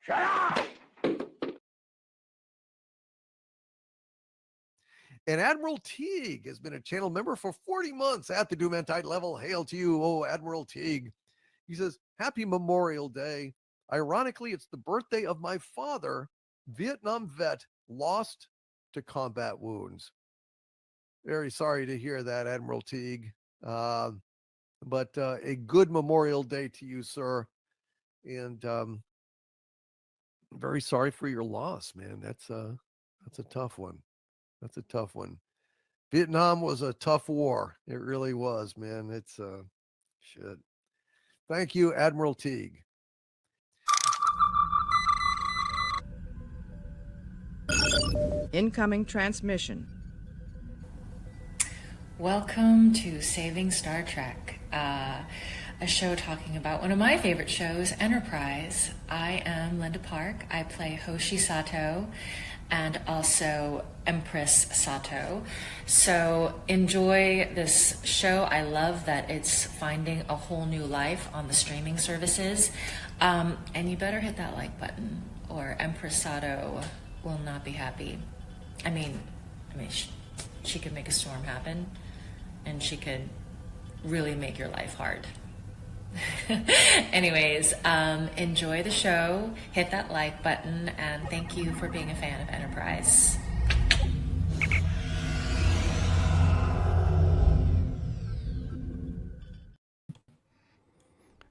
Shut up! And Admiral Teague has been a channel member for 40 months at the Doomantite level. Hail to you, oh Admiral Teague. He says, Happy Memorial Day. Ironically, it's the birthday of my father, Vietnam vet, lost to combat wounds. Very sorry to hear that, Admiral Teague. But a good Memorial Day to you, sir. And very sorry for your loss, man. That's a tough one. That's a tough one. Vietnam was a tough war. It really was, man. It's shit. Thank you, Admiral Teague. Incoming transmission. Welcome to Saving Star Trek, a show talking about one of my favorite shows, Enterprise. I am Linda Park. I play Hoshi Sato and also Empress Sato. So enjoy this show. I love that it's finding a whole new life on the streaming services. And you better hit that like button or Empress Sato will not be happy. I mean, she could make a storm happen and she could really make your life hard. Anyways, enjoy the show, hit that like button, and thank you for being a fan of Enterprise.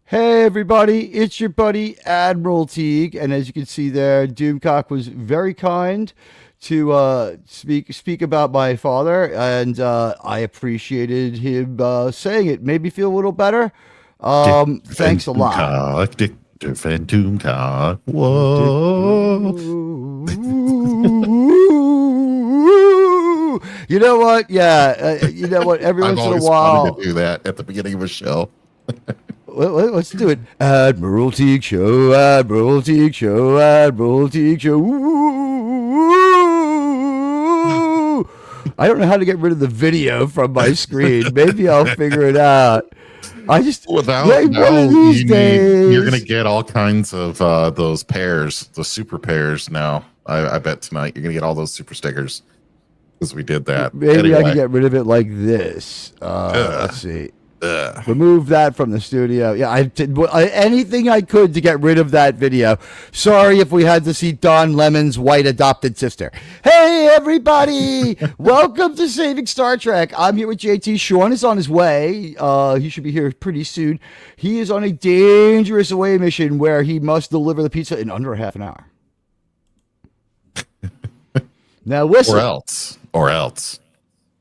Hey everybody, it's your buddy Admiral Teague, and as you can see there, Doomcock was very kind to speak about my father, and I appreciated him saying it. Made me feel a little better. Thanks a lot. Different Doomcock. Whoa. You know what? Yeah, you know what? Every once in a while, wanted to do that at the beginning of a show. Let's do it. Admiral Teague Show, Admiral Teague Show, Admiral Teague Show. Ooh. I don't know how to get rid of the video from my screen. Maybe I'll figure it out. I just without like no, one of these days. You're gonna get all kinds of those pairs, the super pairs. Now, I bet tonight you're gonna get all those super stickers because we did that. Maybe anyway. I can get rid of it like this. Let's see. Remove that from the studio. Yeah, I did anything I could to get rid of that video. Sorry if we had to see Don Lemon's white adopted sister. Hey, everybody. Welcome to Saving Star Trek. I'm here with JT. Sean is on his way. He should be here pretty soon. He is on a dangerous away mission where he must deliver the pizza in under half an hour. Now, listen. Or else.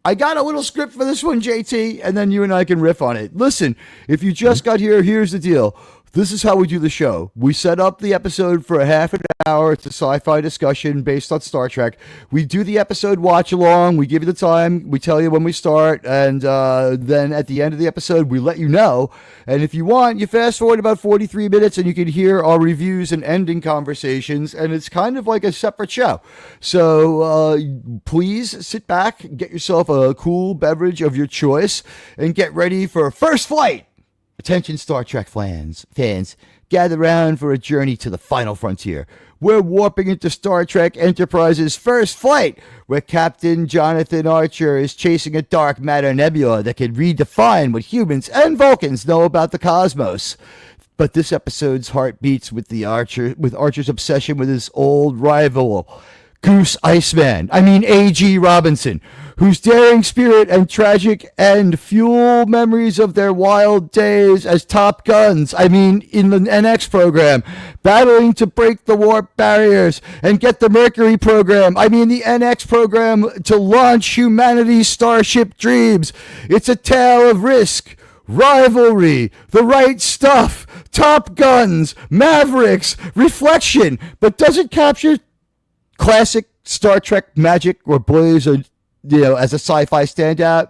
I got a little script for this one, JT, and then you and I can riff on it. Listen, if you just got here, here's the deal. This is how we do the show. We set up the episode for a half an hour. It's a sci-fi discussion based on Star Trek. We do the episode watch along. We give you the time. We tell you when we start. And then at the end of the episode, we let you know. And if you want, you fast forward about 43 minutes and you can hear our reviews and ending conversations. And it's kind of like a separate show. So please sit back, get yourself a cool beverage of your choice, and get ready for First Flight. Attention Star Trek fans, gather around for a journey to the final frontier. We're warping into Star Trek Enterprise's First Flight, where Captain Jonathan Archer is chasing a dark matter nebula that can redefine what humans and Vulcans know about the cosmos. But this episode's heart beats with Archer's obsession with his old rival, Goose Iceman. A.G. Robinson, whose daring spirit and tragic end fuel memories of their wild days as Top Guns, in the NX program, battling to break the warp barriers and get the Mercury program, the NX program, to launch humanity's starship dreams. It's a tale of risk, rivalry, the right stuff, Top Guns, Mavericks, reflection, but does it capture classic Star Trek magic or blaze as a sci-fi standout?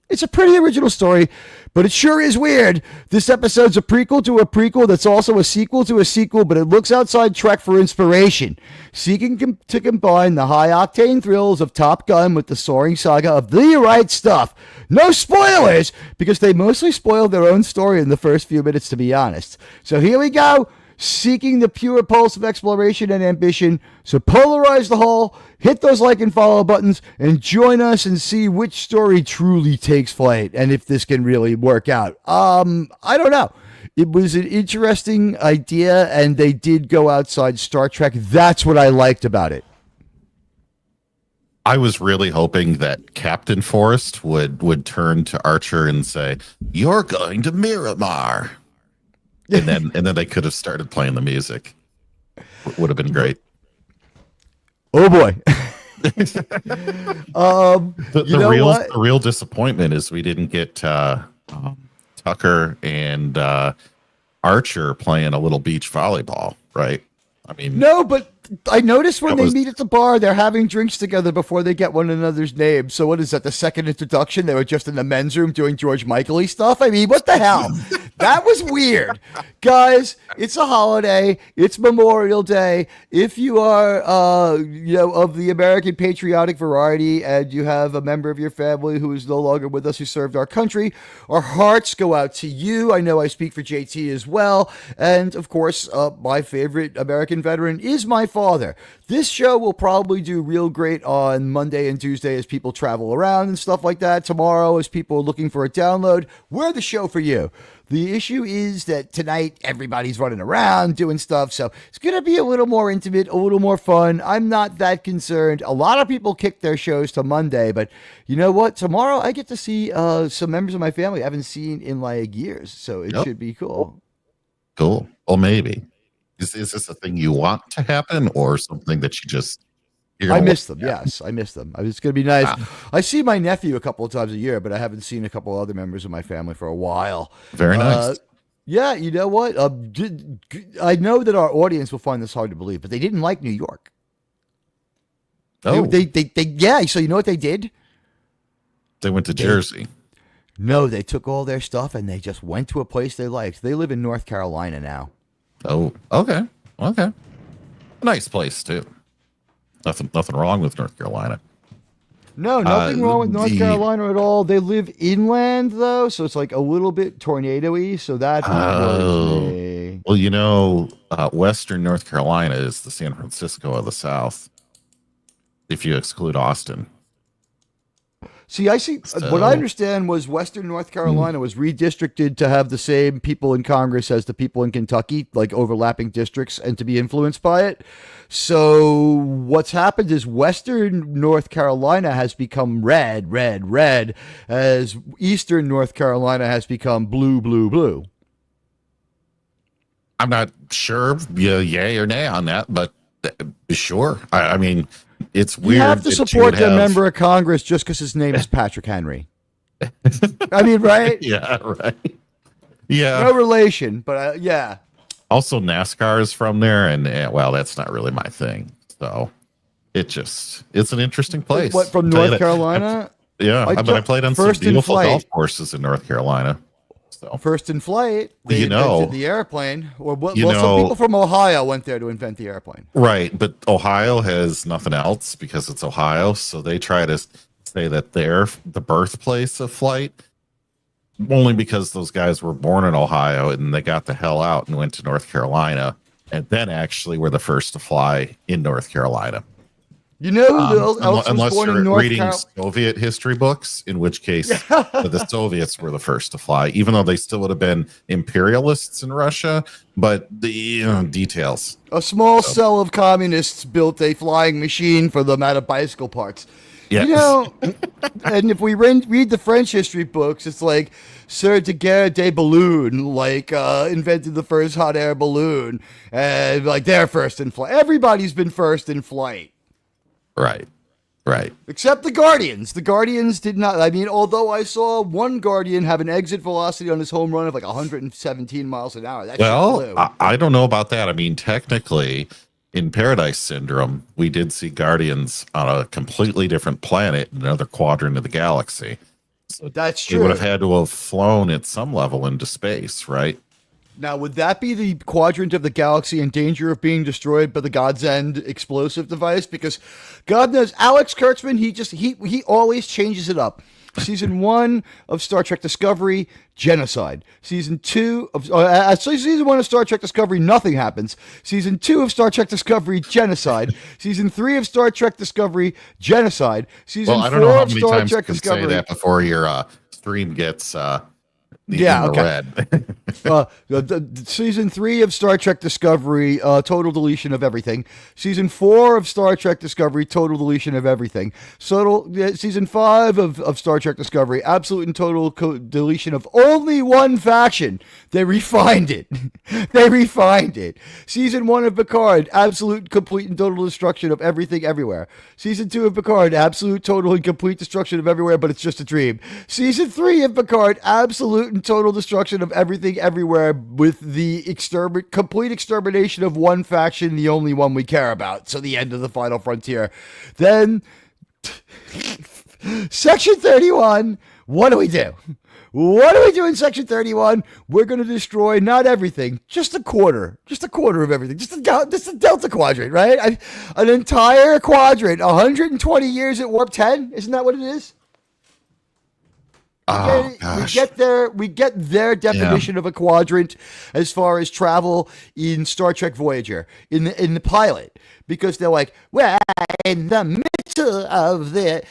It's a pretty original story, but it sure is weird. This episode's a prequel to a prequel that's also a sequel to a sequel, but it looks outside Trek for inspiration, seeking to combine the high-octane thrills of Top Gun with the soaring saga of The Right Stuff. No spoilers, because they mostly spoiled their own story in the first few minutes, to be honest. So here we go. seeking the pure pulse of exploration and ambition. So polarize the hull, hit those like and follow buttons, and join us and see which story truly takes flight and if this can really work out. I don't know. It was an interesting idea, and they did go outside Star Trek. That's what I liked about it. I was really hoping that Captain Forrest would turn to Archer and say, "You're going to Miramar," and then they could have started playing the music. Would have been great. Oh boy. The real disappointment is we didn't get Tucker and Archer playing a little beach volleyball, right? I mean, no, but I noticed when was- they meet at the bar, they're having drinks together before they get one another's names. So what is that, the second introduction? They were just in the men's room doing George Michael-y stuff? I mean, what the hell? That was weird. Guys, it's a holiday. It's Memorial Day. If you are, of the American patriotic variety and you have a member of your family who is no longer with us who served our country, our hearts go out to you. I know I speak for JT as well. And, of course, my favorite American veteran is my father. This show will probably do real great on Monday and Tuesday as people travel around and stuff like that. Tomorrow, as people are looking for a download, we're the show for you. The issue is that tonight everybody's running around doing stuff, so it's going to be a little more intimate, a little more fun. I'm not that concerned. A lot of people kick their shows to Monday, but you know what? Tomorrow I get to see some members of my family I haven't seen in like years, so it should be cool. Cool. Well, maybe. Is this a thing you want to happen or something that you just... I miss them. Yes, I miss them. It's going to be nice. I see my nephew a couple of times a year, but I haven't seen a couple of other members of my family for a while. Very nice. Yeah, you know what? I know that our audience will find this hard to believe, but they didn't like New York. Oh, Yeah. So you know what they did? They went to Jersey. No, they took all their stuff and they just went to a place they liked. They live in North Carolina now. Oh, okay. Nice place too. Nothing wrong with North Carolina. No, nothing wrong with North Carolina at all. They live inland though, so it's like a little bit tornado-y, so that bothers me. Well, Western North Carolina is the San Francisco of the South, if you exclude Austin. See, I see. What I understand was Western North Carolina was redistricted to have the same people in Congress as the people in Kentucky, like overlapping districts, and to be influenced by it. So what's happened is Western North Carolina has become red, as Eastern North Carolina has become blue. I'm not sure, yay or nay on that, but sure. I mean, it's weird. You have to support the member of Congress just because his name is Patrick Henry. I mean, right? Yeah, right. Yeah. No relation, but yeah. Also, NASCAR is from there, and well, that's not really my thing. So it's an interesting place. What, from North Carolina? I played on some beautiful golf courses in North Carolina. So first in flight, they invented the airplane. Or some people from Ohio went there to invent the airplane. Right, but Ohio has nothing else because it's Ohio, so they try to say that they're the birthplace of flight. Only because those guys were born in Ohio and they got the hell out and went to North Carolina, and then actually were the first to fly in North Carolina. You know who else unless was born you're in North reading Soviet history books, in which case the Soviets were the first to fly, even though they still would have been imperialists in Russia. But the details. A small cell of communists built a flying machine for them out of bicycle parts. Yes. You know, and if we read the French history books, it's like Sir de Guerre des Balloons, invented the first hot air balloon, and like they're first in flight. Everybody's been first in flight. Right. Except the Guardians. The Guardians did not. I mean, although I saw one Guardian have an exit velocity on his home run of like 117 miles an hour. I don't know about that. I mean, technically, in Paradise Syndrome, we did see Guardians on a completely different planet, another quadrant of the galaxy. So that's true. They would have had to have flown at some level into space, right? Now, would that be the quadrant of the galaxy in danger of being destroyed by the God's End explosive device? Because God knows, Alex Kurtzman, he always changes it up. Season 1 of Star Trek Discovery, genocide. Season 2 of Season 1 of Star Trek Discovery, nothing happens. Season 2 of Star Trek Discovery, genocide. Season 3 of Star Trek Discovery, genocide. Season I 4 don't know how of many Star times you Trek can Discovery. say that before your stream gets Yeah, in the okay. red. Season 3 of Star Trek Discovery, total deletion of everything. Season 4 of Star Trek Discovery, total deletion of everything. Season 5 of Star Trek Discovery, absolute and total deletion of only one faction. They refined it. They refined it. Season 1 of Picard, absolute, complete, and total destruction of everything everywhere. Season 2 of Picard, absolute, total, and complete destruction of everywhere, but it's just a dream. Season 3 of Picard, absolute and total destruction of everything everywhere with the complete extermination of one faction, the only one we care about. So the end of the final frontier. Then Section 31, what do we do? What do we do in Section 31? We're going to destroy not everything, just a quarter of everything, just a Delta Quadrant, right? An entire quadrant, 120 years at warp 10. Isn't that what it is? We get their definition of a quadrant as far as travel in Star Trek Voyager in the pilot, because they're like, we're in the middle of the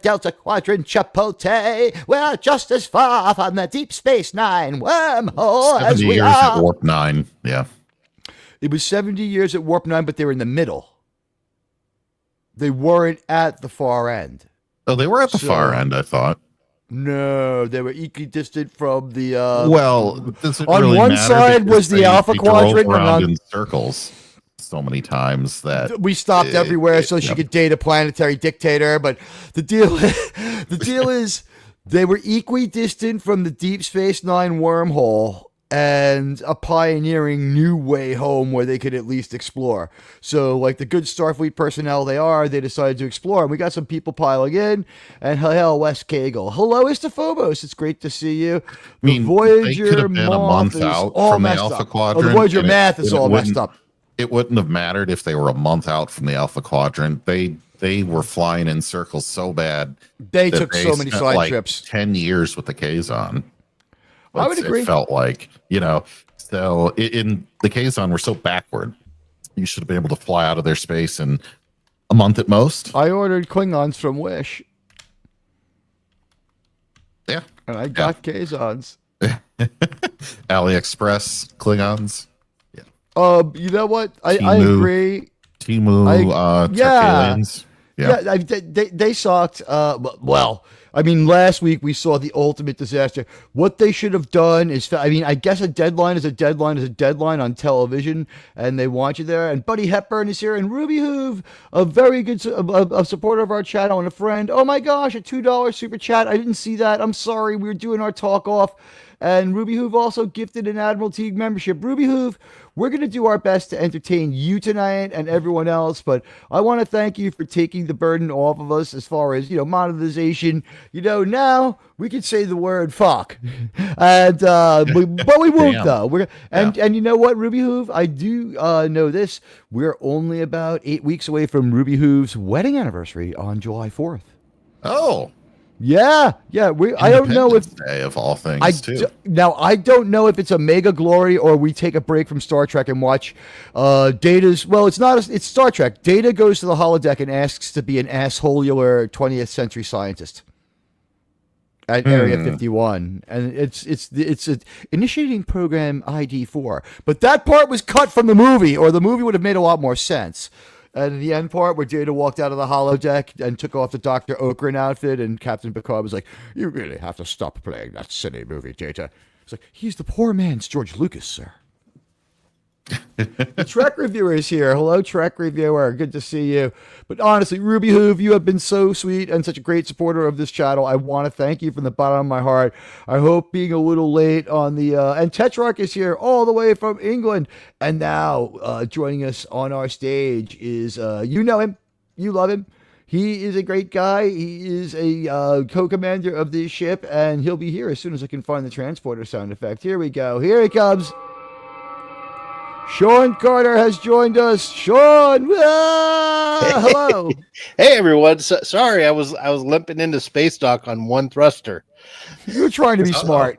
Delta Quadrant, Chipotle. We're just as far from the Deep Space Nine wormhole as we years are. At warp 9, yeah. It was 70 years at warp 9, but they were in the middle. They weren't at the far end. Oh, they were at the far end, I thought. No, they were equidistant from the. Does it on really one matter? side Because was the Alpha Quadrant, drove and around on in circles so many times that we stopped everywhere so she could date a planetary dictator. But the deal is they were equidistant from the Deep Space Nine wormhole and a pioneering new way home where they could at least explore. So, like the good Starfleet personnel they decided to explore. And we got some people piling in. And hell, Wes Cagle. Hello, Istophobos. It's great to see you. I mean, Voyager they could have been a month out from the Alpha Quadrant. The Voyager math is all messed up. It wouldn't have mattered if they were a month out from the Alpha Quadrant. They were flying in circles so bad. They took so many side trips. 10 years with the Kazon. I would agree. It felt like, so in the Kazon, we're so backward. You should have been able to fly out of their space in a month at most. I ordered Klingons from Wish. Yeah. And I got Kazons. AliExpress Klingons. Yeah. You know what? I agree. Timu, aliens. Yeah, they sucked. I mean, last week we saw the ultimate disaster. What they should have done is, I guess a deadline is a deadline on television, and they want you there. And Buddy Hepburn is here, and Ruby Hoove, a very good a supporter of our channel and a friend. Oh my gosh, a $2 super chat. I didn't see that. I'm sorry. We were doing our talk off. And Ruby Hoove also gifted an Admiral Teague membership. Ruby Hoove, we're going to do our best to entertain you tonight and everyone else, but I want to thank you for taking the burden off of us as far as, monetization. Now we can say the word fuck. And but we won't, though. And you know what, Ruby Hoove? I do know this. We're only about 8 weeks away from Ruby Hoove's wedding anniversary on July 4th. Oh. Yeah. I don't know if Day of all things I don't know if it's a mega glory or we take a break from Star Trek and watch Data's. Well, it's Star Trek. Data goes to the holodeck and asks to be an assholeular 20th century scientist at Area 51, and it's initiating program ID 4. But that part was cut from the movie, or the movie would have made a lot more sense. And the end part where Data walked out of the holodeck and took off the Dr. Okran outfit, and Captain Picard was like, "You really have to stop playing that silly movie, Data." It's like, he's the poor man's George Lucas, sir. The Trek reviewer is here. Hello, Trek reviewer. Good to see you. But honestly, Ruby Hoove, you have been so sweet and such a great supporter of this channel. I want to thank you from the bottom of my heart. I hope being a little late on the and Tetrarch is here all the way from England. And now joining us on our stage is you know him, you love him. He is a great guy. He is a co-commander of this ship, and he'll be here as soon as I can find the transporter sound effect. Here we go. Here he comes. Sean Carter has joined us. Sean, hello. Hey everyone, sorry I was limping into space dock on one thruster. You're trying to be smart.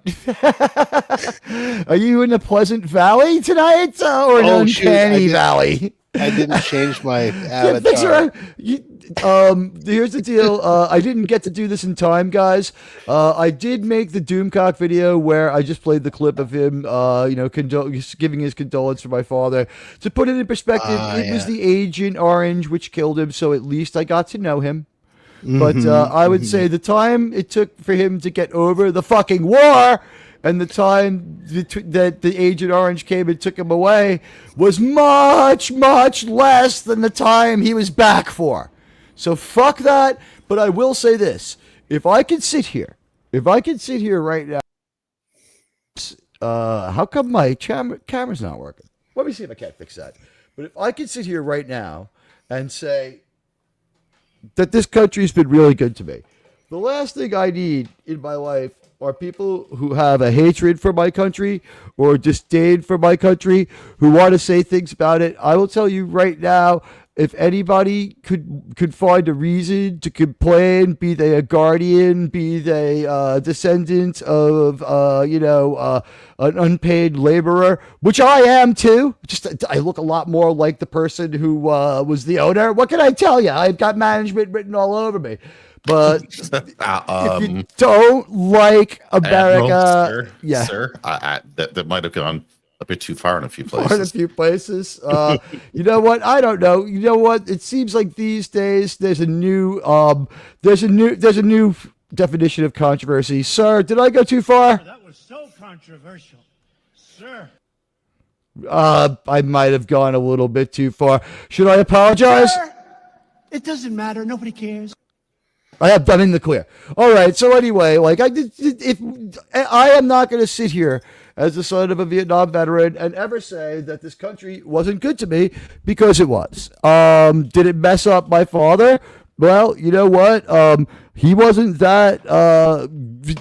Are you in the Pleasant Valley tonight or an uncanny valley? I didn't change my avatar. Here's the deal. I didn't get to do this in time, guys. I did make the Doomcock video where I just played the clip of him, giving his condolence for my father. To put it in perspective, it was the Agent Orange which killed him, so at least I got to know him. But I would say the time it took for him to get over the fucking war and the time that the Agent Orange came and took him away was much, much less than the time he was back for. So fuck that. But I will say this. If I could sit here right now, how come my camera's not working? Let me see if I can't fix that. But if I could sit here right now and say that this country's been really good to me. The last thing I need in my life are people who have a hatred for my country or disdain for my country, who want to say things about it. I will tell you right now, if anybody could find a reason to complain, be they a guardian, be they a descendant of an unpaid laborer, which I am too. Just I look a lot more like the person who was the owner. What can I tell you? I've got management written all over me. But if you don't like America, Admiral, sir, that might have gone a bit too far in a few places. You know what? I don't know. You know what? It seems like these days there's a new definition of controversy. Sir, did I go too far? That was so controversial, sir. I might have gone a little bit too far. Should I apologize? Sir, it doesn't matter. Nobody cares. I have done in the clear. All right. So anyway, if I am not going to sit here as the son of a Vietnam veteran and ever say that this country wasn't good to me, because it was. Did it mess up my father? Well, you know what? He wasn't that.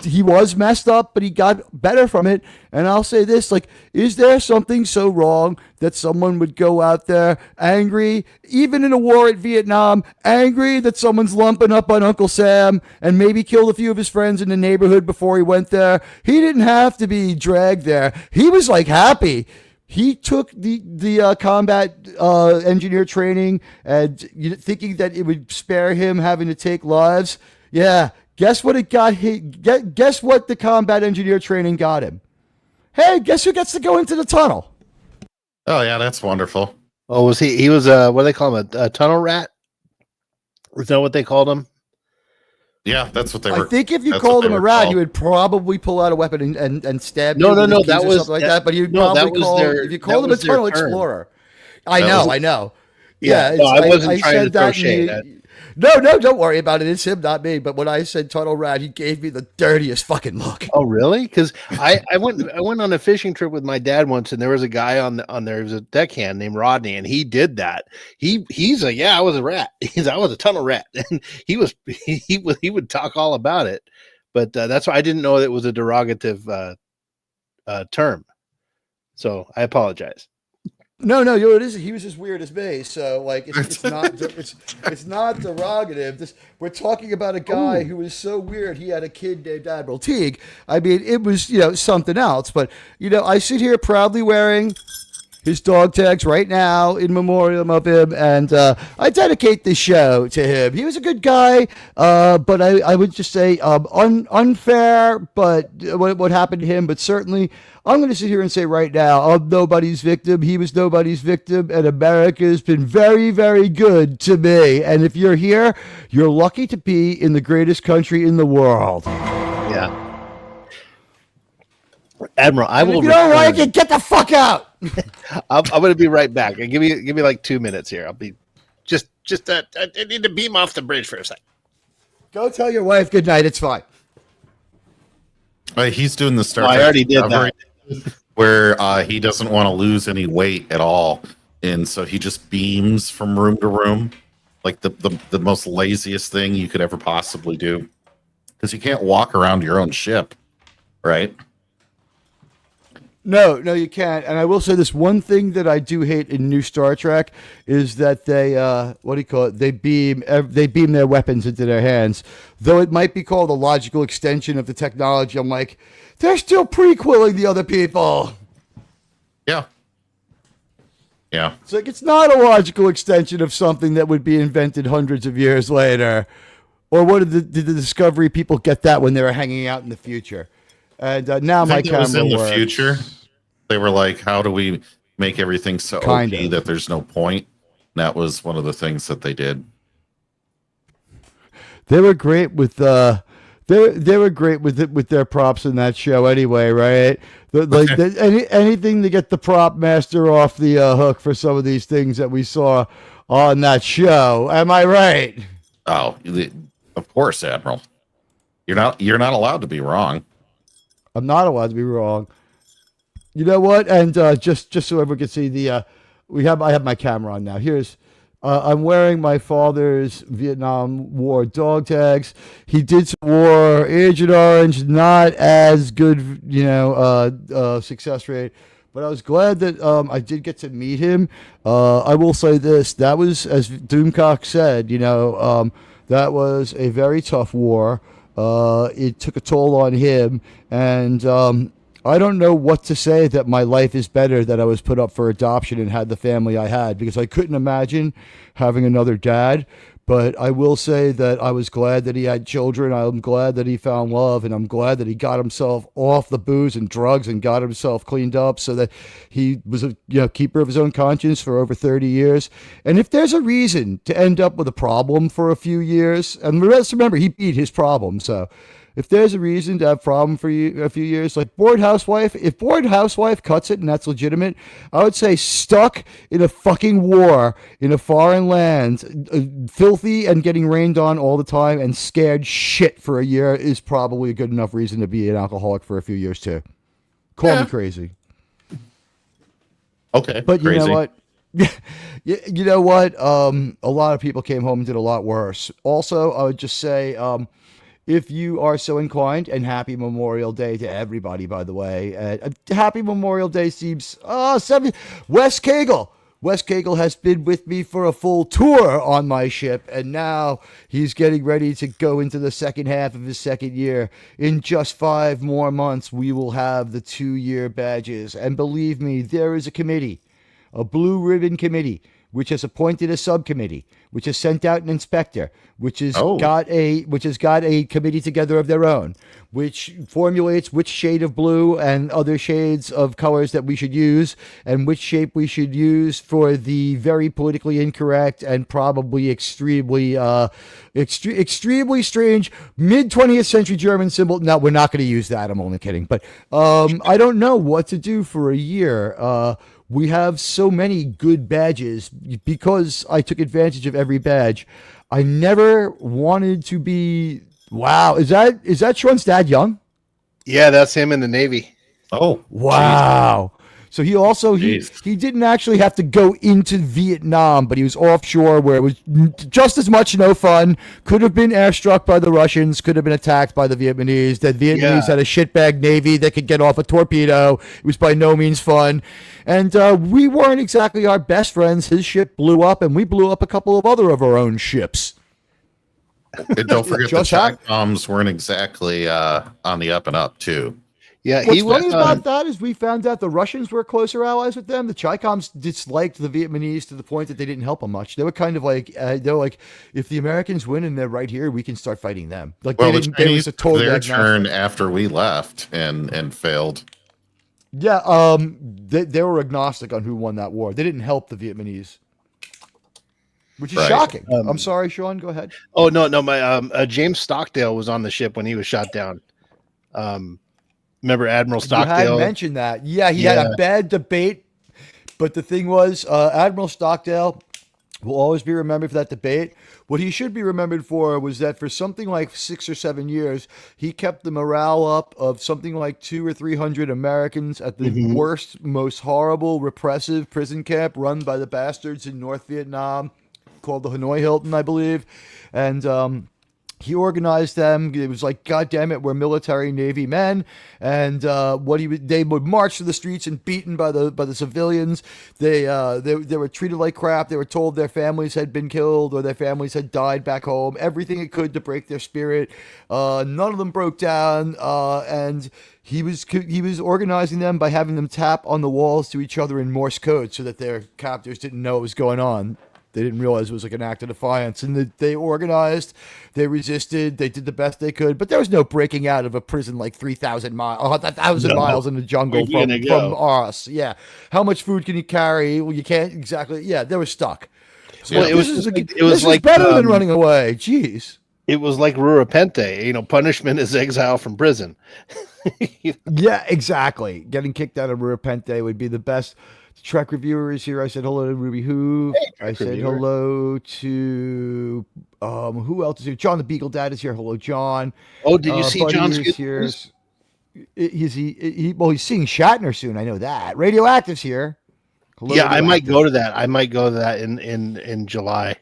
He was messed up, but he got better from it. And I'll say this: is there something so wrong that someone would go out there angry, even in a war at Vietnam, angry that someone's lumping up on Uncle Sam and maybe killed a few of his friends in the neighborhood before he went there? He didn't have to be dragged there. He was happy. He took the combat engineer training and thinking that it would spare him having to take lives. Yeah, guess what it got? Guess what the combat engineer training got him? Hey, guess who gets to go into the tunnel? Oh yeah, that's wonderful. Oh, was he? He was what do they call him? A tunnel rat? Is that what they called him? Yeah, that's what they were. I think if you called him a rat, you would probably pull out a weapon and stab you. No, that was something like that. But you'd probably call if you called him a tunnel explorer. I know. Yeah, no, I wasn't trying to throw shade. No, don't worry about it. It's him, not me. But when I said tunnel rat, he gave me the dirtiest fucking look. Oh, really? Because I went on a fishing trip with my dad once, and there was a guy on there. There was a deckhand named Rodney, and he did that. He's like, yeah, I was a rat. I was a tunnel rat, and he would talk all about it. But that's why I didn't know that it was a derogative term. So I apologize. No, it is. He was as weird as me. So it's not derogative. We're talking about a guy who was so weird. He had a kid named Admiral Teague. I mean, it was something else. But I sit here proudly wearing his dog tags right now in memoriam of him, and I dedicate this show to him. He was a good guy, but I would just say unfair. But what happened to him? But certainly, I'm going to sit here and say right now, I'm nobody's victim. He was nobody's victim, and America has been very, very good to me. And if you're here, you're lucky to be in the greatest country in the world. Yeah. Admiral, I will. If you don't like it, get the fuck out. I'm going to be right back. Give me like 2 minutes here. I'll be just. I need to beam off the bridge for a second. Go tell your wife good night. It's fine. He's doing the Star I already did that. Where he doesn't want to lose any weight at all, and so he just beams from room to room, like the most laziest thing you could ever possibly do, because you can't walk around your own ship, right? No, you can't. And I will say this one thing that I do hate in new Star Trek is that they what do you call it? They beam their weapons into their hands. Though it might be called a logical extension of the technology, I'm like, they're still prequeling the other people. Yeah. Yeah. It's like it's not a logical extension of something that would be invented hundreds of years later. Or what did the Discovery people get that when they were hanging out in the future? And now my camera was in the works. future. They were like, how do we make everything so OP that there's no point? And that was one of the things that they did. They were great with they were great with their props in that show anyway, right? Anything to get the prop master off the hook for some of these things that we saw on that show. Am I right? Oh, of course, Admiral. You're not allowed to be wrong. I'm not allowed to be wrong. You know what? And just so everyone can see I have my camera on now. Here's I'm wearing my father's Vietnam War dog tags. He did some war, Agent Orange, not as good, success rate. But I was glad that I did get to meet him. I will say this: that was, as Doomcock said, that was a very tough war. It took a toll on him, and I don't know what to say that my life is better that I was put up for adoption and had the family I had, because I couldn't imagine having another dad. But I will say that I was glad that he had children. I'm glad that he found love, and I'm glad that he got himself off the booze and drugs and got himself cleaned up so that he was a keeper of his own conscience for over 30 years. And if there's a reason to end up with a problem for a few years, and let's remember, he beat his problem, so if there's a reason to have a problem for a few years, like Bored Housewife, if Bored Housewife cuts it and that's legitimate, I would say stuck in a fucking war in a foreign land, filthy and getting rained on all the time and scared shit for a year is probably a good enough reason to be an alcoholic for a few years too. Call me crazy. Okay. But crazy. You know what? You know what? A lot of people came home and did a lot worse. Also, I would just say, if you are so inclined, and happy Memorial Day to everybody, by the way. Happy Memorial Day seems, Wes Cagle. Wes Cagle has been with me for a full tour on my ship, and now he's getting ready to go into the second half of his second year. In just 5 more months, we will have the 2-year badges. And believe me, there is a committee, a blue ribbon committee, which has appointed a subcommittee, which has sent out an inspector, which has got a committee together of their own, which formulates which shade of blue and other shades of colors that we should use, and which shape we should use for the very politically incorrect and probably extremely strange mid-20th century German symbol. No, we're not going to use that. I'm only kidding. But I don't know what to do for a year. We have so many good badges because I took advantage of every badge. I never wanted to be. Wow, is that Sean's dad, Young? Yeah, that's him in the Navy. Oh, wow. Geez. So he also he didn't actually have to go into Vietnam, but he was offshore where it was just as much no fun. Could have been airstruck by the Russians, could have been attacked by the Vietnamese. The Vietnamese had a shitbag navy that could get off a torpedo. It was by no means fun. And we weren't exactly our best friends. His ship blew up, and we blew up a couple of other of our own ships. And don't forget the Czech bombs weren't exactly on the up and up, too. Yeah, what's funny about that is we found out the Russians were closer allies with them. The Chicoms disliked the Vietnamese to the point that they didn't help them much. They were kind of like, if the Americans win and they're right here, we can start fighting them. Like, well, the Chinese took their turn after we left and failed. Yeah, they were agnostic on who won that war. They didn't help the Vietnamese, which is shocking. I'm sorry, Sean. Go ahead. Oh no, my James Stockdale was on the ship when he was shot down. Remember Admiral Stockdale? You had mentioned that. Yeah, he had a bad debate, but the thing was, Admiral Stockdale will always be remembered for that debate. What he should be remembered for was that for something like 6 or 7 years, he kept the morale up of something like 200 or 300 Americans at the worst, most horrible, repressive prison camp run by the bastards in North Vietnam called the Hanoi Hilton, I believe. And He organized them. It was like, God damn it, we're military Navy men, and they would march to the streets and beaten by the civilians. They were treated like crap. They were told their families had been killed or their families had died back home. Everything it could to break their spirit. None of them broke down, and he was organizing them by having them tap on the walls to each other in Morse code so that their captors didn't know what was going on. They didn't realize it was like an act of defiance, and they organized, they resisted, they did the best they could, but there was no breaking out of a prison like 3,000 miles, 1,000 miles in the jungle from us. Yeah, how much food can you carry? Well, you can't exactly. Yeah, they were stuck. So well, it was like better than running away. Jeez. It was like Rurapente, punishment is exile from prison. Yeah, exactly. Getting kicked out of Rurapente would be the best. Trek reviewer is here. I said hello to Ruby Hoof. Hey, I said hello to who else is here? John the Beagle Dad is here. Hello, John. Oh, did you see Buddy John's is here? He's seeing Shatner soon. I know that. Radioactive's here. Hello, yeah, I might go to that. in July.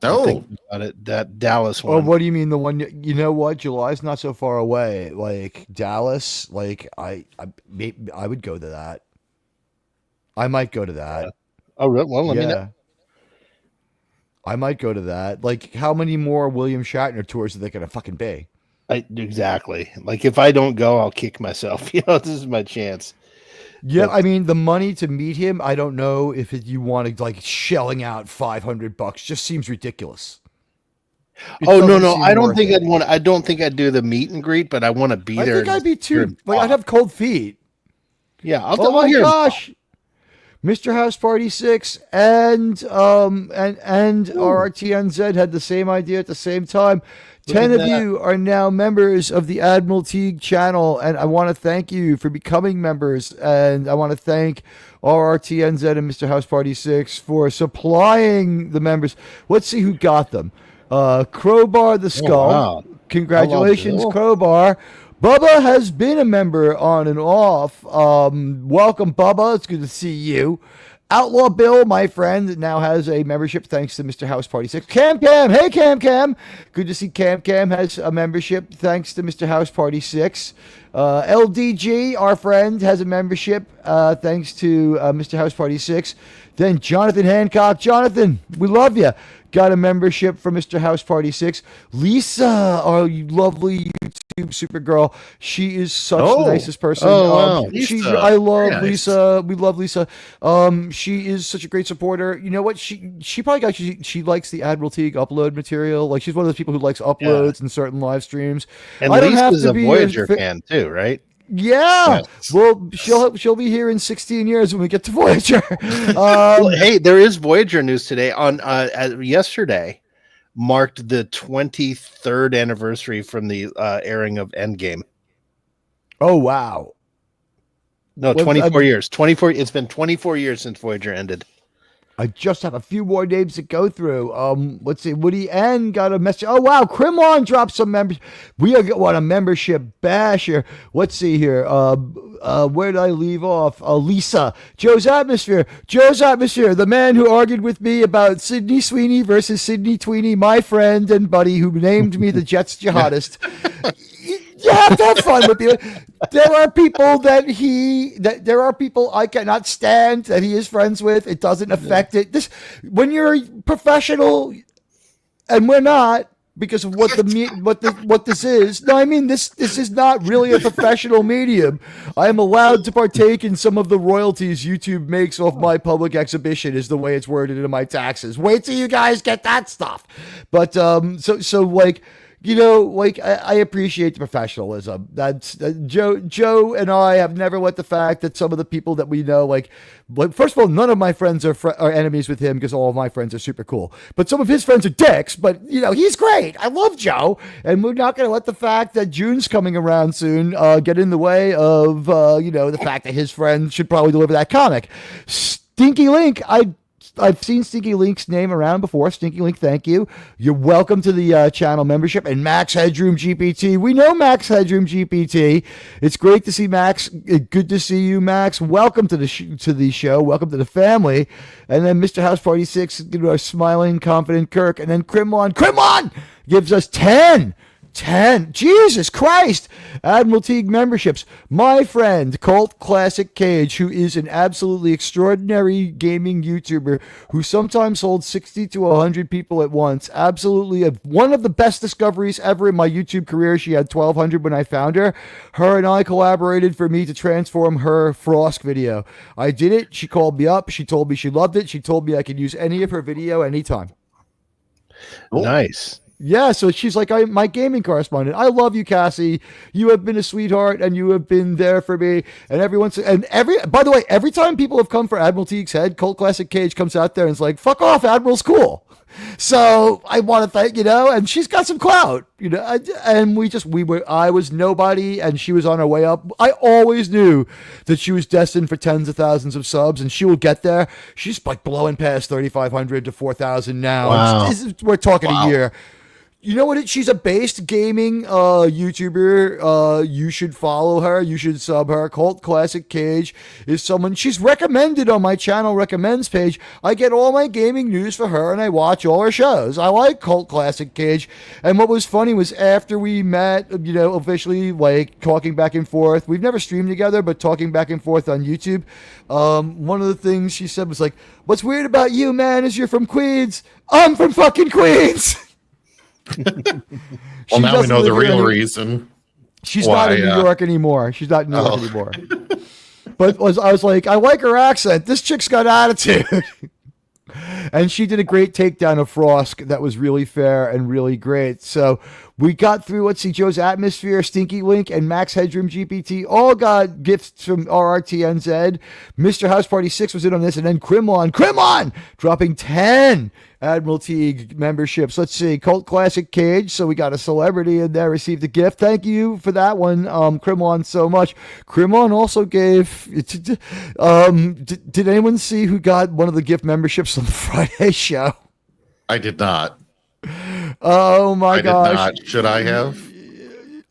Oh, about it, that Dallas one. Oh, what do you mean the one? You know what? July's not so far away. Like Dallas, like I would go to that. I might go to that. Oh, really? Well, let me know. I might go to that. Like, how many more William Shatner tours are they going to fucking be? Exactly. Like, if I don't go, I'll kick myself. This is my chance. Yeah, but, I mean, the money to meet him, I don't know if you want to, like, shelling out $500 just seems ridiculous. No, I don't think I'd want. I don't think I'd do the meet and greet, but I want to be there. I think I'd be too. Like, I'd have cold feet. Yeah. Oh my gosh. Mr. House Party 6 and RRTNZ had the same idea at the same time. 10 of you are now members of the Admiral Teague channel, and I want to thank you for becoming members. And I want to thank RRTNZ and Mr. House Party 6 for supplying the members. Let's see who got them. Crowbar the Skull. Wow. Congratulations, Crowbar. Bubba has been a member on and off. Welcome, Bubba. It's good to see you. Outlaw Bill, my friend, now has a membership thanks to Mr. House Party 6. Cam. Hey, Cam. Good to see Cam has a membership thanks to Mr. House Party 6. LDG, our friend, has a membership thanks to Mr. House Party 6. Then Jonathan Hancock. Jonathan, we love you. Got a membership from Mr. House Party 6. Lisa, our lovely YouTube Supergirl. She is such the nicest person. Wow. I love Lisa. We love Lisa. She is such a great supporter. You know what? She probably she likes the Admiral Teague upload material. Like, she's one of those people who likes uploads and certain live streams. And Lisa's a Voyager fan too, right? Yeah. Yes. Well, she'll be here in 16 years when we get to Voyager. Hey, there is Voyager news today. On yesterday marked the 23rd anniversary from the airing of Endgame. Oh wow. No, 24 years. 24. It's been 24 years since Voyager ended. I just have a few more names to go through. Let's see. Woody N got a message. Oh, wow. Crimlon dropped some members. We are on a membership bash here. Let's see here. Where did I leave off? Lisa. Joe's Atmosphere, the man who argued with me about Sydney Sweeney versus Sydney Tweeney, my friend and buddy who named me the Jets jihadist. You have to have fun with you. There are people there are people I cannot stand that he is friends with. It doesn't affect it. When you're a professional, and we're not, because of what this is. No, I mean this is not really a professional medium. I am allowed to partake in some of the royalties YouTube makes off my public exhibition, is the way it's worded in my taxes. Wait till you guys get that stuff. But so like. I appreciate the professionalism. That's Joe and I have never let the fact that some of the people that we know, like first of all, none of my friends are enemies with him because all of my friends are super cool. But some of his friends are dicks. But he's great. I love Joe, and we're not going to let the fact that June's coming around soon get in the way of the fact that his friends should probably deliver that comic. Stinky Link, I've seen Stinky Link's name around before. Stinky Link, thank you. You're welcome to the channel membership. And Max Headroom GPT. We know Max Headroom GPT. It's great to see Max. Good to see you, Max. Welcome to the show. Welcome to the family. And then Mr. House Party 6, our smiling, confident Kirk. And then Crimlon gives us 10. Jesus Christ. Admiral Teague memberships. My friend Cult Classic Cage, who is an absolutely extraordinary gaming YouTuber who sometimes holds 60 to 100 people at once. Absolutely one of the best discoveries ever in my YouTube career. She had 1,200 when I found her. Her and I collaborated for me to transform her Frosk video. I did it. She called me up. She told me she loved it. She told me I could use any of her video anytime. Nice. Yeah, so she's like my gaming correspondent. I love you, Cassie. You have been a sweetheart, and you have been there for me. And by the way, every time people have come for Admiral Teague's head, Cult Classic Cage comes out there and is like, "Fuck off, Admiral's cool." So I want to thank and she's got some clout, and I was nobody, and she was on her way up. I always knew that she was destined for tens of thousands of subs, and she will get there. She's like blowing past 3,500 to 4,000 now. Wow. We're talking a year. You know what? She's a based gaming YouTuber. You should follow her. You should sub her. Cult Classic Cage is someone she's recommended on my channel recommends page. I get all my gaming news for her, and I watch all her shows. I like Cult Classic Cage. And what was funny was after we met, officially, like talking back and forth. We've never streamed together, but talking back and forth on YouTube. One of the things she said was like, "What's weird about you, man, is you're from Queens. I'm from fucking Queens." Well, now we know the real reason. She's not in New York anymore. She's not in New York anymore. But I was like, I like her accent. This chick's got attitude. And she did a great takedown of Frosk that was really fair and really great. So we got through, let's see, Joe's Atmosphere, Stinky Link, and Max Headroom GPT all got gifts from RRTNZ. Mr. House Party 6 was in on this, and then Crimlon dropping 10 Admiral Teague memberships. Let's see, Cult Classic Cage. So we got a celebrity in there, received a gift. Thank you for that one, Crimlon, so much. Crimlon also gave. Did anyone see who got one of the gift memberships on the Friday show? I did not. Oh my gosh! Did not. Should I have?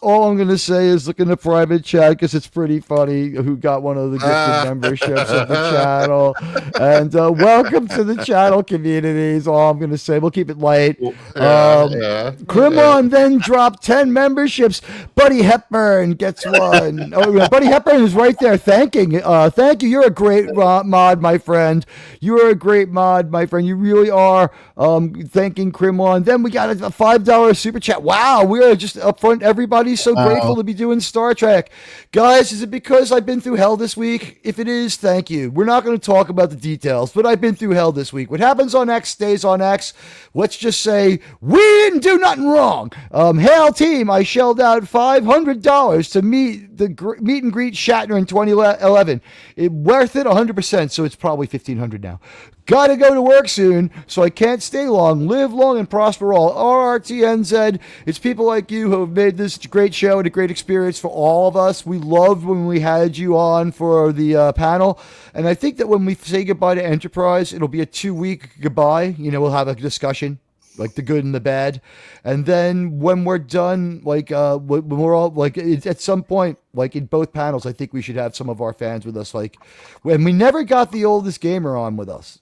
All I'm going to say is look in the private chat because it's pretty funny who got one of the gifted memberships of the channel. And welcome to the channel community is all I'm going to say. We'll keep it light. Crimlon then dropped 10 memberships. Buddy Hepburn gets one. Buddy Hepburn is right there thanking. Thank you. You're a great mod, my friend. You are a great mod, my friend. You really are. Thanking Crimlon. Then we got a $5 super chat. Wow, we are just upfront, everybody. So grateful to be doing Star Trek. Guys, is it because I've been through hell this week? If it is, thank you. We're not going to talk about the details, but I've been through hell this week. What happens on X stays on X. Let's just say we didn't do nothing wrong. Hail team, I shelled out $500 to meet and greet Shatner in 2011. Worth it 100%, so it's probably $1,500 now. Gotta go to work soon, so I can't stay long. Live long and prosper all. RRTNZ. It's people like you who have made this great show and a great experience for all of us. We loved when we had you on for the panel. And I think that when we say goodbye to Enterprise, it'll be a 2-week goodbye. We'll have a discussion, like the good and the bad. And then when we're done, like when we're all like at some point, like in both panels, I think we should have some of our fans with us. Like when we never got the oldest gamer on with us.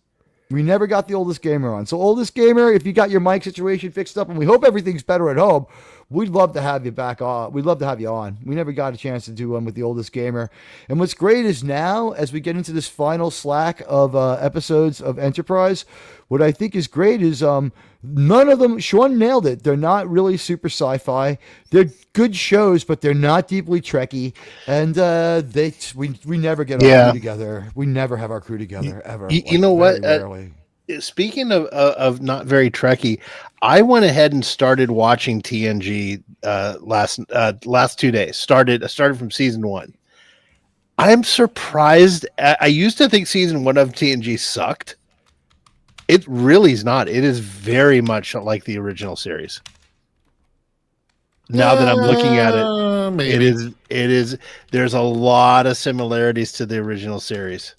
We never got the oldest gamer on. So oldest gamer, if you got your mic situation fixed up, and we hope everything's better at home, we'd love to have you back on. We'd love to have you on. We never got a chance to do one with the oldest gamer. And what's great is now, as we get into this final slack of episodes of Enterprise, what I think is great is none of them, Sean nailed it. They're not really super sci-fi. They're good shows, but they're not deeply Trekky. And we never get our crew together. We never have our crew together, ever. You know what? Speaking of not very Trekky, I went ahead and started watching TNG last 2 days. Started from season 1. I'm surprised. I used to think season 1 of TNG sucked. It really is not. It is very much like the original series. Now that I'm looking at it, maybe. it is. There's a lot of similarities to the original series.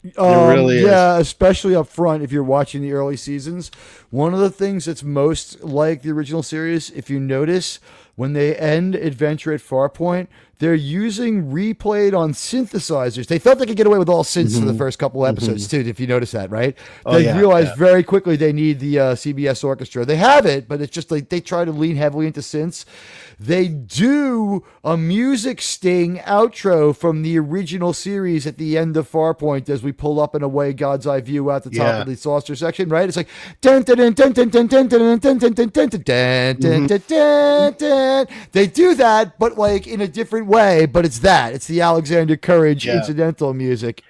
really is. Yeah, especially up front if you're watching the early seasons. One of the things that's most like the original series, if you notice, when they end Adventure at Farpoint, they're using replayed on synthesizers. They thought they could get away with all synths for the first couple episodes too, if you notice that, right? Oh, They yeah, realized yeah. very quickly they need the CBS orchestra. They have it, but it's just like they try to lean heavily into synths. They do a music sting outro from the original series at the end of Farpoint as we pull up and away God's eye view out the top Yeah. of the saucer section, right? It's like dun dun dun dun dun dun dun dun dun dun dun dun dun dun dun dun dun. They do that, but like in a different way. But it's that. It's the Alexander Courage Yeah. incidental music.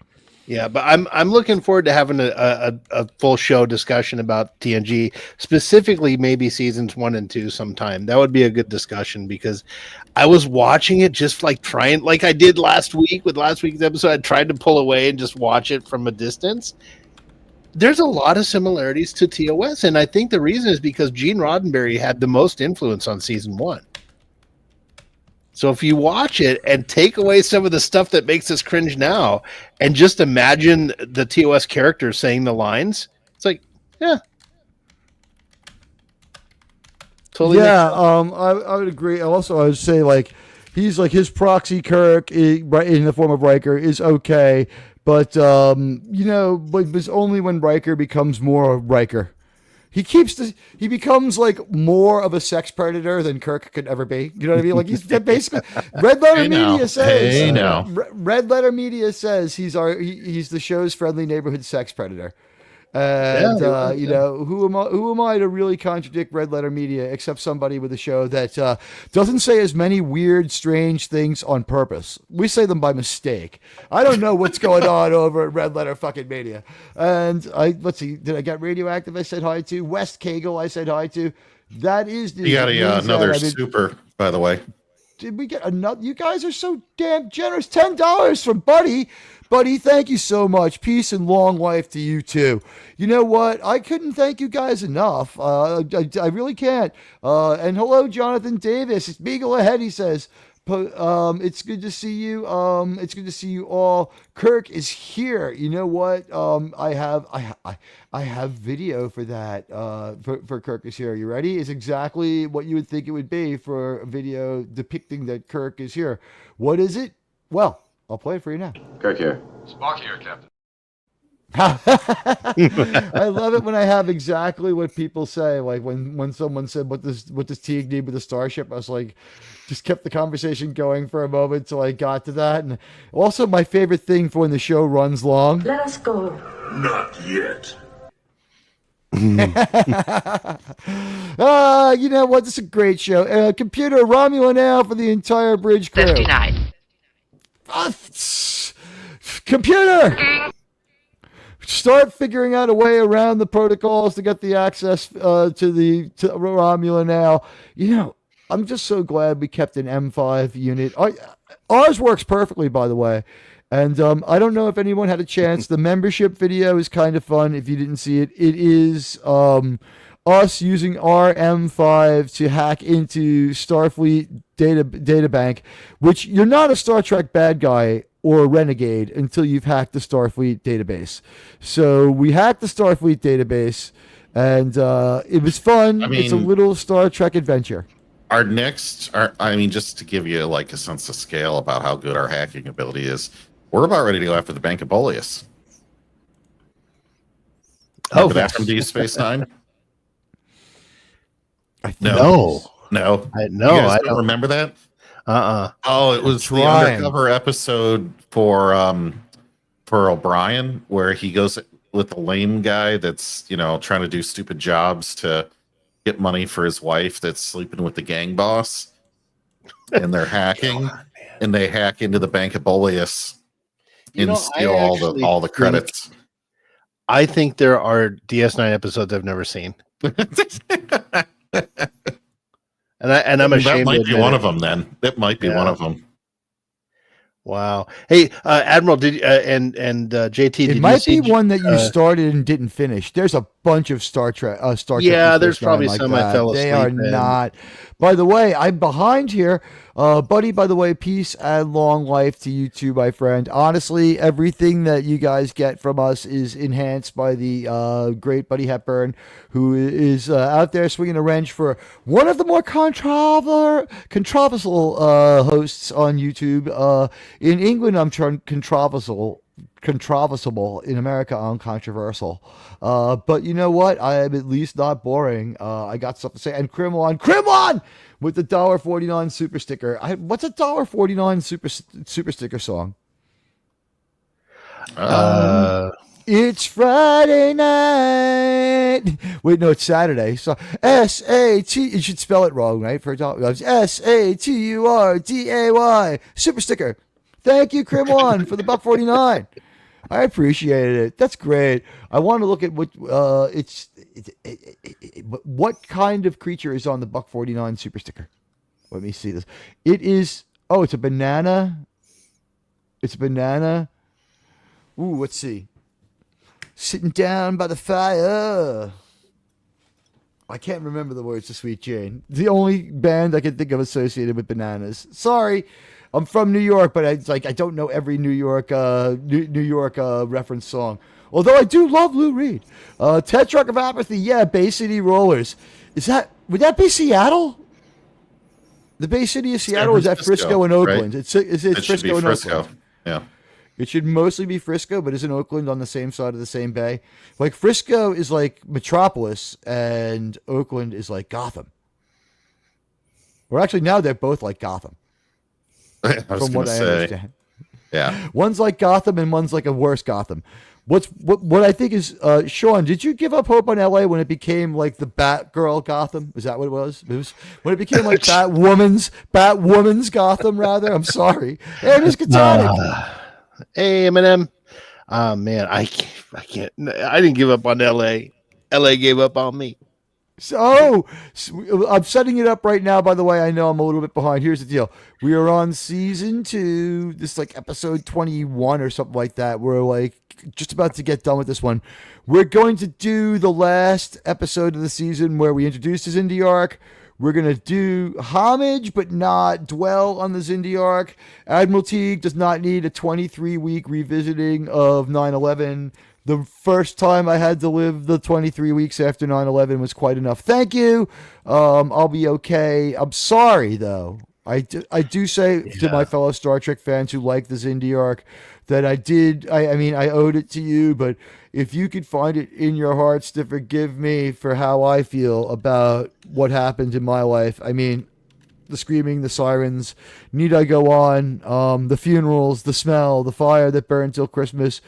Yeah, but I'm looking forward to having a full show discussion about TNG, specifically maybe seasons 1 and 2 sometime. That would be a good discussion because I was watching it just like trying, like I did last week with last week's episode. I tried to pull away and just watch it from a distance. There's a lot of similarities to TOS, and I think the reason is because Gene Roddenberry had the most influence on season 1. So if you watch it and take away some of the stuff that makes us cringe now and just imagine the TOS characters saying the lines, it's like, yeah. Totally. Yeah, I would agree. Also, I would say like he's like his proxy Kirk right in the form of Riker is okay, but but it's only when Riker becomes more Riker. He becomes like more of a sex predator than Kirk could ever be. You know what I mean? Like he's basically Red Letter Media says. Hey, now. Red Letter Media says he's the show's friendly neighborhood sex predator. And who am I to really contradict Red Letter Media except somebody with a show that doesn't say as many weird, strange things on purpose. We say them by mistake. I don't know what's going on over at Red Letter fucking Media. And let's see, did I get Radioactive? I said hi to West Kegel. I said hi to. That is the. You got another super, by the way. Did we get another? You guys are so damn generous. $10 from Buddy. Buddy, thank you so much. Peace and long life to you too. You know what? I couldn't thank you guys enough. I really can't. And hello, Jonathan Davis. It's Beagle ahead, he says. It's good to see you. It's good to see you all. Kirk is here. You know what? I have video for that. For Kirk is here. You ready? It's exactly what you would think it would be for a video depicting that Kirk is here. What is it? Well, I'll play it for you now. Kirk here. Spock here, Captain. I love it when I have exactly what people say. Like when someone said, what does Teague need with the starship? I was like, just kept the conversation going for a moment till I got to that. And also my favorite thing for when the show runs long. Let us go. Not yet. You know what? This is a great show. Computer Romulan Al for the entire bridge crew. 59. Computer! Start figuring out a way around the protocols to get the access to Romulan now. You know, I'm just so glad we kept an M5 unit. Ours works perfectly, by the way. And I don't know if anyone had a chance. The membership video is kind of fun if you didn't see it. It is us using our M5 to hack into Starfleet databank, which you're not a Star Trek bad guy or a renegade until you've hacked the Starfleet database. So we hacked the Starfleet database, and it was fun. It's a little Star Trek adventure. Just to give you like a sense of scale about how good our hacking ability is, we're about ready to go after the Bank of Boleus. Remember that from Deep Space Nine? No. You guys don't remember that? Oh, it was the undercover episode for O'Brien where he goes with the lame guy that's trying to do stupid jobs to get money for his wife that's sleeping with the gang boss, and they're hacking, and they hack into the Bank of Boleus and steal all the credits. I think there are DS9 episodes I've never seen. And I'm ashamed. That might be one of them. Then that might be one of them. Wow. Hey, Admiral, did and JT? It might be one that you started and didn't finish. There's a bunch of Star Trek. Yeah, Deep there's Space Nine probably like some I that. fell They are asleep in. not. By the way, I'm behind here, buddy. By the way, peace and long life to you too, my friend. Honestly, everything that you guys get from us is enhanced by the great Buddy Hepburn, who is out there swinging a wrench for one of the more controversial hosts on YouTube. In England, I'm trying controversial. In America, I'm controversial. But you know what? I am at least not boring. I got stuff to say. And Crimlon with the $1.49 super sticker. What's a $1.49 super sticker song? It's Friday night. Wait, no, it's Saturday. So S-A-T. You should spell it wrong, right? For S-A-T-U-R-D-A-Y. Super sticker. Thank you, Crimlon, for the $1.49. I appreciated it. That's great. I want to look at what what kind of creature is on the $1.49 super sticker. Let me see this. It is. Oh, it's a banana. It's a banana. Ooh, let's see. Sitting down by the fire. I can't remember the words to Sweet Jane. The only band I can think of associated with bananas. Sorry. I'm from New York, but I don't know every New York reference song. Although I do love Lou Reed. Tetrarch of Apathy, yeah, Bay City Rollers. Would that be Seattle? The Bay City of Seattle, or is that Frisco and Oakland? Right? It's Frisco and Frisco. Oakland. Yeah. It should mostly be Frisco, but isn't Oakland on the same side of the same bay? Like Frisco is like Metropolis, and Oakland is like Gotham. Or actually, now they're both like Gotham. I was From what I understand. Yeah. One's like Gotham and one's like a worse Gotham. What I think is, Sean, did you give up hope on LA when it became like the Batgirl Gotham? Is that what it was? It was when it became like Batwoman's Gotham, rather. I'm sorry. Hey, Miss Katonic. Hey, Eminem. Man, I can't. I didn't give up on LA. LA gave up on me. So I'm setting it up right now. By the way, I know I'm a little bit behind. Here's the deal. We are on season 2. This is like episode 21 or something like that. We're like just about to get done with this one. We're going to do the last episode of the season where we introduce the Xindi arc. We're going to do homage, but not dwell on the Xindi arc. Admiral Teague does not need a 23-week revisiting of 9/11. The first time I had to live the 23 weeks after 9/11 was quite enough. Thank you. I'll be okay. I'm sorry, though. I do say to my fellow Star Trek fans who like the Xindi arc that I owed it to you, but if you could find it in your hearts to forgive me for how I feel about what happened in my life, I mean, the screaming, the sirens, need I go on, the funerals, the smell, the fire that burned till Christmas,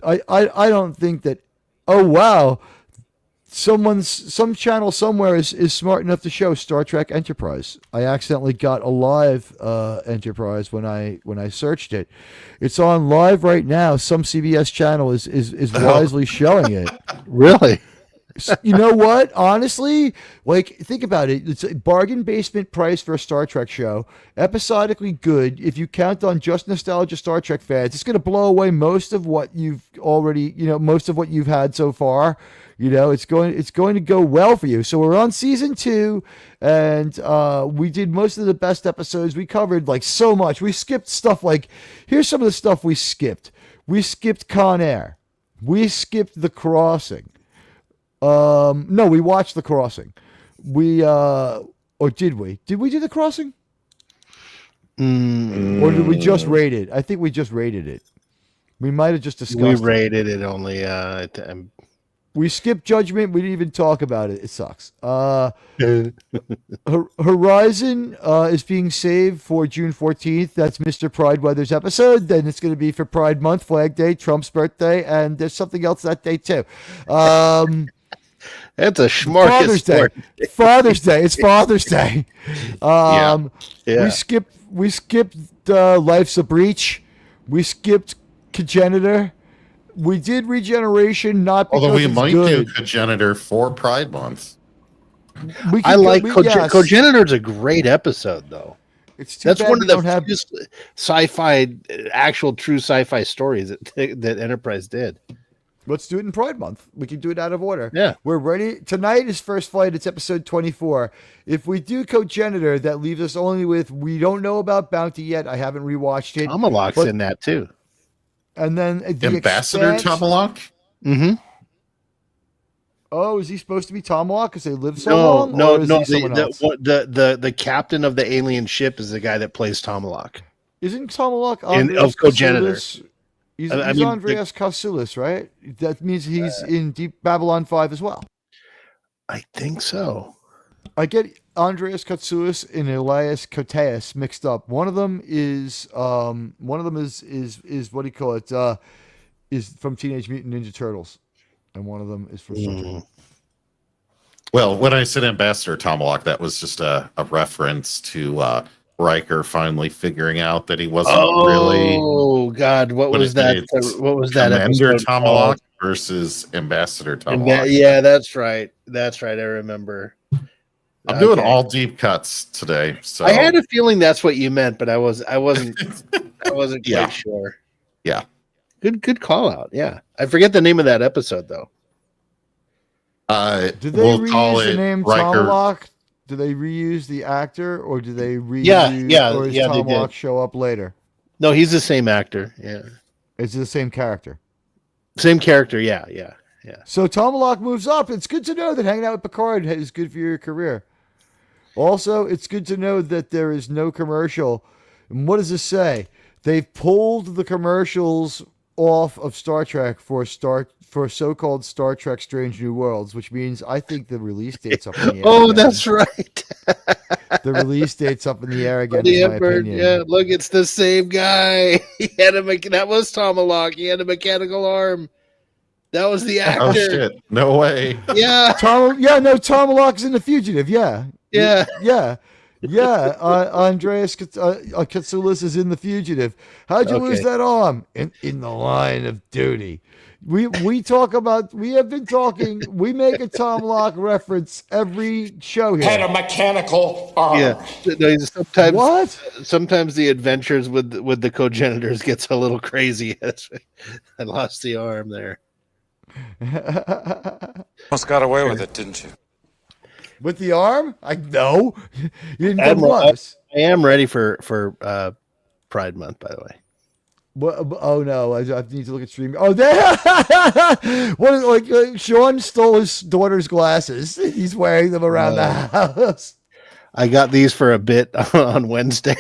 I don't think that, oh, wow, some channel somewhere is smart enough to show Star Trek Enterprise. I accidentally got a live Enterprise when I searched it. It's on live right now. Some CBS channel is wisely showing it. Really? You know what? Honestly, like, think about it. It's a bargain basement price for a Star Trek show. Episodically good. If you count on just nostalgia Star Trek fans, it's going to blow away most of what you've already, most of what you've had so far. It's going to go well for you. So we're on season 2, and we did most of the best episodes. We covered like so much. We skipped stuff like, here's some of the stuff we skipped. We skipped Con Air. We skipped The Crossing. No, we watched The Crossing. Or did we? Did we do The Crossing? Or did we just rate it? I think we just rated it. We might have just discussed it. We rated it only. We skipped Judgment. We didn't even talk about it. It sucks. Horizon is being saved for June 14th. That's Mr. Pride Weather's episode. Then it's going to be for Pride Month, Flag Day, Trump's birthday, and there's something else that day too. That's a smart Father's Day. It's Father's Day. Yeah. We skipped Life's a Breach. We skipped Cogenitor. We did Regeneration, not because although we it's might good. do Cogenitor for Pride Month. Cogenitor's a great episode, though. It's That's bad one we of the don't have sci-fi, actual true sci-fi stories that Enterprise did. Let's do it in Pride Month. We can do it out of order. Yeah. We're ready. Tonight is First Flight. It's episode 24. If we do Cogenitor, that leaves us only with we don't know about Bounty yet. I haven't rewatched it. Tomalak's in that too. And then the Ambassador Tomalak? Mm-hmm. Oh, is he supposed to be Tomalak because they live so No, long? no, Or is no. he someone else? The captain of the alien ship is the guy that plays Tomalak. Isn't Tomalak In- of Cogenitor. He's I mean, Andreas Katsoulis, right? That means he's in Deep Babylon 5 as well. I think so. I get Andreas Katsoulis and Elias Koteas mixed up. One of them is what do you call it? Is from Teenage Mutant Ninja Turtles, and one of them is for Star Trek. Well, when I said Ambassador Tomalak, that was just a reference to Riker finally figuring out that he wasn't really. Oh God, what was that? What was that? Commander episode Tomalak called? versus Ambassador And Tomalak. yeah, that's right. That's right. I remember. I'm doing Okay. all deep cuts today. So I had a feeling that's what you meant, but I wasn't quite Yeah. sure. Yeah. Good call out. Yeah. I forget the name of that episode though. Did they we'll call reuse the it name Riker. Tomalak? Do they reuse the actor, or do they reuse? Yeah, or does they Tomalak did. show up later? No, he's the same actor. Yeah. It's the same character. Same character. Yeah. So Tomalak moves up. It's good to know that hanging out with Picard is good for your career. Also, it's good to know that there is no commercial. And what does this say? They've pulled the commercials off of Star Trek for so-called Star Trek Strange New Worlds, which means I think the release date's up in the air. Oh, again. that's right. The release date's up in the air again, The in my Emperor, opinion. yeah, look, it's the same guy. That was Tomalak. He had a mechanical arm. That was the actor. Oh shit! No way. Yeah. Tomalak's in The Fugitive. Yeah. Andreas Katsoulis is in The Fugitive. How'd you lose Okay. that arm? In the line of duty. We have been talking. We make a Tomalak reference every show here. Had a mechanical arm. Yeah. No, sometimes What? sometimes the adventures with the cogenitors gets a little crazy. I lost the arm there. Almost got away with it, didn't you? With the arm? No. You didn't come Admiral, once. I am ready for Pride Month, by the way. What, oh no! I need to look at stream. Oh, there! What is like? Sean stole his daughter's glasses. He's wearing them around the house. I got these for a bit on Wednesday.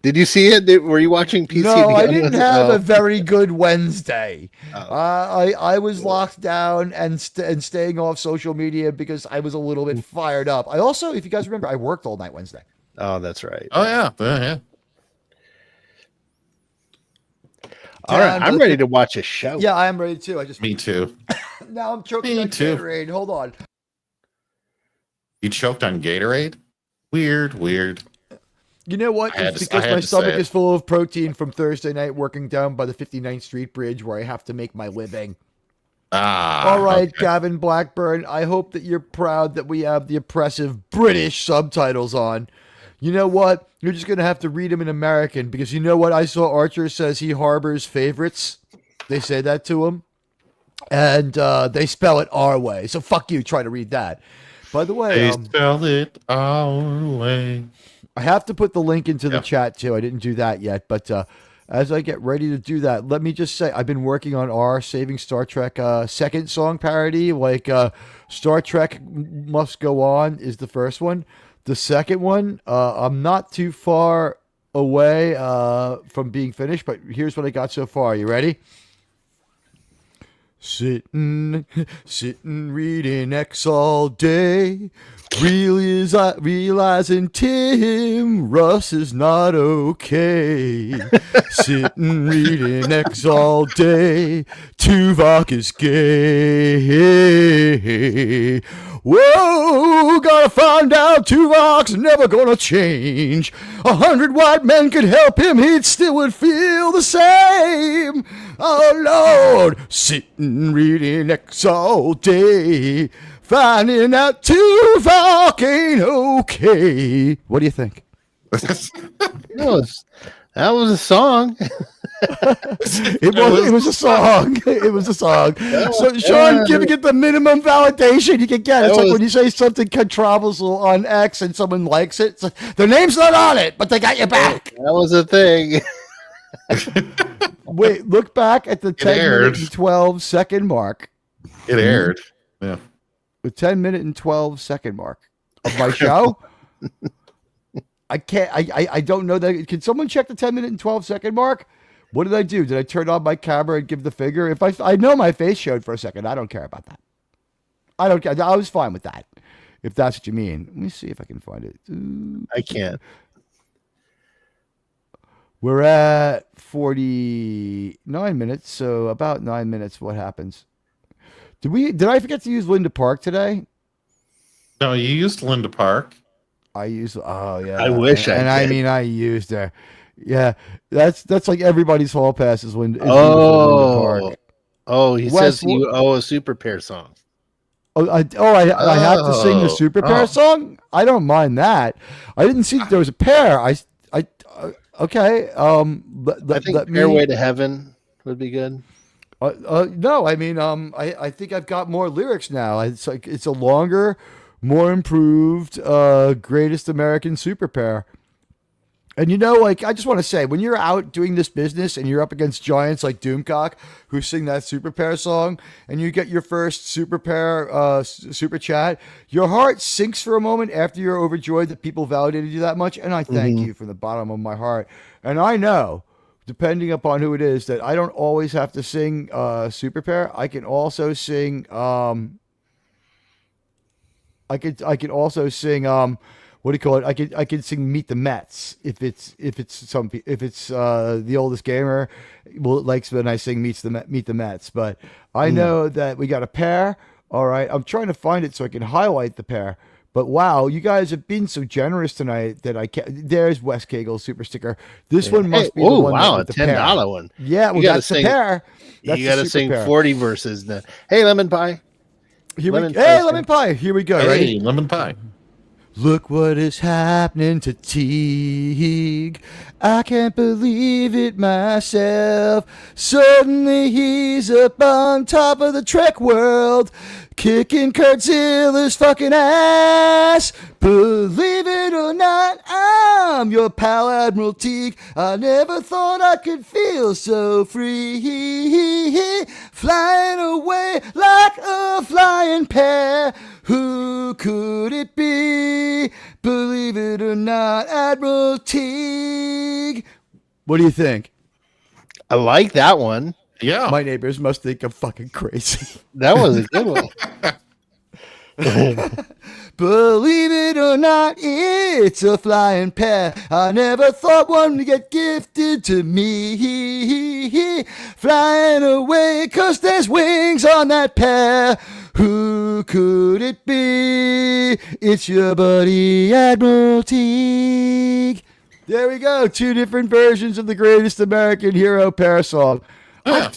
Did you see it? Were you watching PC? No, I didn't have Oh. a very good Wednesday. Oh. I was locked down and staying off social media because I was a little bit fired up. I also, if you guys remember, I worked all night Wednesday. Oh, that's right. Oh yeah. All right, I'm ready to watch a show. Yeah, I am ready too. Me too. Now I'm choking Me on too. Gatorade. Hold on. You choked on Gatorade? Weird. You know what? I had It's to- I because had my to stomach say it. is full of protein from Thursday night working down by the 59th Street Bridge where I have to make my living. All right, okay. Gavin Blackburn, I hope that you're proud that we have the oppressive British subtitles on. You know what? You're just going to have to read them in American because you know what? I saw Archer says he harbors favorites. They say that to him. And they spell it our way. So fuck you, try to read that. By the way, They spell it our way. I have to put the link into the chat too. I didn't do that yet, but as I get ready to do that, let me just say I've been working on our Saving Star Trek second song parody. Like Star Trek Must Go On is the first one. The second one, I'm not too far away from being finished, but here's what I got so far. You ready? Sitting reading X all day, realizing Tim Russ is not okay. Sitting reading X all day, Tuvok is gay. Whoa, gotta find out Tuvok's never gonna change. 100 white men could help him, he still would feel the same. Oh Lord, sitting reading X all day, finding out Tuvok ain't okay. What do you think? That was a song. It was a song. It was a song. So Sean giving it the minimum validation you can get. It's like when you say something controversial on X and someone likes it. It's like, their name's not on it, but they got your back. That was a thing. Wait, look back at the 10-minute and 12-second mark. It aired. Yeah. The 10-minute and 12-second mark of my show. I can't. I don't know that. Can someone check the 10-minute and 12-second mark? What did I do? Did I turn on my camera and give the figure? If I know my face showed for a second, I don't care about that. I don't care. I was fine with that. If that's what you mean. Let me see if I can find it. I can't. We're at 49 minutes, so about 9 minutes. What happens? Did I forget to use Linda Park today? No, you used Linda Park. I used. Oh yeah. I wish and I I did. mean, I used her. Yeah, that's like everybody's hall pass is Linda. Linda Park. He Wes, says you owe a super pair song. I have to sing the super pair song. I don't mind that. I didn't see that there was a pair. Okay. I think Fairway to Heaven would be good. No, I mean, I think I've got more lyrics now. It's like it's a longer, more improved, greatest American super pair. And like I just want to say, when you're out doing this business and you're up against giants like Doomcock who sing that super pair song, and you get your first super pair super chat, your heart sinks for a moment after you're overjoyed that people validated you that much. And I thank you from the bottom of my heart. And I know, depending upon who it is, that I don't always have to sing super pair. I can also sing. I could also sing. What do you call it? I could sing "Meet the Mets" if it's the oldest gamer likes when I sing "Meet the Mets." But I know that we got a pair. All right, I'm trying to find it so I can highlight the pair. But wow, you guys have been so generous tonight that I can't. There's Wes Cagle super sticker. This one must be the one. Wow, with a the $10 one. Yeah, well, that's the pair. That's you got to sing 40 verses. Then. Hey, Lemon Pie. Lemon Pie. Here we go. Hey, Ready? Lemon Pie. Look what is happening to Teague. I can't believe it myself. Suddenly he's up on top of the Trek world, kicking Kurtzilla's fucking ass. Believe it or not, I'm your pal Admiral Teague. I never thought I could feel so free, flying away like a flying pair. Who could it be? Believe it or not, Admiral Teague. What do you think? I like that one. Yeah. My neighbors must think I'm fucking crazy. That was a good one. Believe it or not, it's a flying pair. I never thought one would get gifted to me. Flying away 'cause there's wings on that pair. Who could it be? It's your buddy Admiral Teague. There we go. 2 different versions of the greatest American hero pair song. Yeah.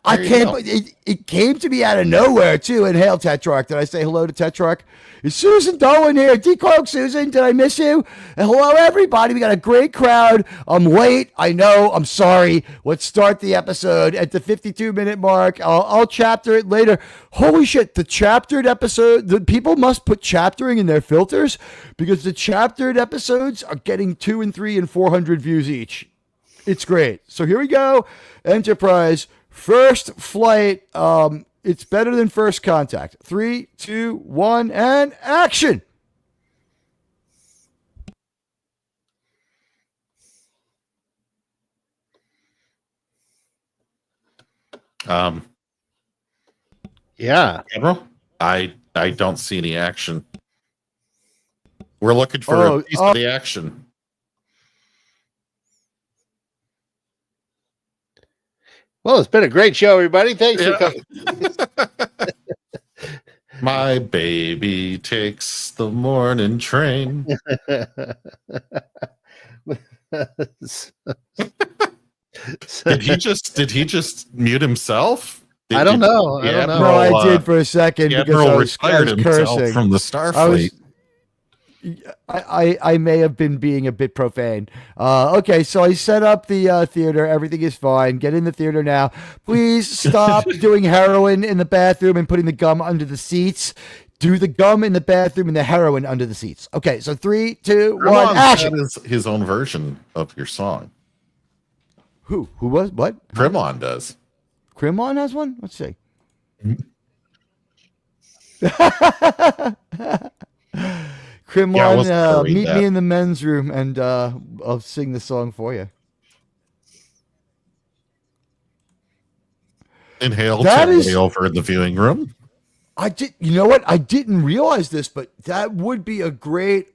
I can't. It came to me out of nowhere too. And hail Tetrarch. Did I say hello to Tetrarch? Is Susan Dolan here? Decloak Susan. Did I miss you? And hello everybody. We got a great crowd. I'm late. I know. I'm sorry. Let's start the episode at the 52-minute mark. I'll chapter it later. Holy shit! The chaptered episode. The people must put chaptering in their filters because the chaptered episodes are getting 200 and 300 and 400 views each. It's great. So here we go. Enterprise. First flight, it's better than first contact. 3, 2, 1, and action. Yeah. Admiral, I don't see any action. We're looking for a piece of the action. Well, it's been a great show, everybody. Thanks for coming. My baby takes the morning train. Did he just mute himself? I don't know. No, I did for a second because I was retired himself cursing from the Starfleet. I may have been being a bit profane. Okay, so I set up the theater. Everything is fine. Get in the theater now. Please stop doing heroin in the bathroom and putting the gum under the seats. Do the gum in the bathroom and the heroin under the seats. Okay, so 3, 2, 1, action. That is his own version of your song. Who was what? Primon does. Crimon has one? Let's see. Crimon, meet me in the men's room and I'll sing the song for you. Inhale to over in the viewing room. You know what? I didn't realize this, but that would be a great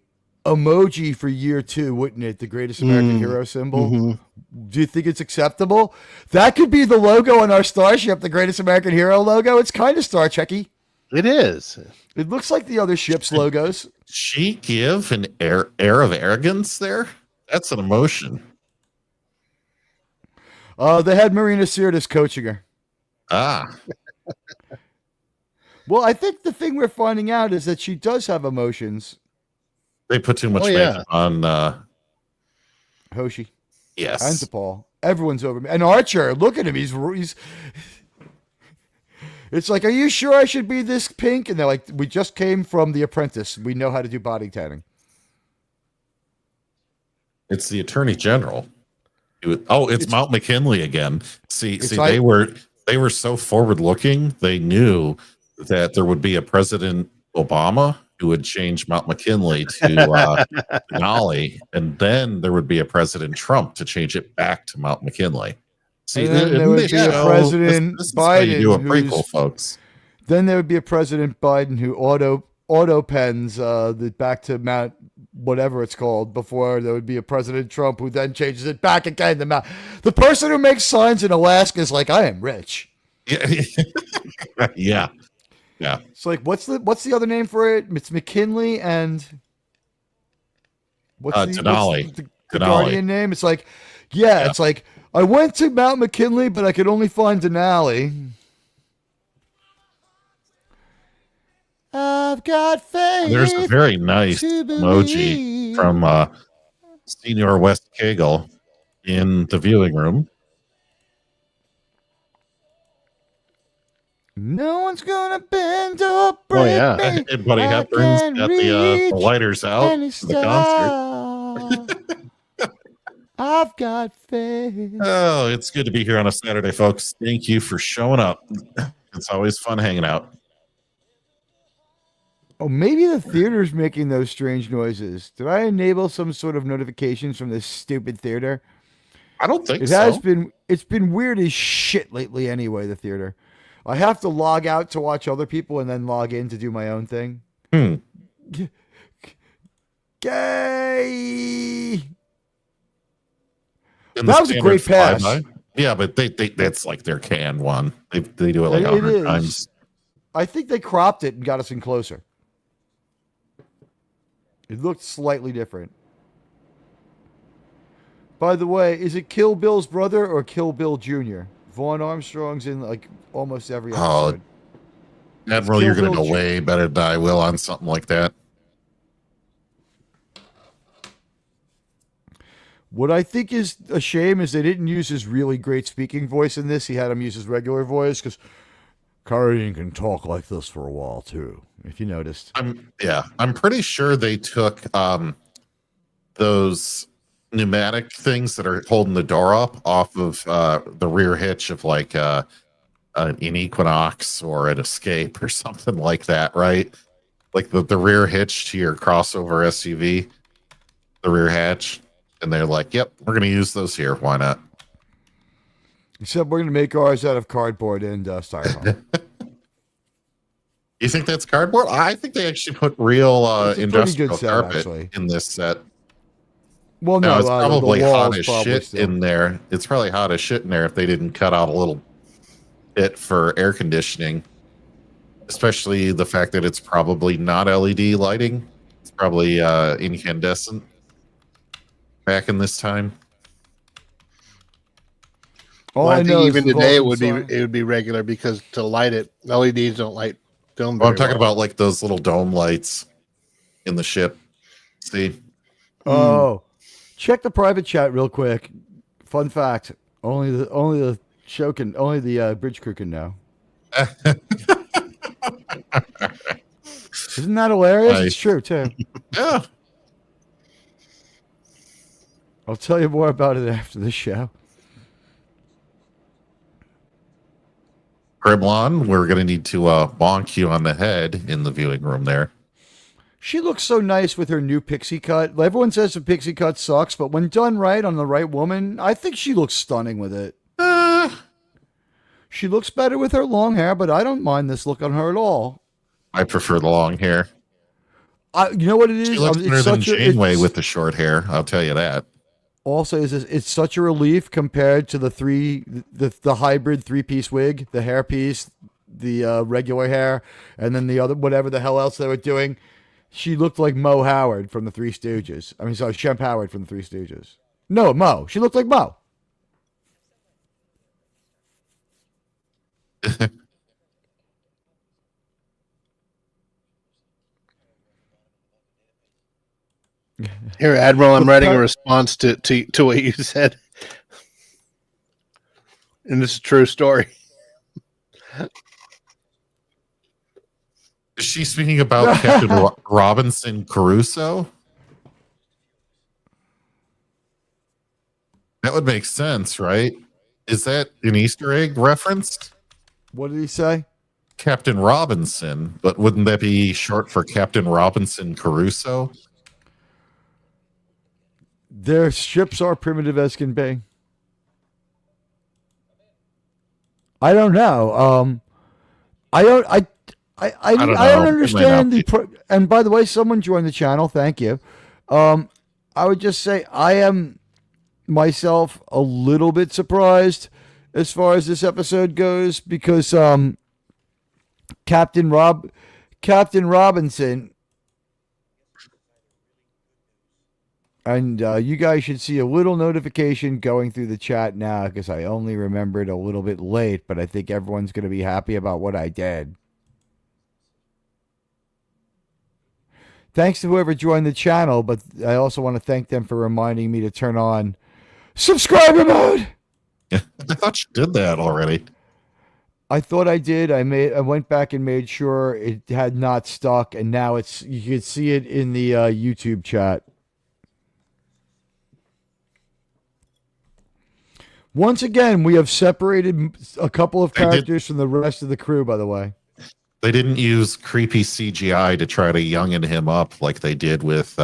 emoji for year 2, wouldn't it? The greatest American hero symbol. Mm-hmm. Do you think it's acceptable? That could be the logo on our starship, the greatest American hero logo. It's kind of Star Trek-y. It is. It looks like the other ship's logos. She give an air of arrogance there? That's an emotion. They had Marina Sirtis coaching her. Ah. Well, I think the thing we're finding out is that she does have emotions. They put too much makeup on Hoshi. Yes. And to Paul. Everyone's over me. And Archer, look at him. He's It's like, are you sure I should be this pink? And they're like, we just came from The Apprentice. We know how to do body tanning. It's the Attorney General. It's Mount McKinley again. See, like, they were so forward looking. They knew that there would be a President Obama who would change Mount McKinley to Denali, and then there would be a President Trump to change it back to Mount McKinley. See, there would be a President this Biden. You do a prequel, folks. Then there would be a President Biden who auto pens back to Mount whatever it's called before there would be a President Trump who then changes it back again to Mount. The person who makes signs in Alaska is like, I am rich. Yeah. It's like, what's the other name for it? It's McKinley and Denali. The Guardian name? It's like, it's like, I went to Mount McKinley, but I could only find Denali. I've got faith. There's a very nice emoji from Senior West Cagle in the viewing room. No one's gonna bend or break me. And Buddy Hepburn's got the lighters out for the concert. I've got faith. Oh, it's good to be here on a Saturday, folks. Thank you for showing up. It's always fun hanging out. Oh, maybe the theater's making those strange noises. Did I enable some sort of notifications from this stupid theater? I don't think so. It's been weird as shit lately anyway, the theater. I have to log out to watch other people and then log in to do my own thing. Gay! That was a great pass. Yeah, but they that's like their canned one. They do it like 100 times. I think they cropped it and got us in closer. It looked slightly different. By the way, is it Kill Bill's brother or Kill Bill Jr.? Vaughn Armstrong's in like almost every episode. Admiral, you're going to know way better than I will on something like that. What I think is a shame is they didn't use his really great speaking voice in this. He had him use his regular voice because Carradine can talk like this for a while too, if you noticed. I'm pretty sure they took those pneumatic things that are holding the door up off of the rear hitch of like an Equinox or an Escape or something like that, right? Like the rear hitch to your crossover SUV, the rear hatch. And they're like, yep, we're going to use those here. Why not? Except we're going to make ours out of cardboard and styrofoam. You think that's cardboard? I think they actually put real industrial carpet actually in this set. Well, no, it's probably hot as shit still in there. It's probably hot as shit in there if they didn't cut out a little bit for air conditioning, especially the fact that it's probably not LED lighting. It's probably incandescent back in this time. I think even today it would be regular because to light it, LEDs don't light film. I'm talking about like those little dome lights in the ship. See, Oh, check the private chat real quick. Fun fact: only the bridge crew can know. Isn't that hilarious? It's Nice. true too. Yeah. I'll tell you more about it after the show. Grimlon, we're going to need to bonk you on the head in the viewing room there. She looks so nice with her new pixie cut. Everyone says the pixie cut sucks, but when done right on the right woman, I think she looks stunning with it. She looks better with her long hair, but I don't mind this look on her at all. I prefer the long hair. You know what it is? She looks better than Janeway with the short hair. I'll tell you that. Also, it's such a relief compared to the hybrid 3-piece wig, the hair piece, the regular hair, and then the other whatever the hell else they were doing. She looked like Mo Howard from the Three Stooges. I mean, sorry, Shemp Howard from the Three Stooges. No, Mo. She looked like Mo. Here, Admiral, I'm writing a response to what you said. And this is a true story. Is she speaking about Captain Robinson Crusoe? That would make sense, right? Is that an Easter egg reference? What did he say? Captain Robinson, but wouldn't that be short for Captain Robinson Crusoe? Their ships are primitive as can be. I don't know. I don't understand and by the way, someone joined the channel. Thank you. I would just say I am myself a little bit surprised as far as this episode goes because Captain Robinson, and you guys should see a little notification going through the chat now because I only remembered a little bit late, but I think everyone's going to be happy about what I did. Thanks to whoever joined the channel, but I also want to thank them for reminding me to turn on subscriber mode. I thought you did that already. I thought I did. I went back and made sure it had not stuck, and now you can see it in the YouTube chat. Once again, we have separated a couple of characters from the rest of the crew, by the way. They didn't use creepy CGI to try to youngin him up like they did with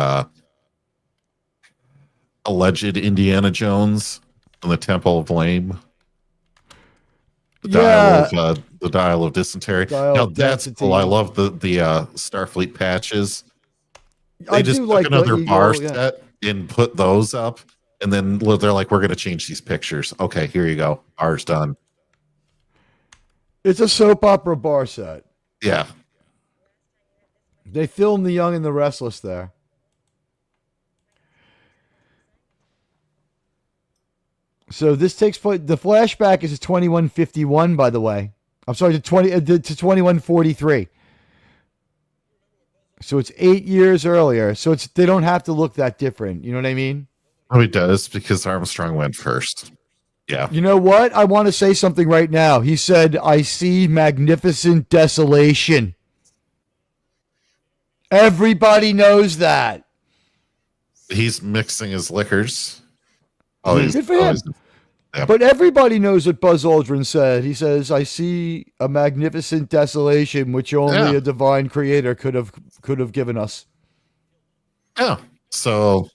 alleged Indiana Jones in the Temple of Blame. The Dial of Dysentery. That's cool. I love the Starfleet patches. They just took another bar set and put those up. And then they're like, we're going to change these pictures. Okay, here you go. Ours done. It's a soap opera bar set. Yeah. They filmed The Young and the Restless there. So this takes place. The flashback is 2151, by the way. I'm sorry, to 2143. So it's 8 years earlier. So they don't have to look that different. You know what I mean? Oh, he does because Armstrong went first. Yeah. You know what? I want to say something right now. He said, I see magnificent desolation. Everybody knows that. He's mixing his liquors. Oh, good for him. Yeah. But everybody knows what Buzz Aldrin said. He says, I see a magnificent desolation which only a divine creator could have given us. Yeah. So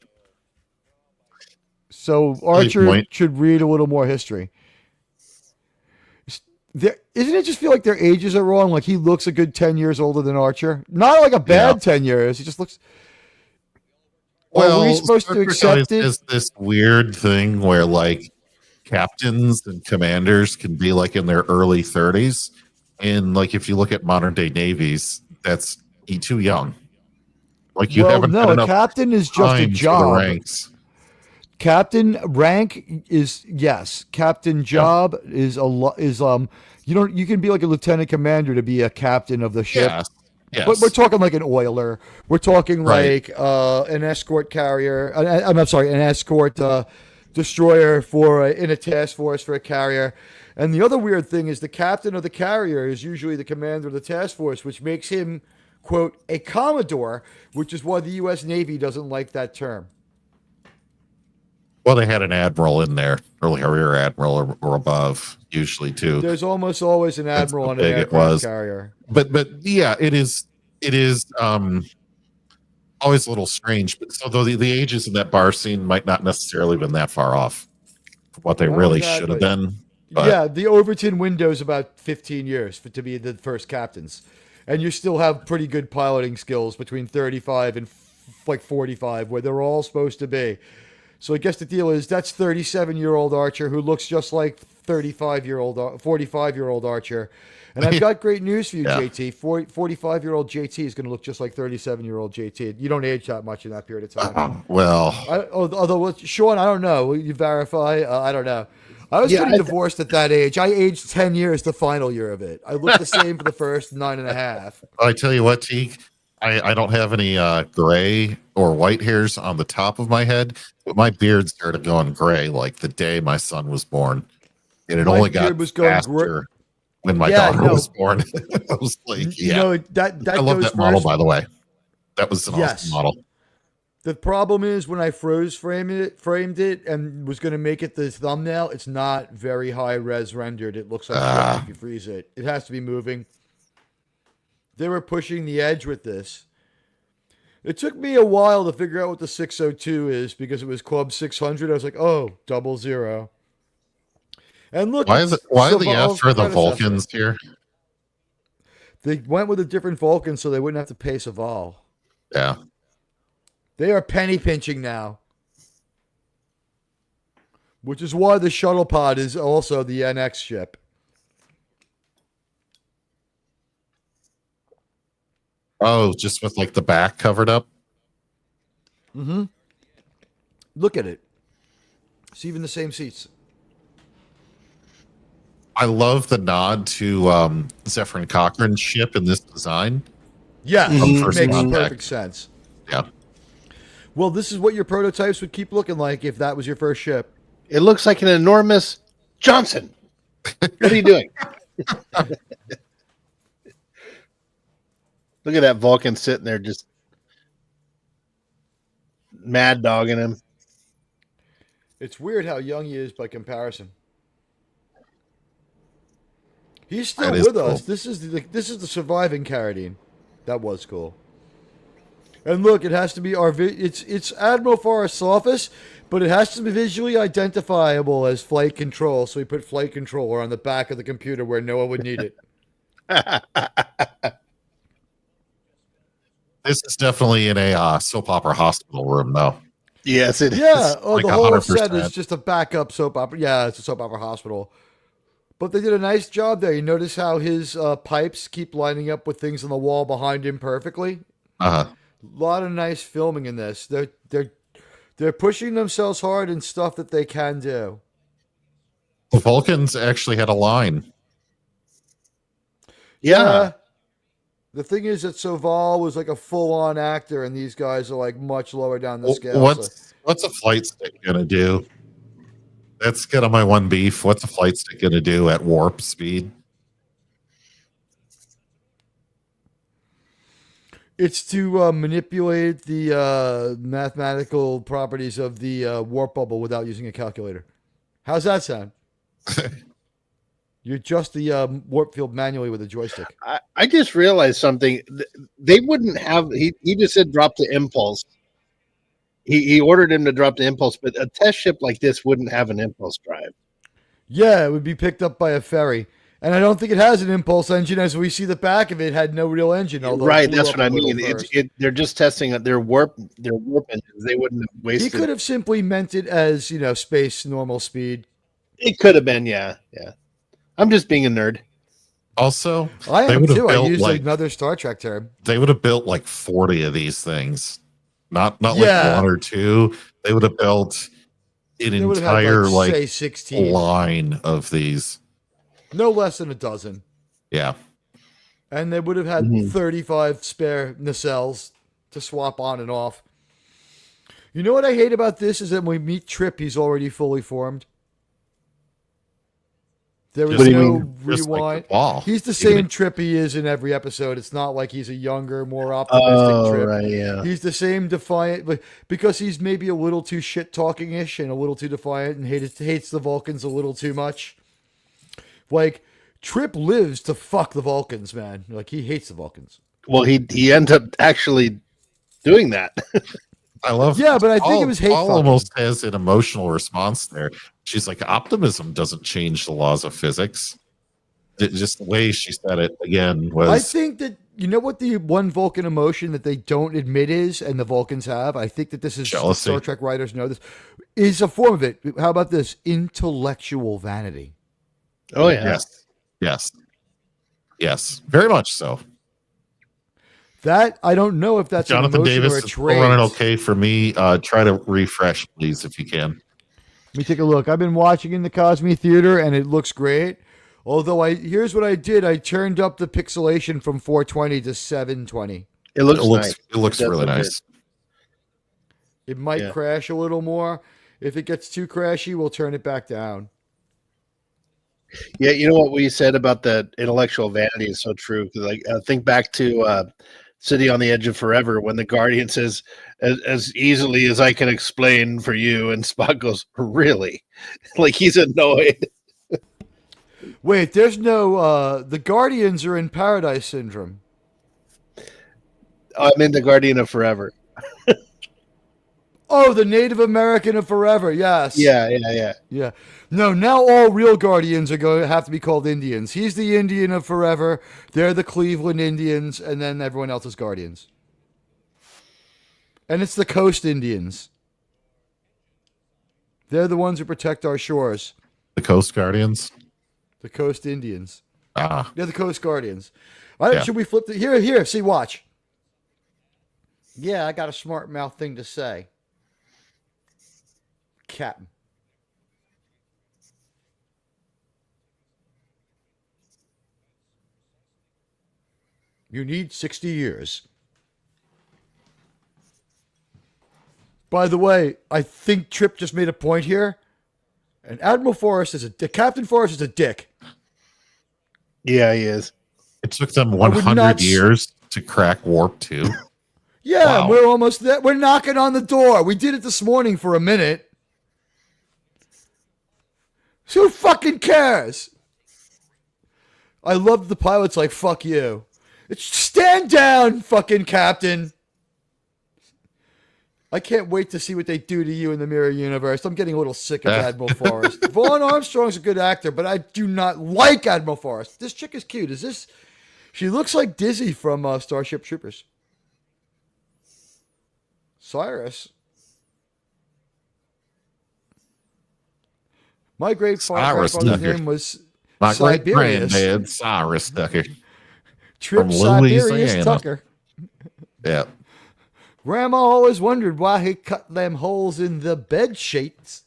Archer should read a little more history. Isn't it just feel like their ages are wrong? Like he looks a good 10 years older than Archer. Not like a bad 10 years. He just looks. Well, are we supposed to accept it? Is this weird thing where like captains and commanders can be like in their early 30s, and like if you look at modern day navies, that's too young. Like you haven't. No, a captain is just a job. Ranks. Captain rank is yes. Captain job is you can be like a lieutenant commander to be a captain of the ship. Yes. But we're talking like an oiler. We're talking Right. like an escort carrier. I'm sorry, an escort destroyer in a task force for a carrier. And the other weird thing is the captain of the carrier is usually the commander of the task force, which makes him, quote, a commodore, which is why the U.S. Navy doesn't like that term. Well, they had an admiral in there, or a rear admiral or above, usually too. There's almost always an That's admiral how on an big it aircraft was. carrier. But yeah, it is always a little strange. But so though the ages in that bar scene might not necessarily have been that far off from what they Not really only that, should have but- been. But Yeah, the Overton window is about 15 years to be the first captains. And you still have pretty good piloting skills between 35 and like 45, where they're all supposed to be. So I guess the deal is that's 37-year-old Archer who looks just like 45-year-old Archer. And I've got great news for you, Yeah. JT. 45-year-old JT is going to look just like 37-year-old JT. You don't age that much in that period of time. well, Although, Sean, I don't know. Will you verify? I don't know. I was getting divorced at that age. I aged 10 years the final year of it. I looked the same for the first 9.5. I tell you what, Teague, I don't have any gray or white hairs on the top of my head, but my beard started going gray like the day my son was born. And it My only beard got was going faster when my Yeah, daughter no. was born. I was like, You yeah. know, that I love goes that model, first. by the way. That was an Yes. awesome model. The problem is when I framed it, and was going to make it the thumbnail, it's not very high res rendered. It looks like shit if you freeze it. It has to be moving. They were pushing the edge with this. It took me a while to figure out what the 602 is because it was Club 600. I was like, oh, 00. And look, Why is it? Why the F Saval's for the predecessor. Vulcans here? They went with a different Vulcan so they wouldn't have to pay Saval. Yeah. They are penny pinching now. Which is why the shuttle pod is also the NX ship. Oh, just with like the back covered up. Look at it. It's even the same seats. I love the nod to Zephyr Cochrane's ship in this design. Yeah, From it First makes Contact. perfect sense. Yeah. Well, this is what your prototypes would keep looking like if that was your first ship. It looks like an enormous Johnson. What are you doing? Look at that Vulcan sitting there just mad dogging him. It's weird how young he is by comparison. He's still That is with us. cool. This is the surviving Carradine. That was cool. And look, it has to be it's Admiral Forrest's office, but it has to be visually identifiable as flight control. So we put flight controller on the back of the computer where no one would need it. This is definitely in a soap opera hospital room, though. Yes, it is. Yeah, like the whole set 100%. is just a backup soap opera. Yeah, it's a soap opera hospital. But they did a nice job there. You notice how his pipes keep lining up with things on the wall behind him perfectly? Uh-huh. A lot of nice filming in this. They're pushing themselves hard in stuff that they can do. The Vulcans actually had a line. Yeah. The thing is that Soval was like a full-on actor, and these guys are like much lower down the scale. What's a flight stick gonna do? That's kind of my one beef. What's a flight stick gonna do at warp speed? It's to manipulate the mathematical properties of the warp bubble without using a calculator. How's that sound? You adjust the warp field manually with a joystick. I just realized something. They wouldn't have. He just said drop the impulse. He ordered him to drop the impulse, but a test ship like this wouldn't have an impulse drive. Yeah, it would be picked up by a ferry. And I don't think it has an impulse engine. As we see the back of it, had no real engine. Although Right, it blew that's up what I a little mean. first. They're just testing their warp engines. They wouldn't have He wasted. could have simply meant it as, space normal speed. It could have been, yeah. I'm just being a nerd. Also, I they am would have too. I built used like another Star Trek term. they would have built like 40 of these things, not Yeah. like one or two. They would have built an They would have had, entire say 16. line of these. No less than a dozen. Yeah, And they would have had Mhm. 35 spare nacelles to swap on and off. You know what I hate about this is that when we meet Trip, he's already fully formed. There was What do you no mean? Just like rewind. the wall. He's the Even same Trip he is in every episode. It's not like he's a younger, more optimistic Oh, Trip. right, yeah. He's the same defiant, but because he's maybe a little too shit talking ish and a little too defiant and hates the Vulcans a little too much. Like Trip lives to fuck the Vulcans, man. Like he hates the Vulcans. Well, he ends up actually doing that. I love. Yeah, but I think it was hate Paul fucking. almost has an emotional response there. She's like, optimism doesn't change the laws of physics. Just the way she said it again was. I think that you know what the one Vulcan emotion that they don't admit is, and the Vulcans have. I think that this is Jealousy. Star Trek writers know this is a form of it. How about this intellectual vanity? Oh yeah. Yes, very much so. That I don't know if that's Jonathan an emotion Davis or a is still trait. running okay for me. Try to refresh, please, if you can. Let me take a look. I've been watching in the Cosme Theater, and it looks great. Although here's what I did: I turned up the pixelation from 420 to 720. It looks It nice. looks does really look nice. It might Yeah. crash a little more. If it gets too crashy, we'll turn it back down. Yeah, you know what we said about the intellectual vanity is so true. 'Cause, like, think back to City on the Edge of Forever when the Guardian says, as easily as I can explain for you, and Spock goes, really? Like he's annoyed. Wait, there's no. The Guardians are in Paradise Syndrome. I'm in the Guardian of Forever. Oh, the Native American of Forever. Yes. Yeah. No, now all real Guardians are going to have to be called Indians. He's the Indian of Forever. They're the Cleveland Indians, and then everyone else is Guardians. And it's the Coast Indians. They're the ones who protect our shores. The Coast Guardians. The Coast Indians. Ah, They're the Coast Guardians. All right, Yeah. should we flip the here? See, watch. Yeah, I got a smart mouth thing to say. Captain. You need 60 years. By the way, I think Trip just made a point here. And Admiral Forrest is a dick. Captain Forrest is a dick. Yeah, he is. it took them would 100 not years to crack warp 2. Yeah, Wow. we're almost there. We're knocking on the door. We did it this morning for a minute. So who fucking cares? I love the pilot's like, fuck you. It's stand down, fucking captain. I can't wait to see what they do to you in the mirror universe. I'm getting a little sick of Admiral Forrest. Vaughn Armstrong's a good actor, but I do not like Admiral Forrest. This chick is cute. She looks like Dizzy from Starship Troopers. Cyrus. My great Cyrus grandfather's Tucker. name was My great Siberius. granddad, Cyrus Tucker. Trip from Siberius Louisiana. Tucker. Yeah. Grandma always wondered why he cut them holes in the bed sheets.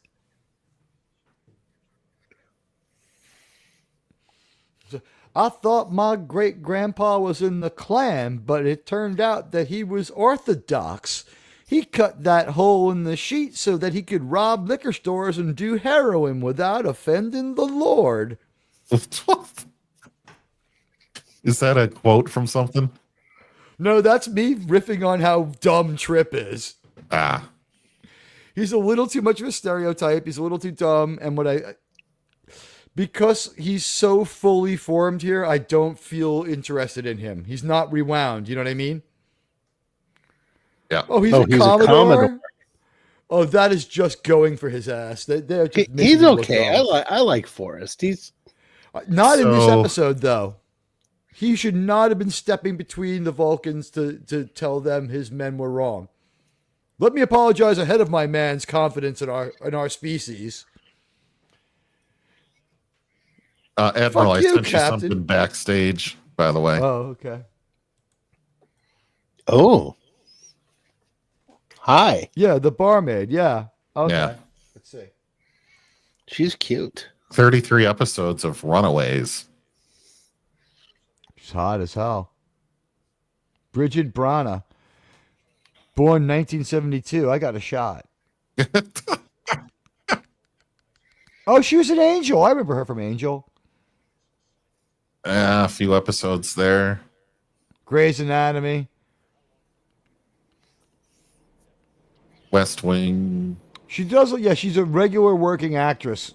I thought my great grandpa was in the Klan, but it turned out that he was Orthodox. He cut that hole in the sheet so that he could rob liquor stores and do heroin without offending the Lord. Is that a quote from something? No, that's me riffing on how dumb Trip is. Ah, He's a little too much of a stereotype. He's a little too dumb. And because he's so fully formed here, I don't feel interested in him. He's not rewound. You know what I mean? yeah. Oh, he's a Commodore? Oh, that is just going for his ass. They're just making He's him look okay. dumb. I like Forrest. He's Not in this So- episode, though. He should not have been stepping between the Vulcans to tell them his men were wrong. Let me apologize ahead of my man's confidence in our species. Admiral, I you, sent you Captain. something backstage, by the way. Oh, okay. oh. Hi. Yeah, the barmaid. Yeah. Okay. Yeah. Let's see. She's cute. 33 episodes of Runaways. She's hot as hell. Bridget Brana, born 1972. I got a shot. Oh, she was an Angel. I remember her from Angel. A few episodes there. Grey's Anatomy. West Wing. She does. Yeah, she's a regular working actress.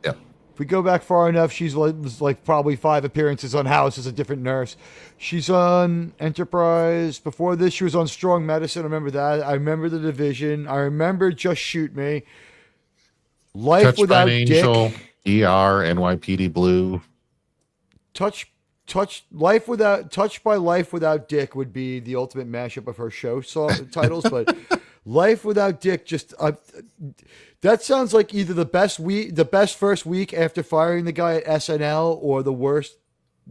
Yeah. If we go back far enough, she's like probably 5 appearances on House as a different nurse. She's on Enterprise. Before this, she was on Strong Medicine. I remember that. I remember The Division. I remember Just Shoot Me. Life Touched Without by an Angel. Dick. ER. NYPD Blue. Touched by Life Without Dick would be the ultimate mashup of her show titles, but Life Without Dick just that sounds like either the best first week after firing the guy at SNL, or the worst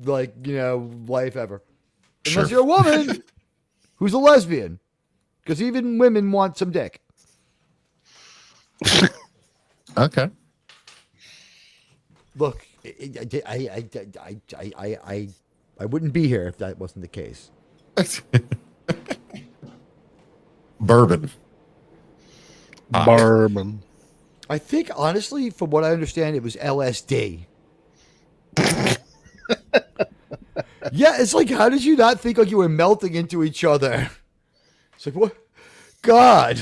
life ever. Sure. Unless you're a woman who's a lesbian, because even women want some dick. Okay. Look, I wouldn't be here if that wasn't the case. Bourbon. Bourbon. I think, honestly, from what I understand, it was LSD. Yeah, it's like, how did you not think like you were melting into each other? It's like, what? God.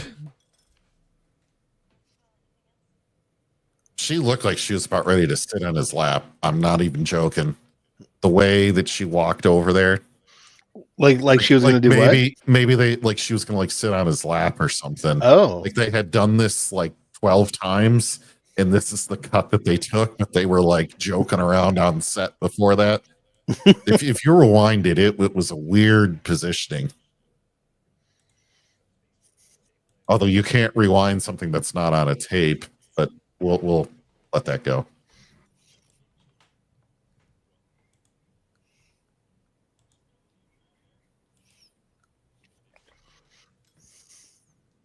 She looked like she was about ready to sit on his lap. I'm not even joking. The way that she walked over there. Like she was going to do maybe they like she was going to like sit on his lap or something. Oh. Like they had done this like 12 times, and this is the cut that they took, but they were like joking around on set before that. if you rewind it was a weird positioning. Although you can't rewind something that's not on a tape, but we'll let that go.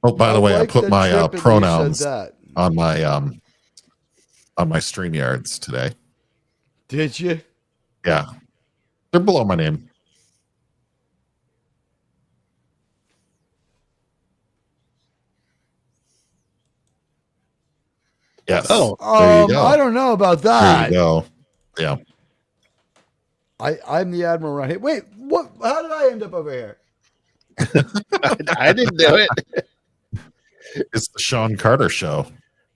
Oh, by the way, I put my pronouns on my StreamYards today. Did you? Yeah. They're below my name. Yes. Oh, there you go. I don't know about that. There you go. Yeah. I'm the Admiral right here. Wait, what? How did I end up over here? I didn't do it. It's the Sean Carter show.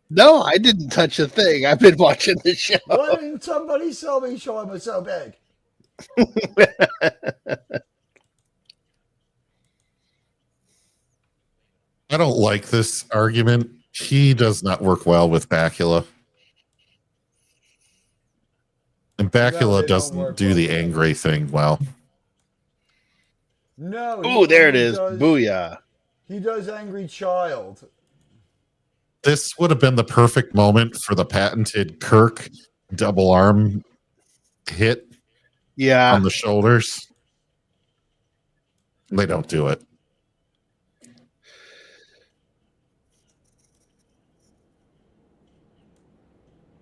No, I didn't touch a thing. I've been watching the show. Why didn't somebody tell me Sean was so big? I don't like this argument. He does not work well with Bakula. And Bakula doesn't do the angry thing well. No. Oh, there it is. Booyah. He does Angry Child. This would have been the perfect moment for the patented Kirk double arm hit on the shoulders. They don't do it.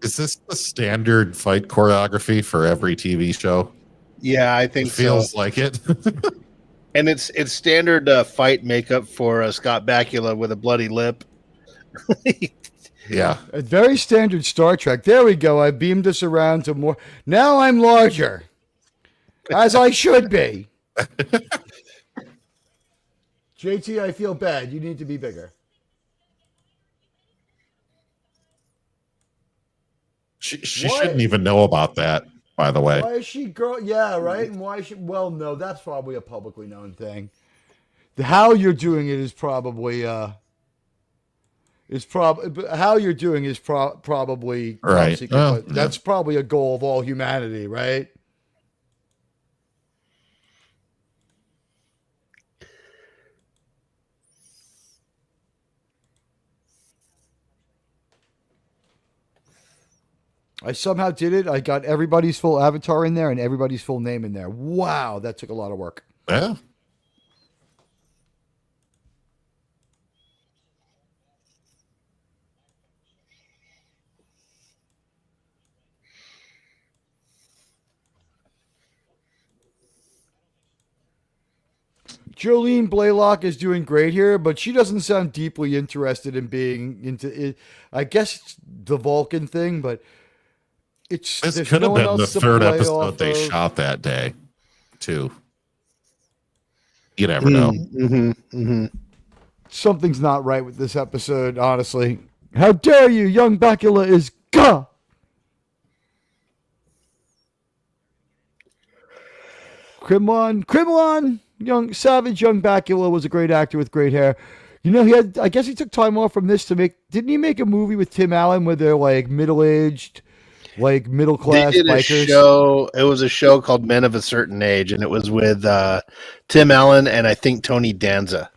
Is this the standard fight choreography for every TV show? Yeah, I think it feels like it. And it's standard fight makeup for Scott Bakula with a bloody lip. Yeah. A very standard Star Trek. There we go. I beamed us around to more. Now I'm larger. As I should be. JT, I feel bad. You need to be bigger. She shouldn't even know about that, by the way. Why is she girl? Yeah, right. And why is she? Well, no, that's probably a publicly known thing. How you're doing it is probably how you're doing is probably right. Secret, but that's probably a goal of all humanity, right? I somehow did it. I got everybody's full avatar in there and everybody's full name in there. Wow, that took a lot of work. Yeah. Jolene Blaylock is doing great here, but she doesn't sound deeply interested in being into it. I guess it's the Vulcan thing, but This there's could no have one been the else to third play episode off they of. shot that day, too. You never know. Something's not right with this episode, honestly. How dare you? Young Bakula is gah! Kremlin, young savage young Bakula was a great actor with great hair. You know, I guess he took time off from this to didn't he make a movie with Tim Allen where they're like middle-aged, like middle-class They did bikers? a show. It was a show called Men of a Certain Age, and it was with Tim Allen and I think Tony Danza.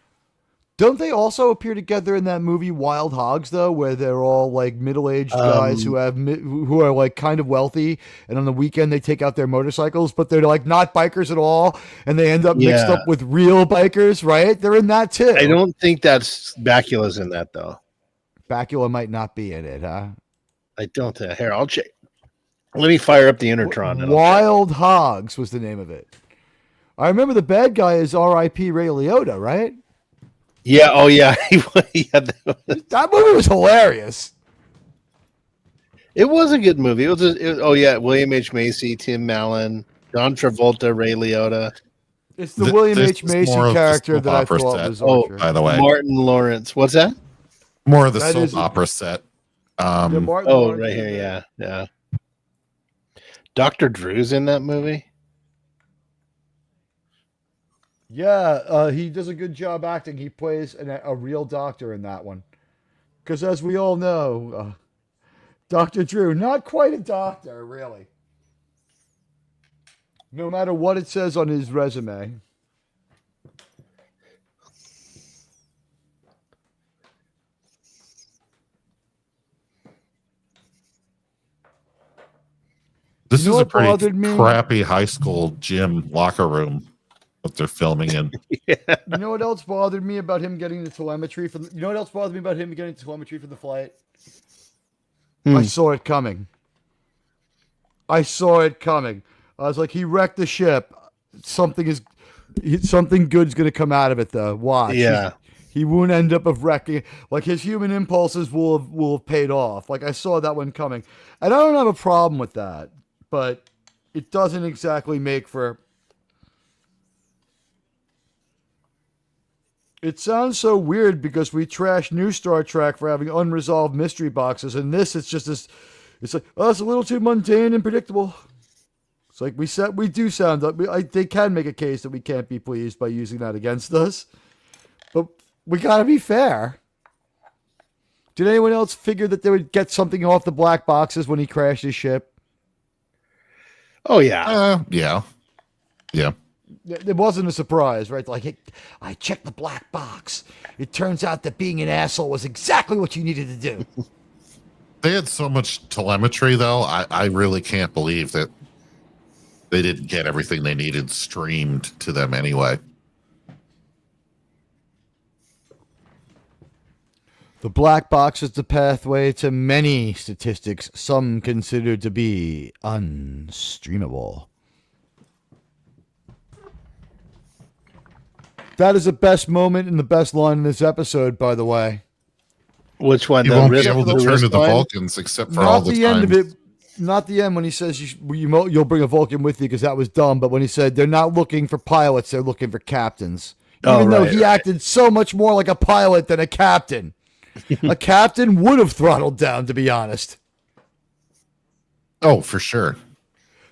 Don't they also appear together in that movie Wild Hogs though, where they're all like middle-aged guys who are like kind of wealthy, and on the weekend they take out their motorcycles, but they're like not bikers at all, and they end up mixed up with real bikers, right? They're in that too. I don't think that's Bakula's in that though. Bakula might not be in it, huh? I don't think. Here, I'll check. Let me fire up the Intertron. And Wild Hogs was the name of it. I remember the bad guy is R.I.P. Ray Liotta, right? Yeah. Oh, yeah. That movie was hilarious. It was a good movie. William H. Macy, Tim Allen, John Travolta, Ray Liotta. It's the William H. Macy character that I thought was Archer. By the way, Martin Lawrence. What's that? More of the soap opera set. Martin right here. Yeah. Dr. Drew's in that movie. Yeah, he does a good job acting. He plays a real doctor in that one. Because as we all know, Dr. Drew, not quite a doctor, really. No matter what it says on his resume. This is a pretty crappy high school gym locker room that they're filming in. Yeah. You know what else bothered me about him getting the telemetry from? You know what else bothered me about him getting telemetry for the flight? I saw it coming. I was like, he wrecked the ship. Something good's gonna come out of it, though. Watch. Yeah. He won't end up of wrecking. Like his human impulses will have paid off. Like I saw that one coming, and I don't have a problem with that. But it doesn't exactly make for. It sounds so weird because we trash new Star Trek for having unresolved mystery boxes, and this it's just this. It's like, oh, it's a little too mundane and predictable. It's like we do sound like they can make a case that we can't be pleased by using that against us, but we gotta be fair. Did anyone else figure that they would get something off the black boxes when he crashed his ship? Oh, yeah. Yeah. It wasn't a surprise, right? Like, I checked the black box. It turns out that being an asshole was exactly what you needed to do. They had so much telemetry, though. I really can't believe that they didn't get everything they needed streamed to them anyway. The black box is the pathway to many statistics, some considered to be unstreamable. That is the best moment and the best line in this episode, by the way. Which one? You won't be able to turn to the Vulcans except for all the end time. of it. Not the end when he says you'll bring a Vulcan with you because that was dumb. But when he said they're not looking for pilots, they're looking for captains. Even though he acted so much more like a pilot than a captain. A captain would have throttled down, to be honest. Oh, for sure.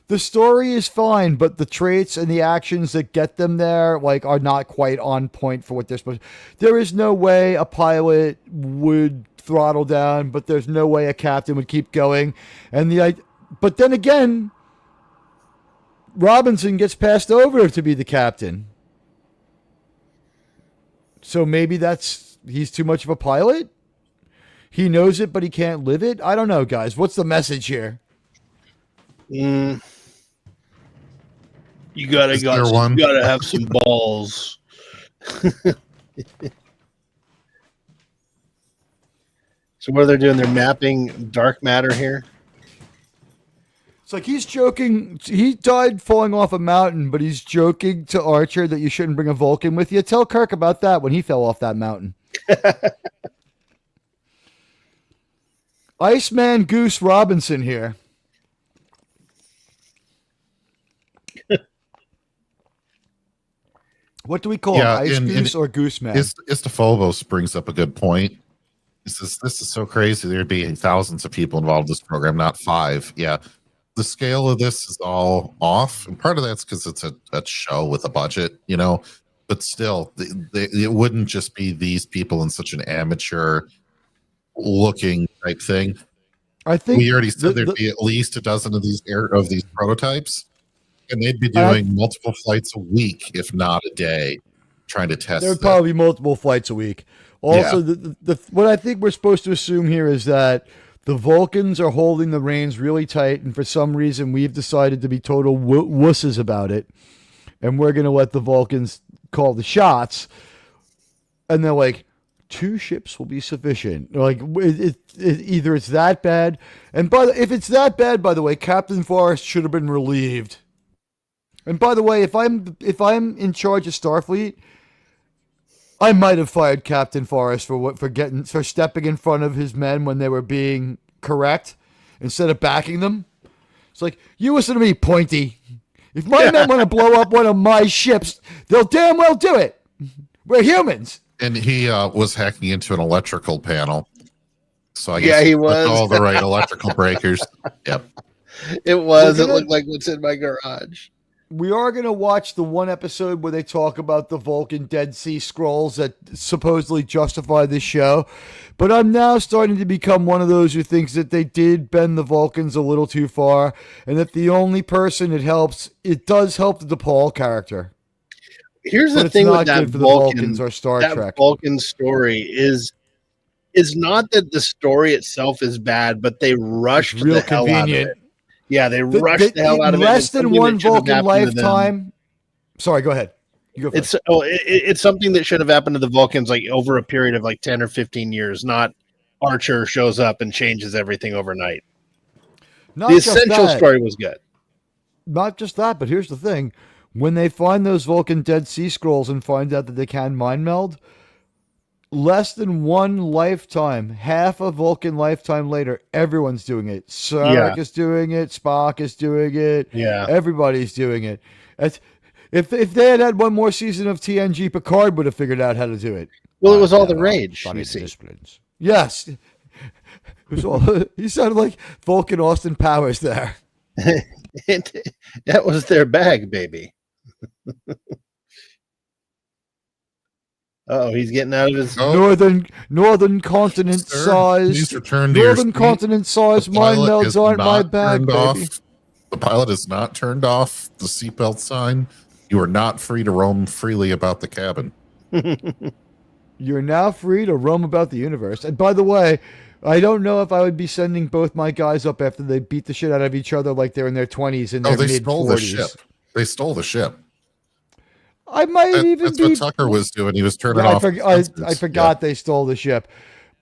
The story is fine, but the traits and the actions that get them there are not quite on point for what they're supposed to. There is no way a pilot would throttle down, but there's no way a captain would keep going. But then again, Robinson gets passed over to be the captain. So maybe he's too much of a pilot? He knows it, but he can't live it? I don't know, guys. What's the message here? You gotta have some balls. So what are they doing? They're mapping dark matter here. It's like he's joking. He died falling off a mountain, but he's joking to Archer that you shouldn't bring a Vulcan with you. Tell Kirk about that when he fell off that mountain. Iceman Goose Robinson here. What do we call him? Ice Goose or Goose Man? Istophobos brings up a good point. This is so crazy. There'd be thousands of people involved in this program, not 5. Yeah. The scale of this is all off. And part of that's because it's a show with a budget, but still, it wouldn't just be these people in such an amateur looking type thing. I think we already said there'd be at least a dozen of these prototypes, and they'd be doing multiple flights a week, if not a day, trying to test. There'd probably be multiple flights a week. Also, what I think we're supposed to assume here is that the Vulcans are holding the reins really tight, and for some reason, we've decided to be total wusses about it, and we're going to let the Vulcans call the shots. And they're like, 2 ships will be sufficient. Like, either it's that bad, and if it's that bad, by the way, Captain Forrest should have been relieved. And by the way, if I'm in charge of Starfleet, I might have fired Captain Forrest for stepping in front of his men when they were being correct instead of backing them. It's like, you listen to me, Pointy. If my men want to blow up one of my ships, they'll damn well do it. We're humans. And he was hacking into an electrical panel. So I guess he was all the right electrical breakers. Yep. It was. It looked like what's in my garage. We are going to watch the one episode where they talk about the Vulcan Dead Sea Scrolls that supposedly justify this show. But I'm now starting to become one of those who thinks that they did bend the Vulcans a little too far, and that the only person it does help the DePaul character. Here's the thing with that Vulcans or Star Trek. Vulcan story is not that the story itself is bad, but they rushed the hell out of it. Yeah, they rushed the hell out of it. Less than one Vulcan lifetime. Sorry, go ahead. You go first. It's something that should have happened to the Vulcans like over a period of like 10 or 15 years, not Archer shows up and changes everything overnight. The essential story was good. Not just that, but here's the thing. When they find those Vulcan Dead Sea Scrolls and find out that they can mind meld, less than one lifetime, half a Vulcan lifetime later, everyone's doing it. Sarek is doing it. Spock is doing it. Yeah. Everybody's doing it. If they had one more season of TNG, Picard would have figured out how to do it. Well, it was all the rage, you see. Disciplines. Yes. It was all, he sounded like Vulcan Austin Powers there. That was their bag, baby. Oh, he's getting out of his northern continent size. Northern continent size mind melds aren't my bag, baby. The pilot is not turned off the seatbelt sign. You are not free to roam freely about the cabin. You're now free to roam about the universe. And by the way, I don't know if I would be sending both my guys up after they beat the shit out of each other like they're in their 20s and their mid-40s. They stole the ship. I might That's what Tucker was doing. He was turning off. I forgot they stole the ship.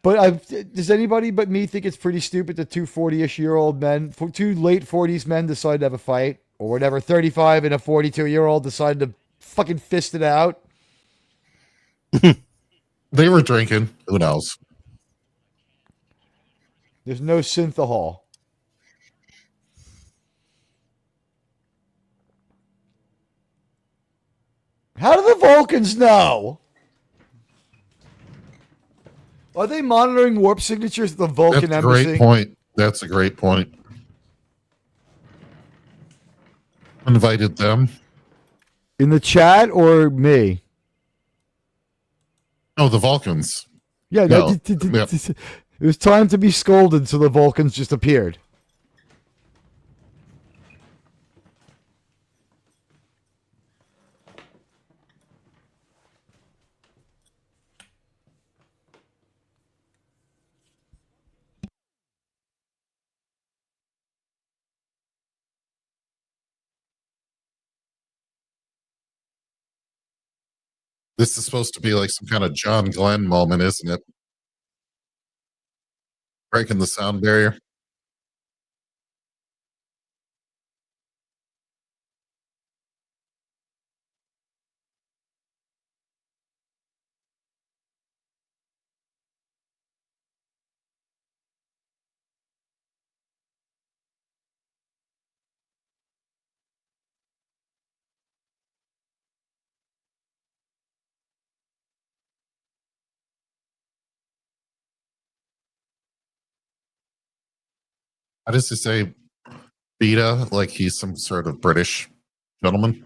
But does anybody but me think it's pretty stupid that 2 40-ish-year-old men, 2 late 40s men decided to have a fight? Or whatever, 35 and a 42-year-old decided to fucking fist it out? They were drinking. Who knows? There's no synthahol. How do the Vulcans know? Are they monitoring warp signatures at the Vulcan embassy? Great point. That's a great point. Invited them. In the chat or me? Oh, the Vulcans. Yeah, it was time to be scolded, so the Vulcans just appeared. This is supposed to be like some kind of John Glenn moment, isn't it? Breaking the sound barrier. How does he say beta? Like he's some sort of British gentleman?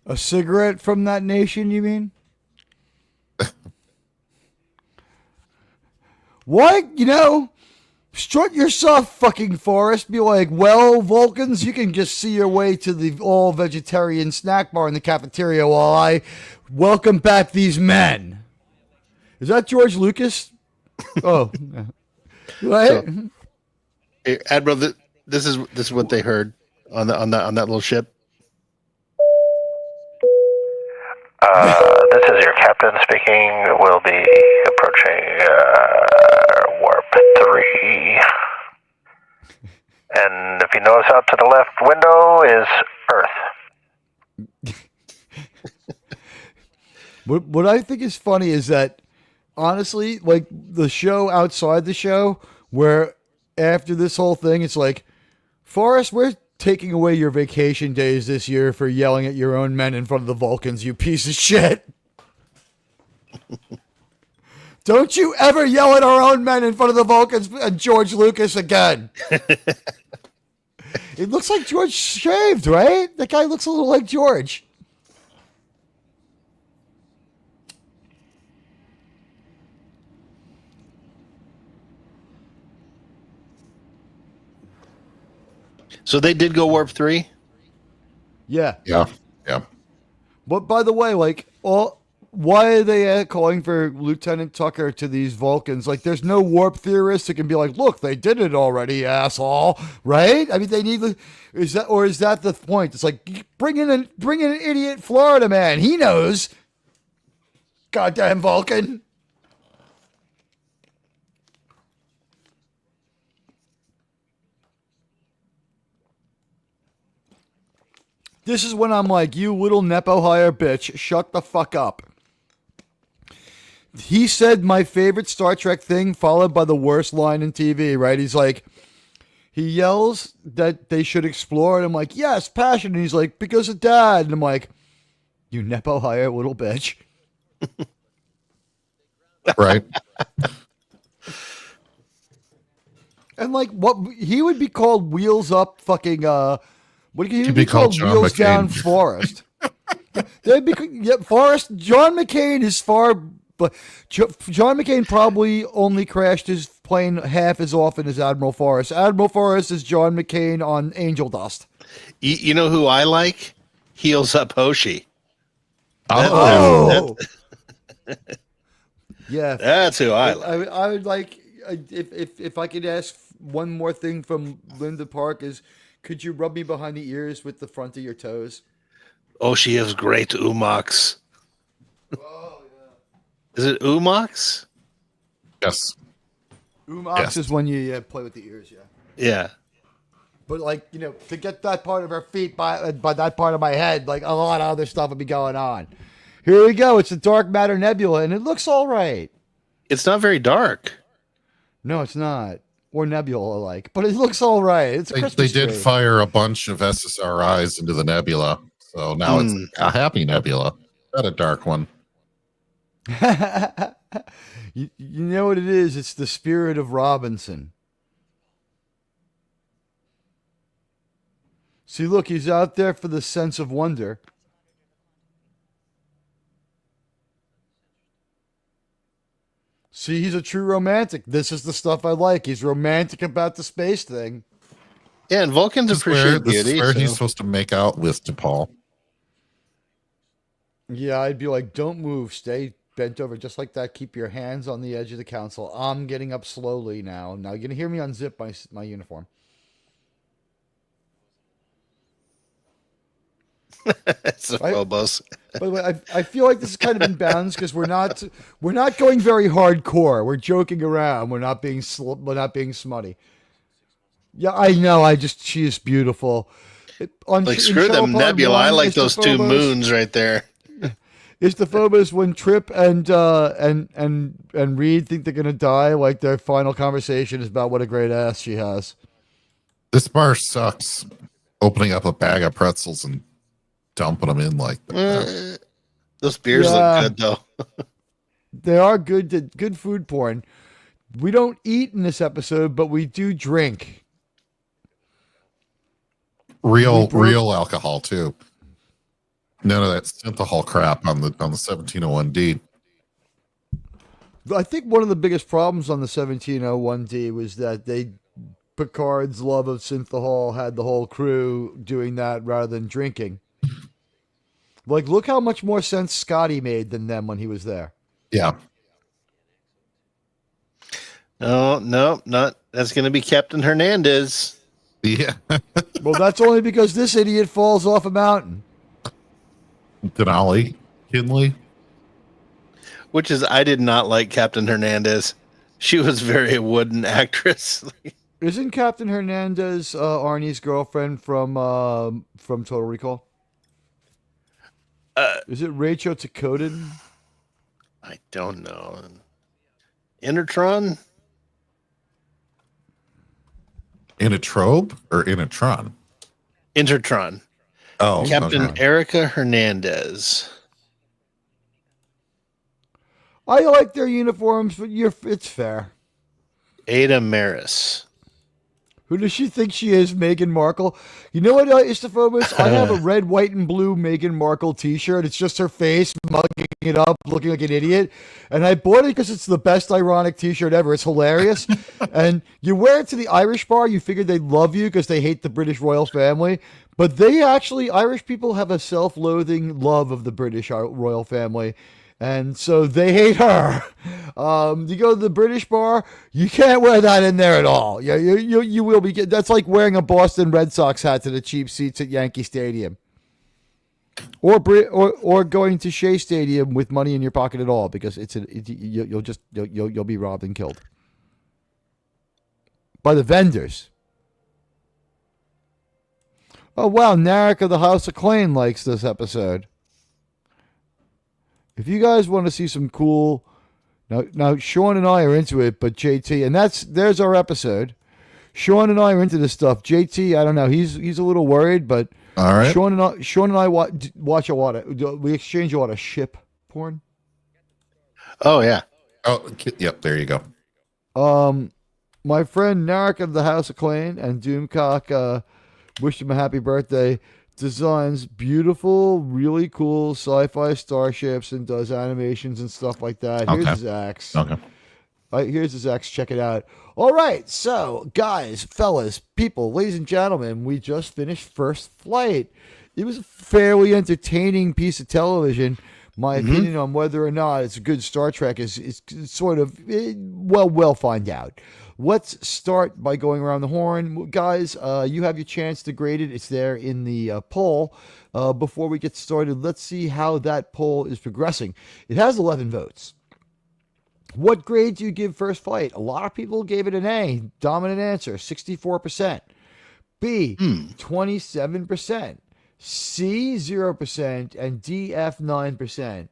A cigarette from that nation, you mean? What? Strut yourself, fucking Forrest. Be like, well, Vulcans, you can just see your way to the all-vegetarian snack bar in the cafeteria while I welcome back these men. Is that George Lucas? Oh. Right? So, hey, Admiral, this is what they heard on that little ship. This is your captain speaking. We'll be approaching warp 3. And if you notice out to the left window is Earth. What I think is funny is that, honestly, like the show outside the show, where after this whole thing, it's like, Forrest, we're taking away your vacation days this year for yelling at your own men in front of the Vulcans, you piece of shit. Don't you ever yell at our own men in front of the Vulcans and George Lucas again. It looks like George shaved, right? That guy looks a little like George. So they did go warp 3? Yeah. Yeah. But by the way, like, why are they calling for Lieutenant Tucker to these Vulcans? Like, there's no warp theorist that can be like, look, they did it already, asshole. Right? I mean, they need is that the point? It's like, bring in an idiot Florida man. He knows. Goddamn Vulcan. This is when I'm like, you little Nepo hire bitch, shut the fuck up. He said my favorite Star Trek thing, followed by the worst line in TV, right? He's like, he yells that they should explore, and I'm like, yes, passion. And he's like, because of Dad. And I'm like, you Nepo hire little bitch. Right. And like, what he would be called Wheels Up fucking, what he would be be called John Wheels McCain. Down Forest. Forest. John McCain is far, but John McCain probably only crashed his plane half as often as Admiral Forrest. Admiral Forrest is John McCain on angel dust. You know who I like? Heels Up Hoshi. Oh, yeah, That's who I like. I would like if I could ask one more thing from Linda Park is, could you rub me behind the ears with the front of your toes? Oh, she has great umox. Oh yeah. Is it umox? Yes. Umox Yes. is when you play with the ears, yeah. Yeah. But like, to get that part of her feet by that part of my head, like a lot of other stuff would be going on. Here we go. It's a dark matter nebula, and it looks all right. It's not very dark. No, it's not. Or nebula like, but it looks all right. It's a They Christmas did tree. fire a bunch of SSRIs into the nebula. So now it's a happy nebula, not a dark one. you know what it is? It's the spirit of Robinson. See, look, he's out there for the sense of wonder. See, he's a true romantic. This is the stuff I like. He's romantic about the space thing. Yeah, and Vulcans This is where, appreciate this is beauty. where so- he's supposed to make out with DePaul. Yeah, I'd be like, don't move. Stay bent over just like that. Keep your hands on the edge of the console. I'm getting up slowly now. Now you're going to hear me unzip my uniform. It's a Phobos. By the way, I feel like this is kind of in bounds because we're not going very hardcore. We're joking around. We're not being smutty. Yeah, I know. She is beautiful. Like screw them nebula. I like those two moons right there. Is the Phobos when Trip and Reed think they're gonna die? Like their final conversation is about what a great ass she has. This bar sucks. Opening up a bag of pretzels and dumping them in like that. Those beers Yeah. look good though. They are good food porn. We don't eat in this episode, but we do drink. Real alcohol too. None of that synthahol crap on the 1701D. I think one of the biggest problems on the 1701D was that Picard's love of synthahol had the whole crew doing that rather than drinking. Like, look how much more sense Scotty made than them when he was there. Yeah. No, not. That's going to be Captain Hernandez. Yeah. Well, that's only because this idiot falls off a mountain. Denali Kinley. Which is, I did not like Captain Hernandez. She was very wooden actress. Isn't Captain Hernandez Arnie's girlfriend from Total Recall? Is it Rachel Takoden? I don't know. Intertron? Inatrobe or Inatron? Intertron. Oh, Captain okay. Erica Hernandez. I like their uniforms, but it's fair. Ada Maris. Who does she think she is, Meghan Markle? You know what, Istophobos? I have a red, white, and blue Meghan Markle t-shirt. It's just her face mugging it up, looking like an idiot. And I bought it because it's the best ironic t-shirt ever. It's hilarious. And you wear it to the Irish bar, you figure they'd love you because they hate the British royal family. But Irish people have a self-loathing love of the British royal family. And so they hate her. You go to the British bar, you can't wear that in there at all. Yeah, you will be. That's like wearing a Boston Red Sox hat to the cheap seats at Yankee Stadium, or going to Shea Stadium with money in your pocket at all, because you'll be robbed and killed by the vendors. Oh wow, Narek of the House of Clay likes this episode. If you guys want to see some cool, now Sean and I are into it, but JT, and there's our episode. Sean and I are into this stuff. JT, I don't know, he's a little worried, but all right. Sean and I watch a lot of, we exchange a lot of ship porn. Oh yeah. Oh, yep. There you go. My friend Narek of the House of Clay and Doomcock, wished him a happy birthday. Designs beautiful, really cool sci-fi starships and does animations and stuff like that. Here's his axe. Okay. Here's his axe. Check it out. All right. So, guys, fellas, people, ladies and gentlemen, we just finished First Flight. It was a fairly entertaining piece of television. My opinion on whether or not it's a good Star Trek is sort of, we'll find out. Let's start by going around the horn. Guys, you have your chance to grade it. It's there in the poll. Before we get started, let's see how that poll is progressing. It has 11 votes. What grade do you give First Flight? A lot of people gave it an A. Dominant answer, 64%. B, 27%. C, 0%. And DF, 9%.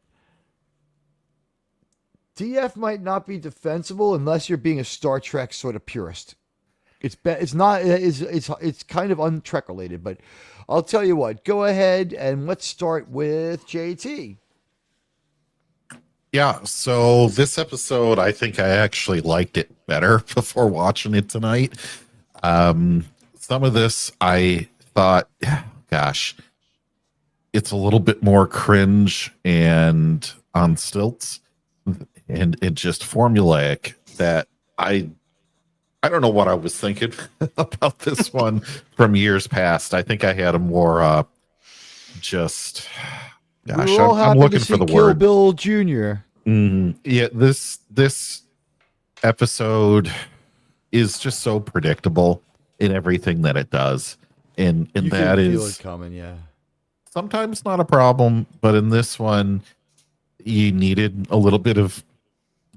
DF might not be defensible unless you're being a Star Trek sort of purist. It's kind of un-Trek related, but I'll tell you what. Go ahead and let's start with JT. Yeah, so this episode, I think I actually liked it better before watching it tonight. Some of this I thought, gosh, it's a little bit more cringe and on stilts. And it just formulaic that I don't know what I was thinking about this one from years past. I think I had a more gosh, I'm looking for the Kill word. Bill Jr. Yeah, this episode is just so predictable in everything that it does, and You that can feel is it coming, yeah. sometimes not a problem, but in this one, you needed a little bit of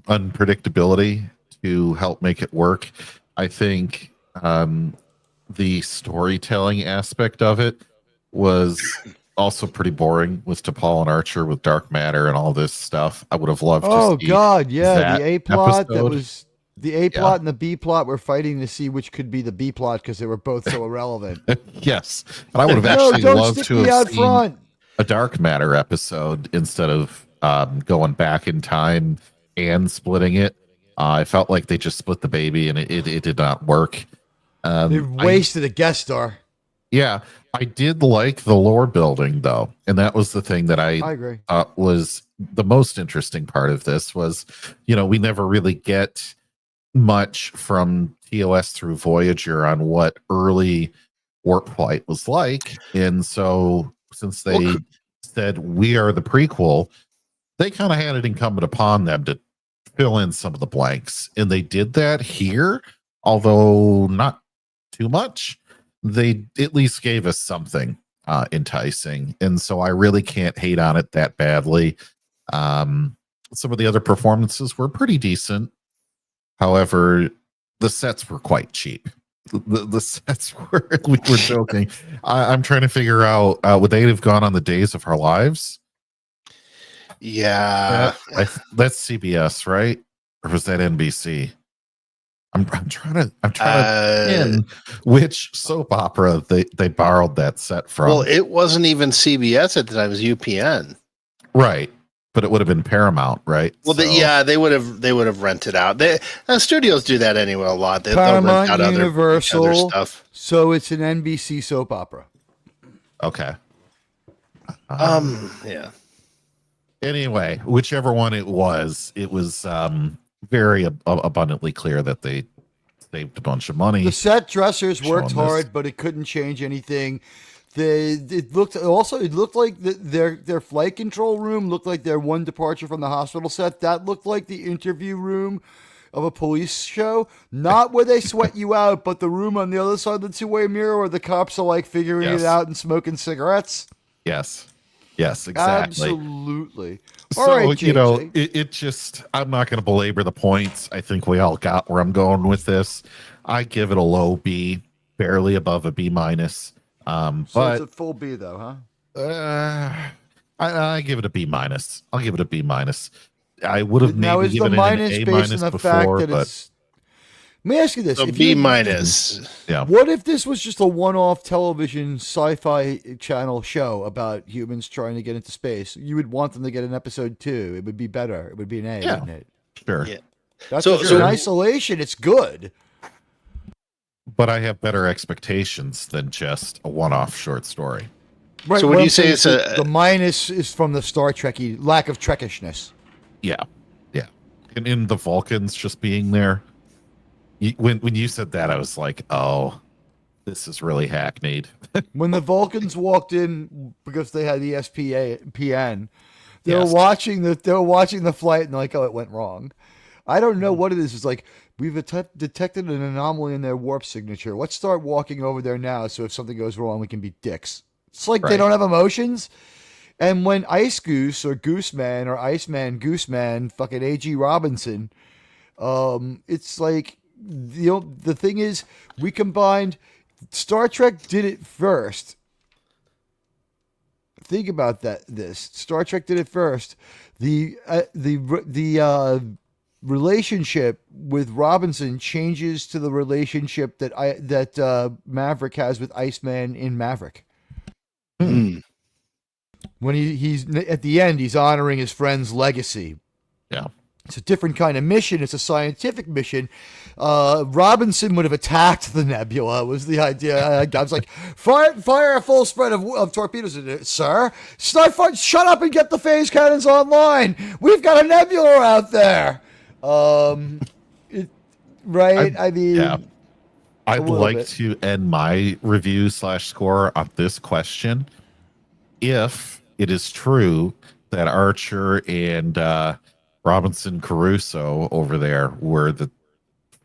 unpredictability to help make it work. I think the storytelling aspect of it was also pretty boring with T'Pol and Archer with dark matter and all this stuff. I would have loved to see God, yeah, that the A plot episode. that was the A plot and the B plot were fighting to see which could be the B plot because they were both so irrelevant. Yes, and I would have actually don't loved stick to me have out seen front. a dark matter episode instead of going back in time and splitting it. I felt like they just split the baby and it did not work. They wasted a guest star. Yeah, I did like the lore building though, and that was the thing that I agree. Was the most interesting part of this was, we never really get much from TOS through Voyager on what early warp flight was like, and so since they said we are the prequel, they kind of had it incumbent upon them to fill in some of the blanks, and they did that here, although not too much. They at least gave us something enticing, and so I really can't hate on it that badly. Some of the other performances were pretty decent. However, the sets were quite cheap. The sets we were joking. I'm trying to figure out, would they have gone on the Days of Our Lives? Yeah. That's CBS, right? Or was that NBC? I'm trying to pin which soap opera they borrowed that set from. Well, it wasn't even CBS at the time; it was UPN. Right, but it would have been Paramount, right? Well, they would have rented out. Studios do that anyway a lot. They'll Paramount, rent out Universal, other stuff. So it's an NBC soap opera. Okay. Yeah. Anyway, whichever one it was very abundantly clear that they saved a bunch of money. The set dressers worked hard, but it couldn't change anything. It looked like their flight control room looked like their one departure from the hospital set. That looked like the interview room of a police show, not where they sweat you out, but the room on the other side of the two-way mirror where the cops are like figuring it out and smoking cigarettes. Yes, exactly. Absolutely. So, all right, it just, I'm not going to belabor the points. I think we all got where I'm going with this. I give it a low B, barely above a B minus. So but it's a full B though, huh? I give it a B minus. I'll give it a B minus. I would have now maybe given it an A minus before, but it's. Let me ask you this: So B minus. Yeah. What if this was just a one-off television sci-fi channel show about humans trying to get into space? You would want them to get an episode 2. It would be better. It would be an A, wouldn't it? Sure. Yeah. That's in isolation. It's good. But I have better expectations than just a one-off short story. Right. So when you say it's the minus is from the Star Trek-y lack of Trekishness. Yeah. And in the Vulcans just being there, when you said that, I was like, oh, this is really hackneyed. When the Vulcans walked in because they had ESPN, they were watching the flight and they're like, oh, it went wrong. I don't know what it is. It's like, we've detected an anomaly in their warp signature. Let's start walking over there now, so if something goes wrong, we can be dicks. It's like they don't have emotions. And when Ice Goose or Gooseman or Iceman Gooseman, fucking A.G. Robinson, it's like, the thing is, we combined. Star Trek did it first. Think about that. Star Trek did it first. The relationship with Robinson changes to the relationship that Maverick has with Iceman in Maverick. Mm. When he's at the end, he's honoring his friend's legacy. Yeah. It's a different kind of mission. It's a scientific mission. Robinson would have attacked the nebula, was the idea. I was like, fire a full spread of torpedoes in it, sir. Shut up and get the phase cannons online. We've got a nebula out there. Right? I mean... Yeah. I'd like to end my review / score on this question. If it is true that Archer and Robinson Crusoe over there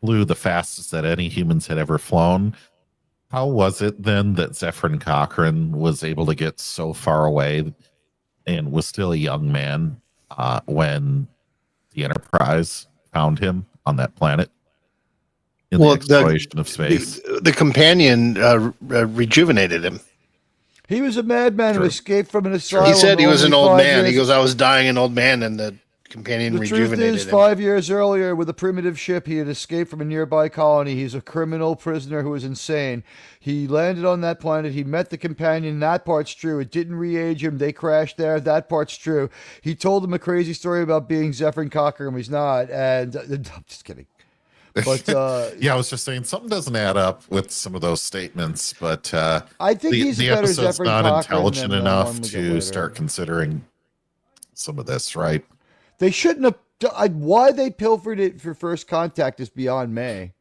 flew the fastest that any humans had ever flown, how was it then that Zefram Cochrane was able to get so far away and was still a young man when the Enterprise found him on that planet? In the exploration of space. The companion rejuvenated him. He was a madman who escaped from an asylum. He said he was an old man. He goes, I was dying an old man, and the companion The truth rejuvenated is, him. 5 years earlier, with a primitive ship, he had escaped from a nearby colony. He's a criminal prisoner who is insane. He landed on that planet. He met the companion. That part's true. It didn't re-age him. They crashed there. That part's true. He told him a crazy story about being Zephyr Cochrane. He's not. And I'm just kidding. But yeah, I was just saying something doesn't add up with some of those statements, but I think he's the a better episode's Zephyr not Cochrane intelligent than the enough one we get to later. start considering some of this, right? They shouldn't have. Why they pilfered it for First Contact is beyond me.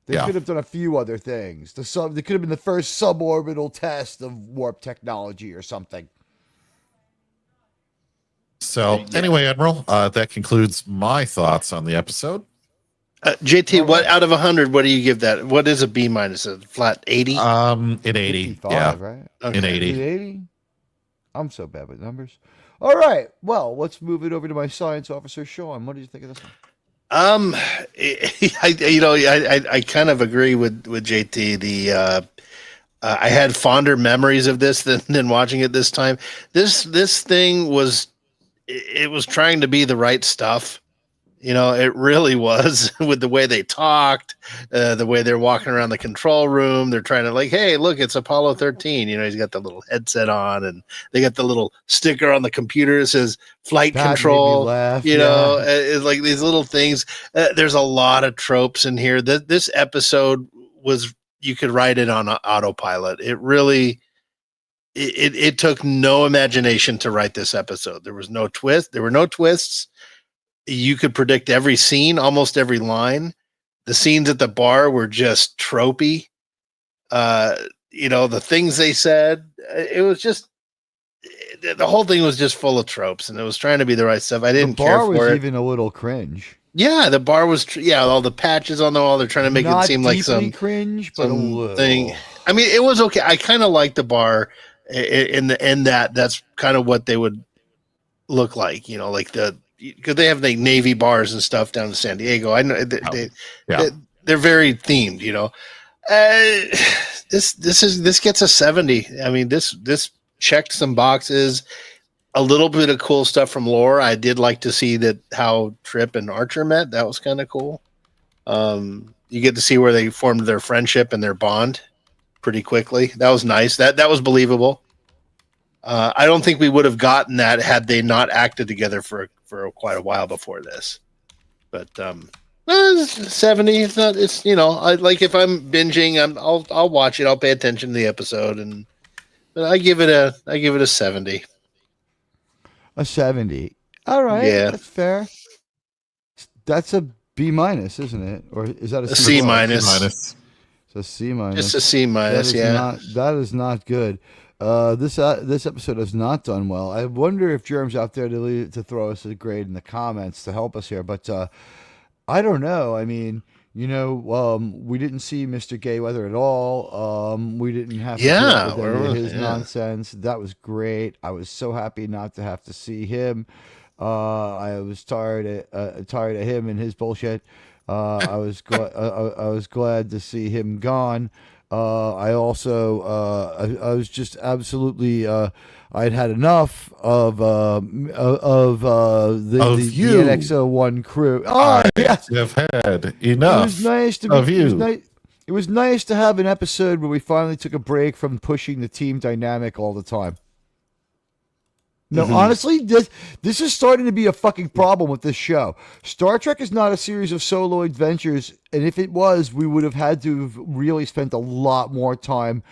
They Yeah. could have done a few other things. They could have been the first suborbital test of warp technology or something. So anyway, Admiral, that concludes my thoughts on the episode. JT, what out of 100? What do you give that? What is a B minus? A flat 80? In 80, 55, yeah, right? Okay. in Is 80. it 80? I'm so bad with numbers. All right. Well, let's move it over to my science officer, Sean. What did you think of this one? I kind of agree with JT. I had fonder memories of this than watching it this time. This thing was trying to be the right stuff. It really was with the way they talked, the way they're walking around the control room. They're trying to like, hey, look, it's Apollo 13. He's got the little headset on, and they got the little sticker on the computer that says flight That made me control. laugh, It's like these little things. There's a lot of tropes in here. This episode you could write it on autopilot. It really, it took no imagination to write this episode. There was no twist. There were no twists. You could predict every scene, almost every line. The scenes at the bar were just tropey. The things they said, it was just, the whole thing was just full of tropes, and it was trying to be the right stuff. I didn't care for it. The bar was even a little cringe. Yeah, the bar was, all the patches on the wall. They're trying to make Not it seem like deeply some cringe, but a little thing. I mean, it was okay. I kind of liked the bar in that's kind of what they would look like, because they have like Navy bars and stuff down in San Diego. I know they're very themed, This gets a 70. I mean, this checked some boxes. A little bit of cool stuff from lore. I did like to see that how Trip and Archer met. That was kind of cool. You get to see where they formed their friendship and their bond pretty quickly. That was nice. That was believable. I don't think we would have gotten that had they not acted together for quite a while before this. But 70. It's not. It's I like if I'm binging, I'll watch it. I'll pay attention to the episode, but I give it a 70. A 70. All right. Yeah. That's fair. That's a B minus, isn't it? Or is that a C minus? Minus. It's a C minus. Just a C minus. That is not good. This episode has not done well. I wonder if Germ's out there to throw us a grade in the comments to help us here, but I don't know. I mean, we didn't see Mr. Gayweather at all. We didn't have to deal with any of his nonsense. That was great. I was so happy not to have to see him. I was tired of him and his bullshit. I was glad to see him gone. I also I was just absolutely I'd had enough of the NX-01 crew. Oh, yes. I've had enough. It was nice to of you. It was nice to have an episode where we finally took a break from pushing the team dynamic all the time. No, honestly, this is starting to be a fucking problem with this show. Star Trek is not a series of solo adventures, and if it was, we would have had to have really spent a lot more time,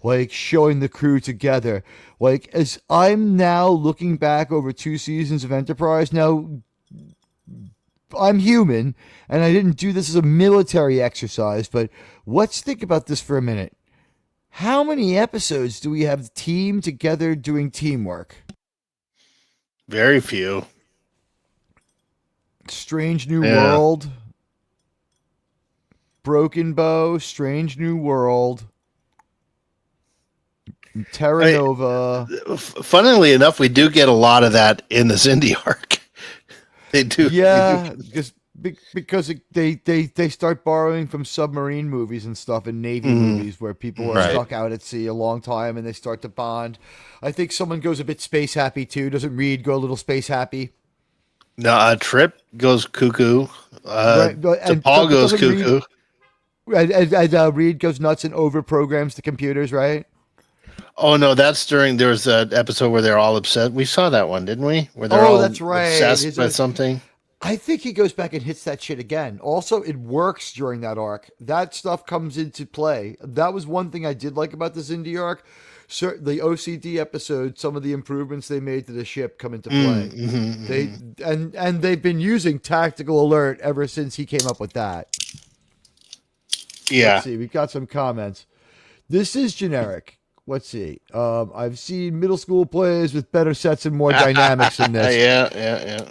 like, showing the crew together. Like, as I'm now looking back over 2 seasons of Enterprise, now, I'm human, and I didn't do this as a military exercise, but let's think about this for a minute. How many episodes do we have the team together doing teamwork? Very few. Strange New World, Broken Bow, Strange New World, Terra Nova. Funnily enough, we do get a lot of that in the Cindy arc. They do. Yeah, because they start borrowing from submarine movies and stuff and Navy movies where people are stuck out at sea a long time and they start to bond. I think someone goes a bit space happy too. Doesn't Reed go a little space happy? No, Trip goes cuckoo. Right, and Paul goes doesn't cuckoo. Reed goes nuts and over programs the computers, right? Oh no, that's during there was an episode where they're all upset. We saw that one, didn't we? Where they're Oh, all that's right. obsessed with something. I think he goes back and hits that shit again. Also, it works during that arc. That stuff comes into play. That was one thing I did like about the Zindi arc. So the OCD episode, some of the improvements they made to the ship come into play. And they've been using tactical alert ever since he came up with that. Yeah. Let's see. We've got some comments. This is generic. Let's see. I've seen middle school plays with better sets and more dynamics than this. Yeah.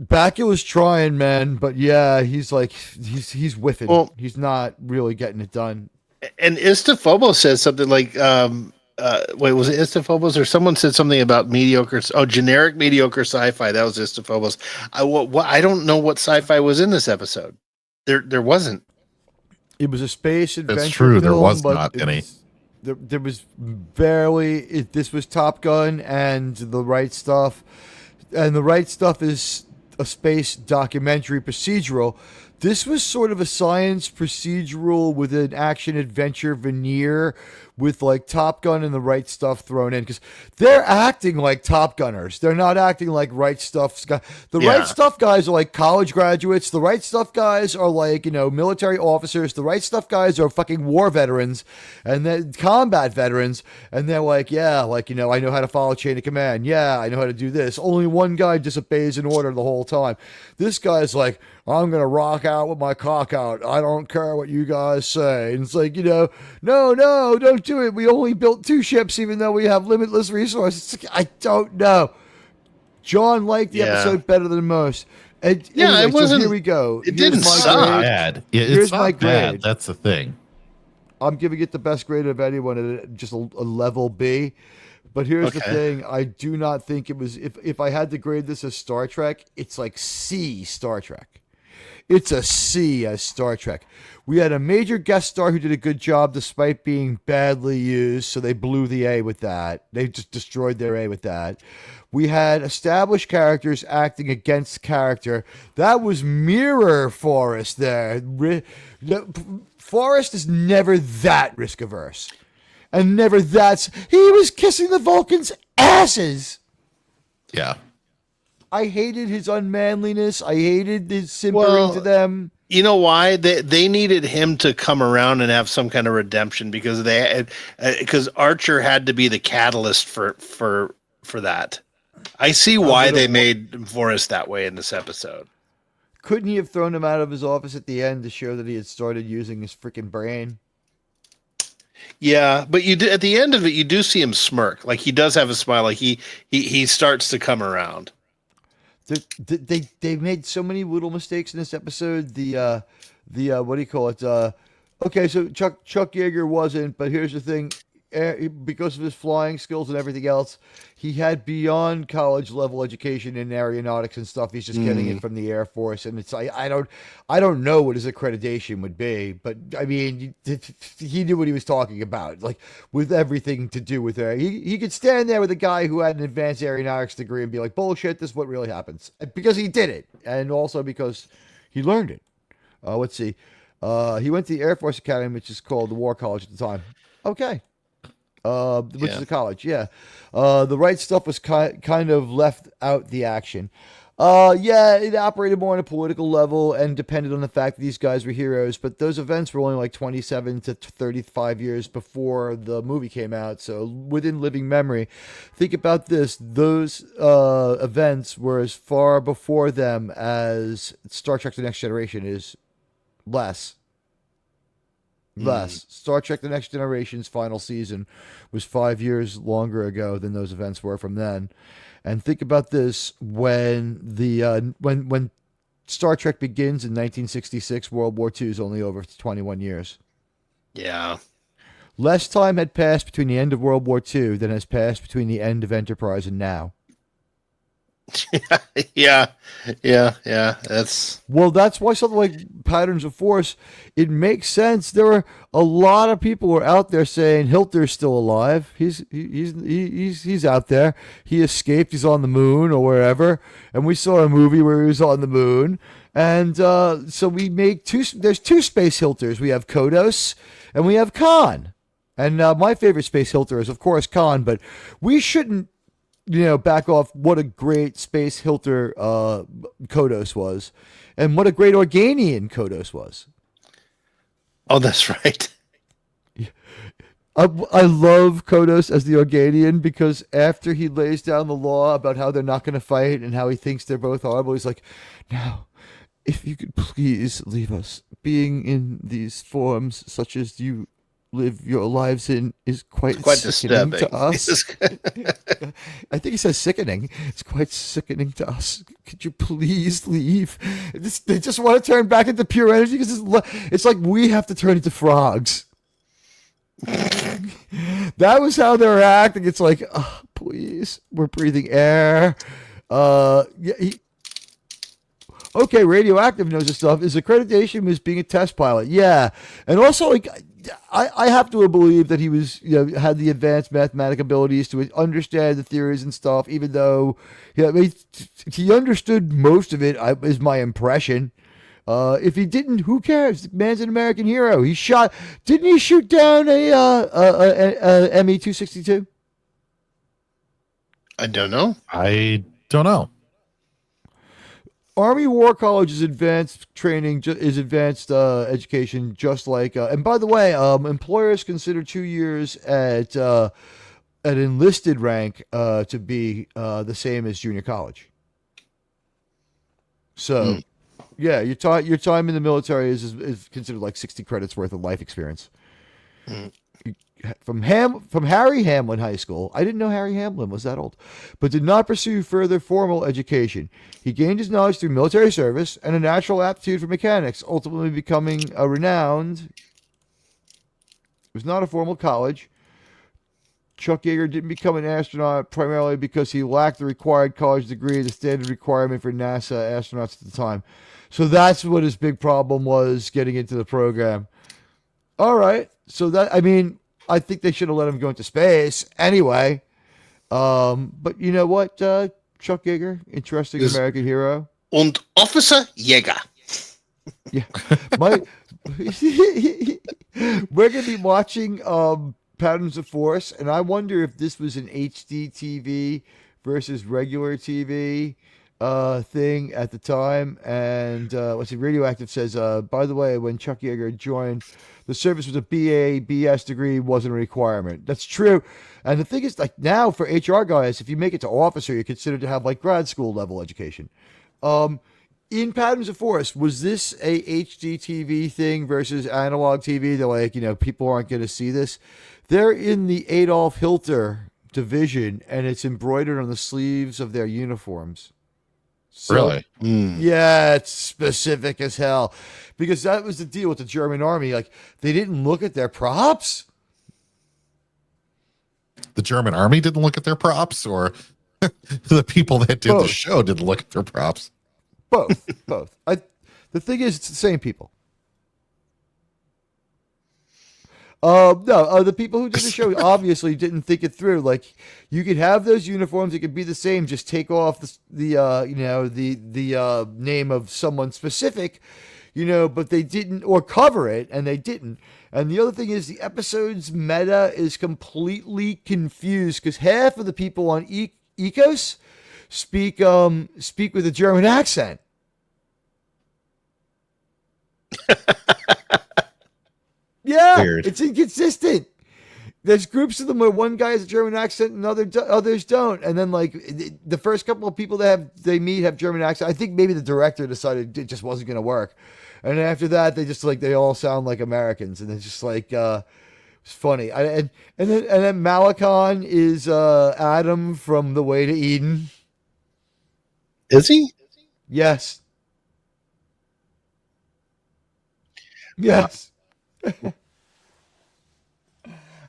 Bakula's trying, man, but yeah, he's whiffing. Well, he's not really getting it done. And Istophobos says something like, wait, was it Istophobos or someone said something about mediocre? Oh, generic mediocre sci-fi. That was Istophobos. I don't know what sci-fi was in this episode. There wasn't. It was a space adventure. That's true. There film, was but not any. There was barely. This was Top Gun and The Right Stuff, and The Right Stuff is a space documentary procedural. This was sort of a science procedural with an action adventure veneer, with like Top Gun and The Right Stuff thrown in, because they're acting like Top Gunners. They're not acting like Right Stuff. The Right Stuff guys are like college graduates. The Right Stuff guys are like, military officers. The Right Stuff guys are fucking war veterans and then combat veterans. And they're like, I know how to follow chain of command. Yeah, I know how to do this. Only one guy disobeys an order the whole time. This guy's like, I'm going to rock out with my cock out. I don't care what you guys say. And it's like, no, don't do it. We only built 2 ships, even though we have limitless resources. It's like, I don't know. John liked the episode better than most. And anyway, it wasn't. So here we go. It didn't suck. Bad. Here's It's not my bad. grade. That's the thing. I'm giving it the best grade of anyone at just a level B. But here's the thing. I do not think it was, if I had to grade this as Star Trek, it's like C Star Trek. It's a C as Star Trek. We had a major guest star who did a good job despite being badly used, so they blew the A with that. They just destroyed their A with that. We had established characters acting against character. That was Mirror Forrest there. Forrest is never that risk averse. And never that. He was kissing the Vulcans' asses. Yeah. I hated his unmanliness. I hated his simpering to them. You know why? They needed him to come around and have some kind of redemption because Archer had to be the catalyst for that. I see why they made Forrest that way in this episode. Couldn't he have thrown him out of his office at the end to show that he had started using his freaking brain? Yeah, but at the end of it, you do see him smirk. Like he does have a smile. Like he starts to come around. They made so many little mistakes in this episode. The what do you call it? Okay, so Chuck Yeager wasn't, but here's the thing: because of his flying skills and everything else, he had beyond college level education in aeronautics and stuff. He's just getting it from the Air Force, and it's I don't know what his accreditation would be, but I mean, he knew what he was talking about, like with everything to do with air. He could stand there with a guy who had an advanced aeronautics degree and be like, bullshit, this is what really happens, because he did it, and also because he learned it. Let's see. He went to the Air Force Academy, which is called the War College at the time. Okay. Which is a college, yeah. The Right Stuff was kind of left out the action. It operated more on a political level and depended on the fact that these guys were heroes, but those events were only like 27 to 35 years before the movie came out, so within living memory. Think about this. Those events were as far before them as Star Trek The Next Generation is less. Star Trek The Next Generation's final season was 5 years longer ago than those events were from then. And think about this: when when Star Trek begins in 1966, World War II is only over 21 years. Yeah. Less time had passed between the end of World War II than has passed between the end of Enterprise and now. Yeah, yeah. That's Well, that's why something like Patterns of Force, it makes sense. There were a lot of people who are out there saying Hilter's still alive. He's out there. He escaped. He's on the moon or wherever. And we saw a movie where he was on the moon. And so we make two. There's two space Hilters. We have Kodos and we have Khan. And my favorite space Hilter is, of course, Khan. But we shouldn't, back off what a great space Hilter Kodos was, and what a great Organian Kodos was. oh, that's right. I love Kodos as the Organian because after he lays down the law about how they're not going to fight and how he thinks they're both horrible, he's like, now, if you could please leave us. Being in these forms such as you live your lives in is quite sickening disturbing to us. I think he says sickening. It's quite sickening to us. Could you please leave? They just want to turn back into pure energy because it's like we have to turn into frogs. That was how they were acting. It's like, oh, please, we're breathing air. Okay, radioactive knows his stuff. His accreditation was being a test pilot. Yeah, and also like. I have to believe that he was, had the advanced mathematic abilities to understand the theories and stuff, even though he understood most of it, is my impression. If he didn't, who cares? The man's an American hero. Didn't he shoot down a ME-262? I don't know. I don't know. Army War College is advanced training, is advanced education, just like. And by the way, employers consider 2 years at an enlisted rank to be the same as junior college. So, yeah, your time in the military is considered like 60 credits worth of life experience. From Harry Hamlin High School. I didn't know Harry Hamlin was that old, but did not pursue further formal education. He gained his knowledge through military service and a natural aptitude for mechanics, ultimately becoming a renowned. It was not a formal college. Chuck Yeager didn't become an astronaut primarily because he lacked the required college degree, the standard requirement for NASA astronauts at the time. So that's what his big problem was, getting into the program. All right. So I think they should have let him go into space anyway. But you know what, Chuck Yeager, interesting American hero. Und Officer Yeager. Yeah. We're going to be watching Patterns of Force, and I wonder if this was an HD TV versus regular TV thing at the time. And let's see, Radioactive says, by the way, when Chuck Yeager joined, the service was a BS degree, wasn't a requirement. That's true. And the thing is, like now for HR guys, if you make it to officer, you're considered to have like grad school level education. In Patterns of Force, was this a HD TV thing versus analog TV? They're like, people aren't going to see this. They're in the Adolf Hilter division, and it's embroidered on the sleeves of their uniforms. So, Really? Yeah, it's specific as hell. Because that was the deal with the German army. Like, they didn't look at their props. The German army didn't look at their props, or the people that did the show didn't look at their props? Both. The thing is, it's the same people. No, the people who did the show obviously didn't think it through. Like, you could have those uniforms; it could be the same. Just take off the name of someone specific, but they didn't, or cover it, and they didn't. And the other thing is, the episode's meta is completely confused because half of the people on Ecos speak with a German accent. Yeah, Weird. It's inconsistent. There's groups of them where one guy has a German accent and others don't. And then like the first couple of people they meet have German accent. I think maybe the director decided it just wasn't going to work. And after that, they all sound like Americans, and it's just like it's funny. And then Malakon is Adam from The Way to Eden. Is he? Yes. Yes.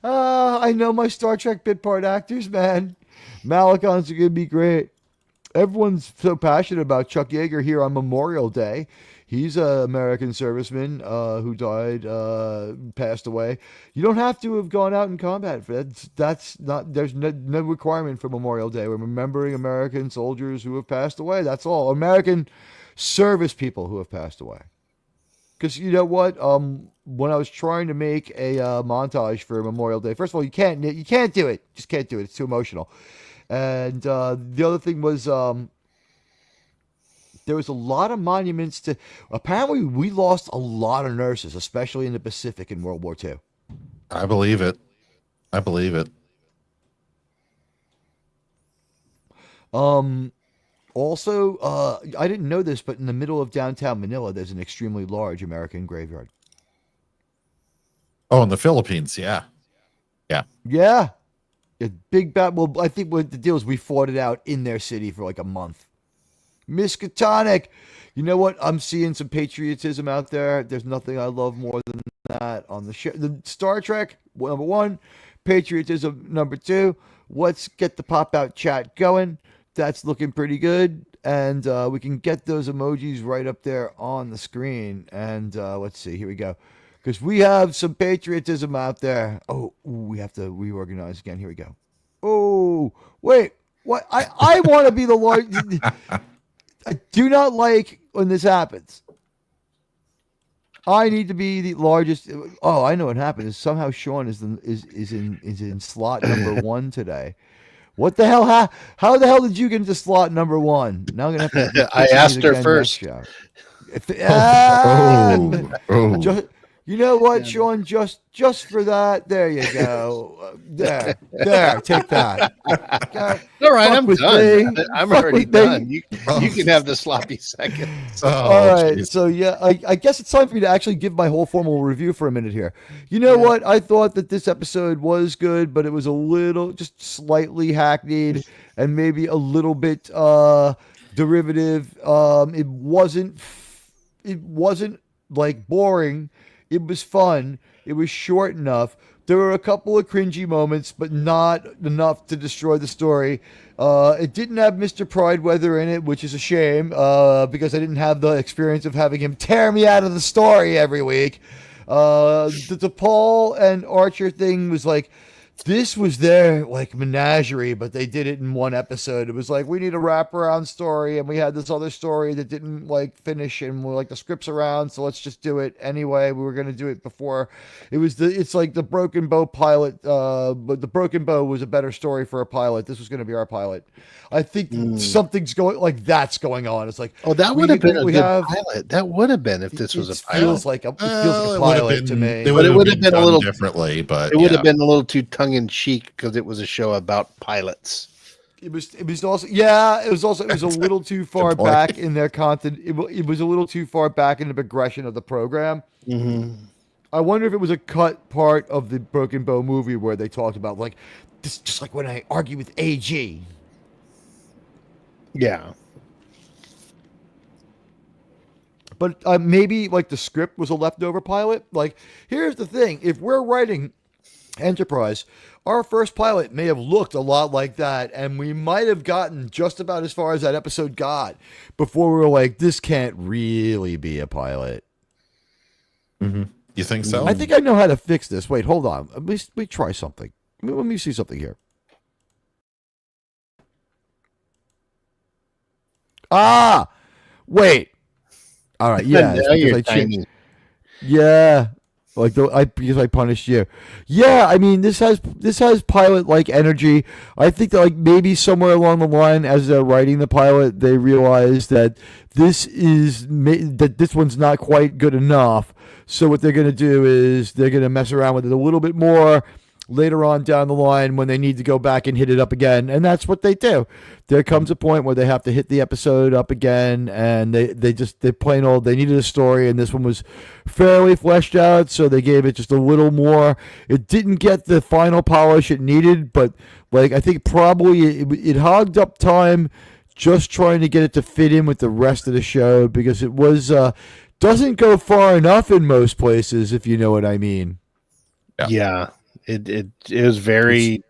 I know my Star Trek bit part actors, man. Malakon's going to be great. everyone's so passionate about Chuck Yeager here on Memorial Day. He's an American serviceman who died, passed away. You don't have to have gone out in combat for that. That's not. There's no requirement for Memorial Day. We're remembering American soldiers who have passed away. That's all. American service people who have passed away. Because you know what? When I was trying to make a montage for Memorial Day, first of all, you can't do it. Just can't do it. It's too emotional. And the other thing was. There was a lot of monuments to. Apparently, we lost a lot of nurses, especially in the Pacific in World War II. I believe it. I believe it. Also, I didn't know this, but in the middle of downtown Manila, there's an extremely large American graveyard. Oh, in the Philippines, yeah. Yeah. A big bat. Well, I think what the deal is, we fought it out in their city for like a month. Miskatonic. You know what? I'm seeing some patriotism out there. There's nothing I love more than that on the show. The Star Trek, number one. Patriotism, number two. Let's get the pop-out chat going. That's looking pretty good. And we can get those emojis right up there on the screen. And let's see. Here we go. Because we have some patriotism out there. Oh, we have to reorganize again. Here we go. Oh, wait. What? I want to be the Lord. I do not like when this happens. I need to be the largest. Oh, I know what happened. Is somehow Sean is in slot number 1 today. What the hell? How the hell did you get into slot number 1? Now I'm gonna have to. I asked her first. You know what, Sean? Just for that, there you go. There, take that. All right, I'm done. I'm already done. Me. You can have the sloppy second. All right, so yeah, I guess it's time for me to actually give my whole formal review for a minute here. You know what? I thought that this episode was good, but it was a little, just slightly hackneyed and maybe a little bit derivative. It wasn't like boring. It was fun. It was short enough. There were a couple of cringy moments, but not enough to destroy the story. It didn't have Mr. Prideweather in it, which is a shame, because I didn't have the experience of having him tear me out of the story every week. The Paul and Archer thing was like, this was their like menagerie, but they did it in one episode. It was like, we need a wraparound story, and we had this other story that didn't like finish, and we're like, the script's around, so let's just do it anyway. We were gonna do it before. It's like the Broken Bow pilot, but the Broken Bow was a better story for a pilot. This was gonna be our pilot. I think something's that's going on. It's like, oh, that would have been a good pilot. That would have been if this was a pilot. It feels like a pilot to me. It would have been a little differently, but it would have been a little too tongue in cheek because it was a show about pilots. It was also a little too far back in their content. It was a little too far back in the progression of the program. Mm-hmm. I wonder if it was a cut part of the Broken Bow movie where they talked about like this, just like when I argue with AG. Yeah. But maybe like the script was a leftover pilot. Like, here's the thing: if we're writing Enterprise, our first pilot may have looked a lot like that, and we might have gotten just about as far as that episode got before we were like, this can't really be a pilot. Mm-hmm. You think so? I think I know how to fix this. Wait, hold on. Let me try something. Let me see something here. Ah, wait. All right, yeah. Yeah. Because I punished you. Yeah, I mean this has pilot like energy. I think that like maybe somewhere along the line as they're writing the pilot, they realize that this one's not quite good enough. So what they're going to do is they're going to mess around with it a little bit more later on down the line when they need to go back and hit it up again. And that's what they do. There comes a point where they have to hit the episode up again, and they needed a story, and this one was fairly fleshed out, so they gave it just a little more. It didn't get the final polish it needed, but like I think probably it hogged up time just trying to get it to fit in with the rest of the show, because it was doesn't go far enough in most places, if you know what I mean. Yeah. It was very.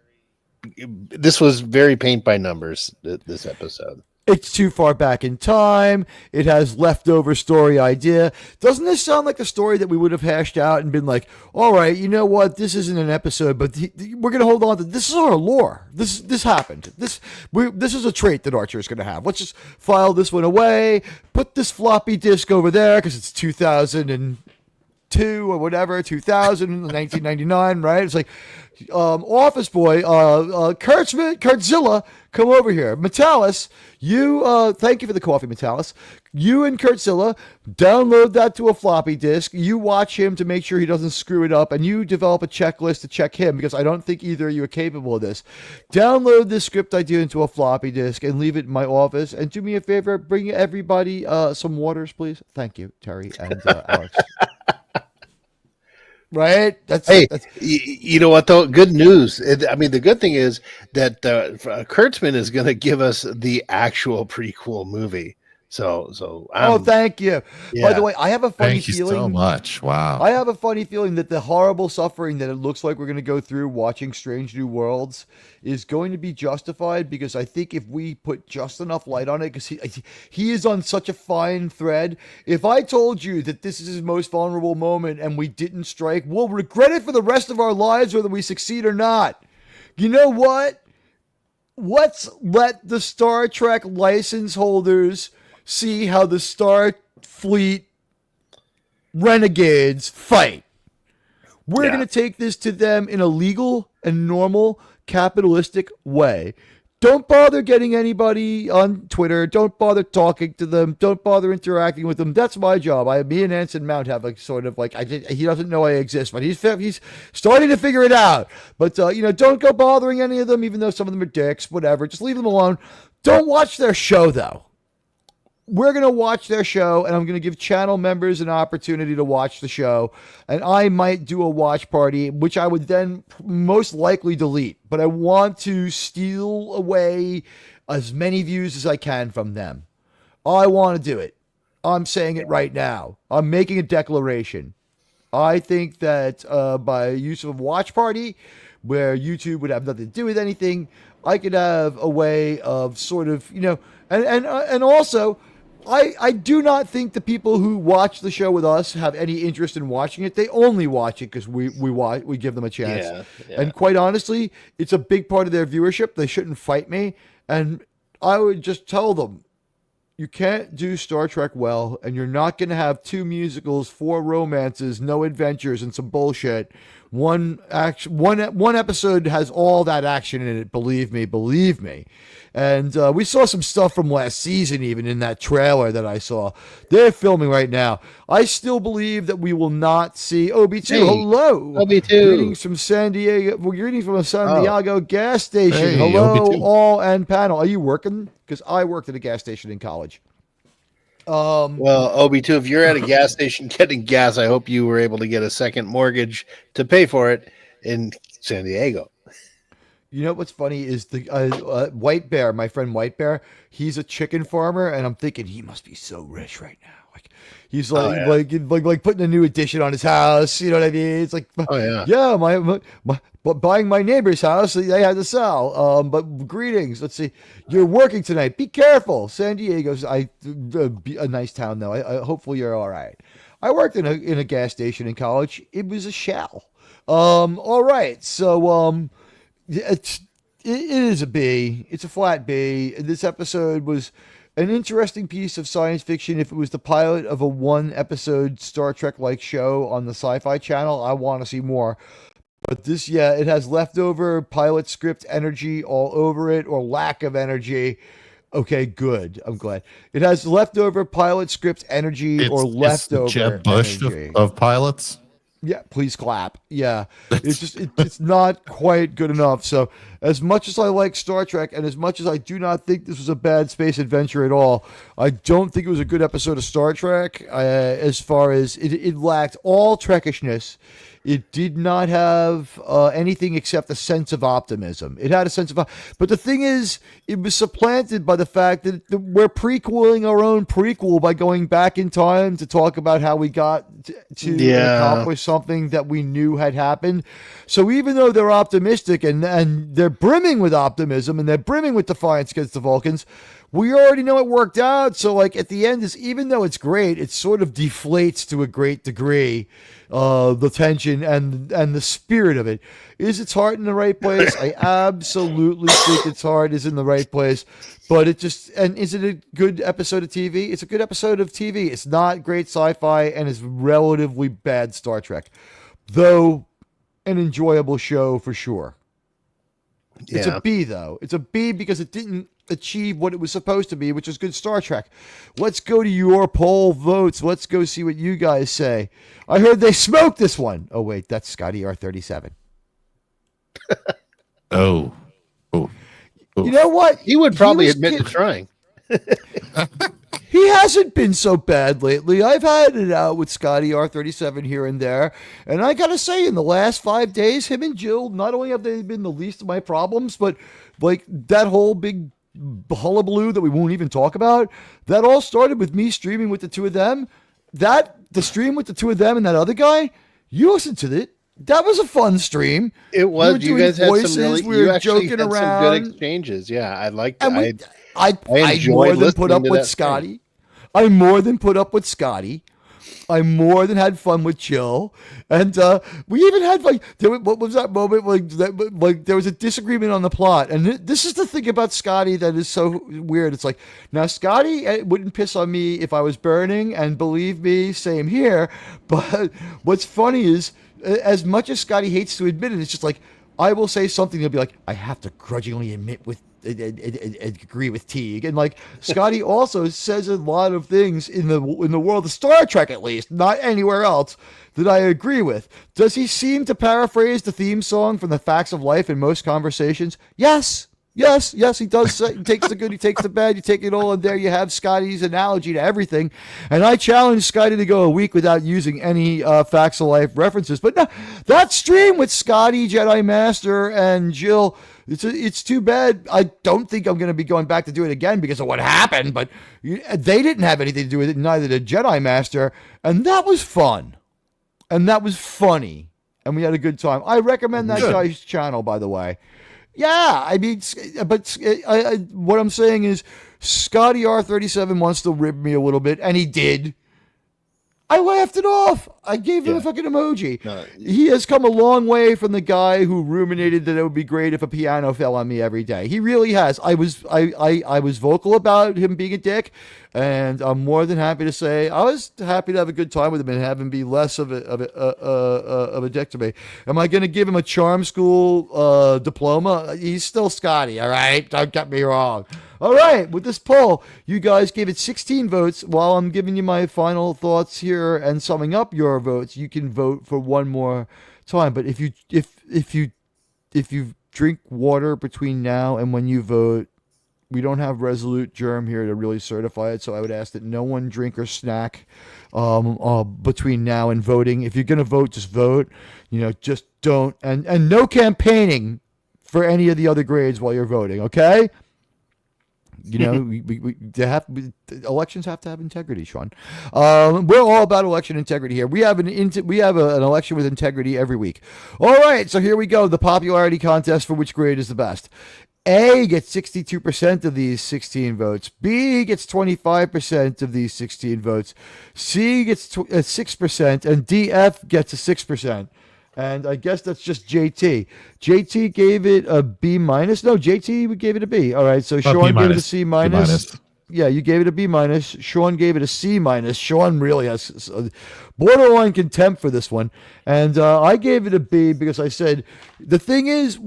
This was very paint by numbers. This episode. It's too far back in time. It has leftover story idea. Doesn't this sound like a story that we would have hashed out and been like, all right, you know what? This isn't an episode, but we're going to hold on to this. Is our lore. This happened. This is a trait that Archer is going to have. Let's just file this one away. Put this floppy disk over there because it's 2002 or whatever, 2000, 1999, right? It's like Office Boy, Kurtzilla, come over here. Metalis, you, thank you for the coffee, Metalis. You and Kurtzilla download that to a floppy disk. You watch him to make sure he doesn't screw it up, and you develop a checklist to check him because I don't think either of you are capable of this. Download this script idea into a floppy disk and leave it in my office. And do me a favor, bring everybody some waters, please. Thank you, Terry and Alex. Right? You know what though? Good news. The good thing is that Kurtzman is going to give us the actual prequel movie. So thank you. Yeah. By the way, I have a funny Thank you feeling. so much. Wow. I have a funny feeling that the horrible suffering that it looks like we're going to go through watching Strange New Worlds is going to be justified because I think if we put just enough light on it, because he is on such a fine thread. If I told you that this is his most vulnerable moment and we didn't strike, we'll regret it for the rest of our lives whether we succeed or not. You know what? Let's let the Star Trek license holders see how the Starfleet renegades fight. We're going to take this to them in a legal and normal capitalistic way. Don't bother getting anybody on Twitter. Don't bother talking to them. Don't bother interacting with them. That's my job. Me and Anson Mount have he doesn't know I exist, but he's starting to figure it out. But don't go bothering any of them, even though some of them are dicks. Whatever. Just leave them alone. Don't watch their show though. We're going to watch their show, and I'm going to give channel members an opportunity to watch the show. And I might do a watch party, which I would then most likely delete. But I want to steal away as many views as I can from them. I want to do it. I'm saying it right now. I'm making a declaration. I think that by use of watch party, where YouTube would have nothing to do with anything, I could have a way of sort of, and also, I do not think the people who watch the show with us have any interest in watching it. They only watch it because we give them a chance. Yeah. And quite honestly, it's a big part of their viewership. They shouldn't fight me. And I would just tell them, you can't do Star Trek well, and you're not going to have 2 musicals, 4 romances, no adventures, and some bullshit. One episode has all that action in it. Believe me. And we saw some stuff from last season, even in that trailer that I saw. They're filming right now. I still believe that we will not see OB2. Hey, hello, OB2. Greetings from San Diego. Greetings from a San Diego gas station. Hey, hello, OB2. all and panel. Are you working? Because I worked at a gas station in college. Well, OB2, if you're at a gas station getting gas, I hope you were able to get a second mortgage to pay for it in San Diego. You know what's funny is the White Bear, my friend White Bear. He's a chicken farmer, and I'm thinking he must be so rich right now. Like he's like putting a new addition on his house. You know what I mean? It's like, my buying my neighbor's house. They had to sell. But greetings. Let's see. You're working tonight. Be careful. San Diego's a nice town though. I hopefully you're all right. I worked in a gas station in college. It was a shell. All right. So it is a B. It's a flat B. This episode was an interesting piece of science fiction. If it was the pilot of a 1-episode Star Trek-like show on the Sci-Fi Channel, I want to see more. But this, it has leftover pilot script energy all over it, or lack of energy. Okay, good. I'm glad. It has leftover pilot script energy or leftover it's Jeb Bush of pilots. Yeah, please clap. Yeah, it's not quite good enough. So as much as I like Star Trek and as much as I do not think this was a bad space adventure at all, I don't think it was a good episode of Star Trek as far as it lacked all Trekishness. It did not have anything except a sense of optimism. It had a sense of, but the thing is, it was supplanted by the fact that we're prequeling our own prequel by going back in time to talk about how we got to accomplish something that we knew had happened. So even though they're optimistic and they're brimming with optimism and they're brimming with defiance against the Vulcans, we already know it worked out. So like at the end is, even though it's great, it sort of deflates to a great degree. The tension and the spirit of it. Is its heart in the right place? I absolutely think its heart is in the right place. But it just, and is it a good episode of TV? It's a good episode of TV. It's not great sci-fi and it's relatively bad Star Trek, though an enjoyable show for sure. Yeah. It's a B though. It's a B because it didn't achieve what it was supposed to be, which is good Star Trek. Let's go to your poll votes. Let's go see what you guys say. I heard they smoked this one. Oh wait, that's Scotty R37. Oh. You know what? He would probably was admit to trying. He hasn't been so bad lately. I've had it out with Scotty R37 here and there. And I got to say, in the last 5 days, him and Jill, not only have they been the least of my problems, but like that whole big hullabaloo that we won't even talk about, that all started with me streaming with the two of them. The stream with the two of them and that other guy, you listened to it. That was a fun stream. It was. You You guys had some really. we You were actually joking had around. some good exchanges. Yeah, I liked And it. I enjoyed more than put listening up to with that Scotty. I more than put up with Scotty. I more than had fun with Jill, and we even had what was that moment like there was a disagreement on the plot, and this is the thing about Scotty that is so weird. It's like, now Scotty wouldn't piss on me if I was burning, and believe me, same here. But what's funny is, as much as Scotty hates to admit it, it's just like, I will say something, he'll be like, I have to grudgingly agree with Teague. And like Scotty also says a lot of things in the world of Star Trek, at least, not anywhere else, that I agree with. Does he seem to paraphrase the theme song from The Facts of Life in most conversations? Yes, he does. He takes the good, he takes the bad, you take it all, and there you have Scotty's analogy to everything. And I challenge Scotty to go a week without using any Facts of Life references. But no, that stream with Scotty, Jedi Master, and Jill, it's too bad. I don't think I'm going to be going back to do it again because of what happened, but they didn't have anything to do with it, neither did Jedi Master, and that was fun. And that was funny. And we had a good time. I recommend that guy's channel, by the way. Yeah, I mean, but what I'm saying is Scotty R37 wants to rib me a little bit, and he did. I laughed it off. I gave him a fucking emoji. No. He has come a long way from the guy who ruminated that it would be great if a piano fell on me every day. He really has. I was vocal about him being a dick, and I'm more than happy to say I was happy to have a good time with him and have him be less of a dick to me. Am I going to give him a charm school diploma? He's still Scotty, all right? Don't get me wrong. All right, with this poll, you guys gave it 16 votes. While I'm giving you my final thoughts here and summing up your votes, you can vote for one more time. But if you drink water between now and when you vote, we don't have Resolute Germ here to really certify it, so I would ask that no one drink or snack between now and voting. If you're going to vote, just vote. Just don't, and no campaigning for any of the other grades while you're voting, okay? Elections have to have integrity, Sean. We're all about election integrity here. We have an election with integrity every week. All right, so here we go. The popularity contest for which grade is the best. A gets 62% of these 16 votes. B gets 25% of these 16 votes. C gets 6%, and DF gets a 6%. And I guess that's just JT. JT gave it a B minus. No, JT gave it a B. All right, so Sean gave it a C minus. Yeah, you gave it a B minus. Sean gave it a C minus. Sean really has borderline contempt for this one. And I gave it a B because I said, the thing is,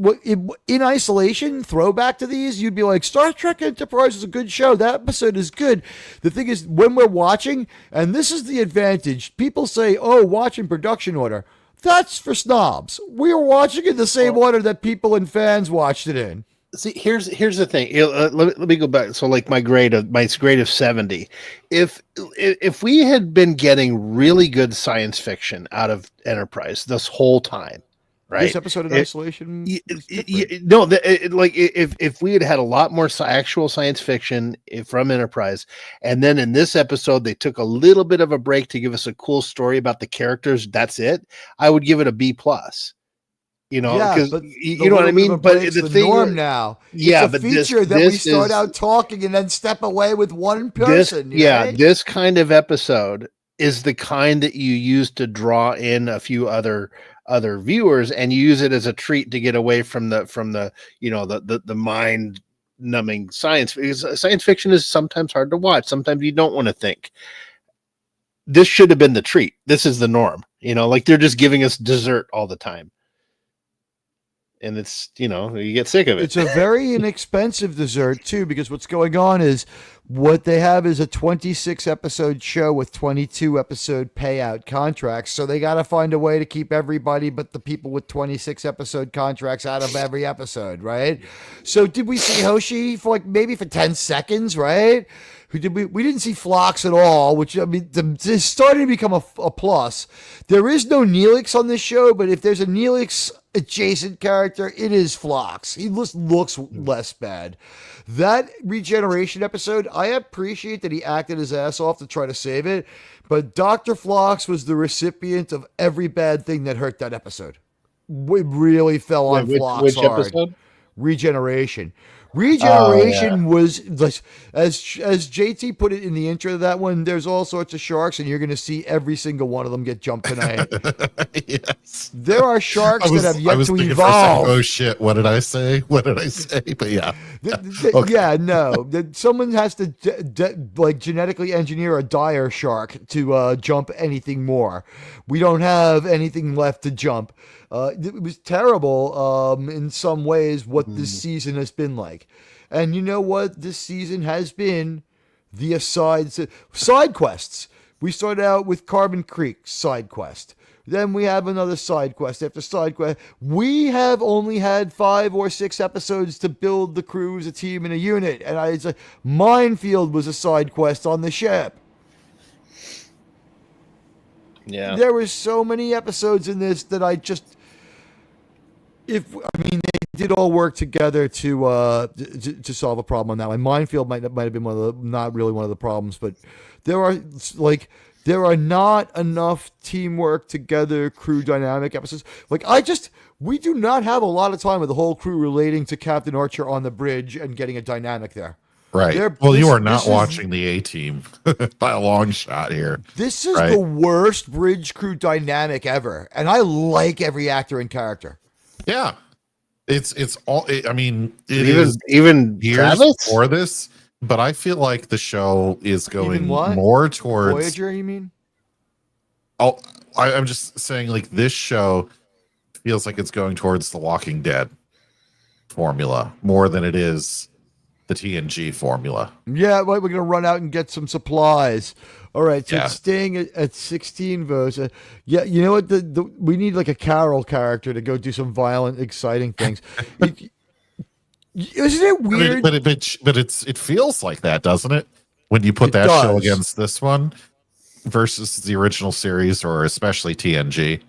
in isolation, throwback to these, you'd be like, Star Trek Enterprise is a good show. That episode is good. The thing is, when we're watching, and this is the advantage, people say, oh, watch in production order. That's for snobs. We were watching in the same order that people and fans watched it in. See, here's the thing. Let me go back. So, like my grade of 70. If we had been getting really good science fiction out of Enterprise this whole time, right? This episode in isolation. If we had a lot more actual science fiction from Enterprise, and then in this episode they took a little bit of a break to give us a cool story about the characters. That's it. I would give it a B plus. You know, Yeah, because but you know what I mean. But it's the the thing, norm now. yeah, It's a but this feature that we this start is out talking and then step away with one this person. yeah Right? this kind of episode is the kind that you use to draw in a few other viewers, and you use it as a treat to get away from the the mind numbing science, because science fiction is sometimes hard to watch. Sometimes you don't want to think. This should have been the treat. This is the norm. Like they're just giving us dessert all the time. And it's, you get sick of it. It's a very inexpensive dessert too, because what's going on is what they have is a 26 episode show with 22 episode payout contracts. So they got to find a way to keep everybody but the people with 26 episode contracts out of every episode, right? So did we see Hoshi for maybe for 10 seconds, right? We didn't see Phlox at all, which, I mean, it's starting to become a plus. There is no Neelix on this show, but if there's a Neelix adjacent character, it is Phlox. He looks less bad. That regeneration episode, I appreciate that he acted his ass off to try to save it, but Dr. Phlox was the recipient of every bad thing that hurt that episode. It really fell on Phlox which hard. episode? Regeneration. Regeneration was, as JT put it in the intro to that one, there's all sorts of sharks, and you're going to see every single one of them get jumped tonight. Yes. There are sharks that have yet to thinking evolve. oh shit, what did I say? What did I say? But yeah. Okay. Yeah, no. Someone has to genetically engineer a dire shark to jump anything more. We don't have anything left to jump. It was terrible in some ways what this season has been like. And you know what this season has been? The side quests. We started out with Carbon Creek side quest. Then we have another side quest after side quest. We have only had 5 or 6 episodes to build the crew as a team and a unit. And it's like Minefield was a side quest on the ship. Yeah. There were so many episodes in this that they did all work together to solve a problem on that one. Minefield might have been not really one of the problems, but there are not enough teamwork together, crew dynamic episodes. We do not have a lot of time with the whole crew relating to Captain Archer on the bridge and getting a dynamic there. Right. You are not watching the A-Team by a long shot here. This is the worst bridge crew dynamic ever, and I like every actor and character. Yeah. It's all. I mean, even years Travis for this, but I feel like the show is going what? more towards Voyager. You mean? Oh, I'm just saying, like, this show feels like it's going towards the Walking Dead formula more than it is the TNG formula. Yeah, we're going to run out and get some supplies. All right, so Yeah. it's staying at 16 votes. Yeah, you know what? We need like a Carol character to go do some violent, exciting things. Isn't it weird? But it feels like that, doesn't it? When you put It that show does. against this one versus the original series, or especially TNG,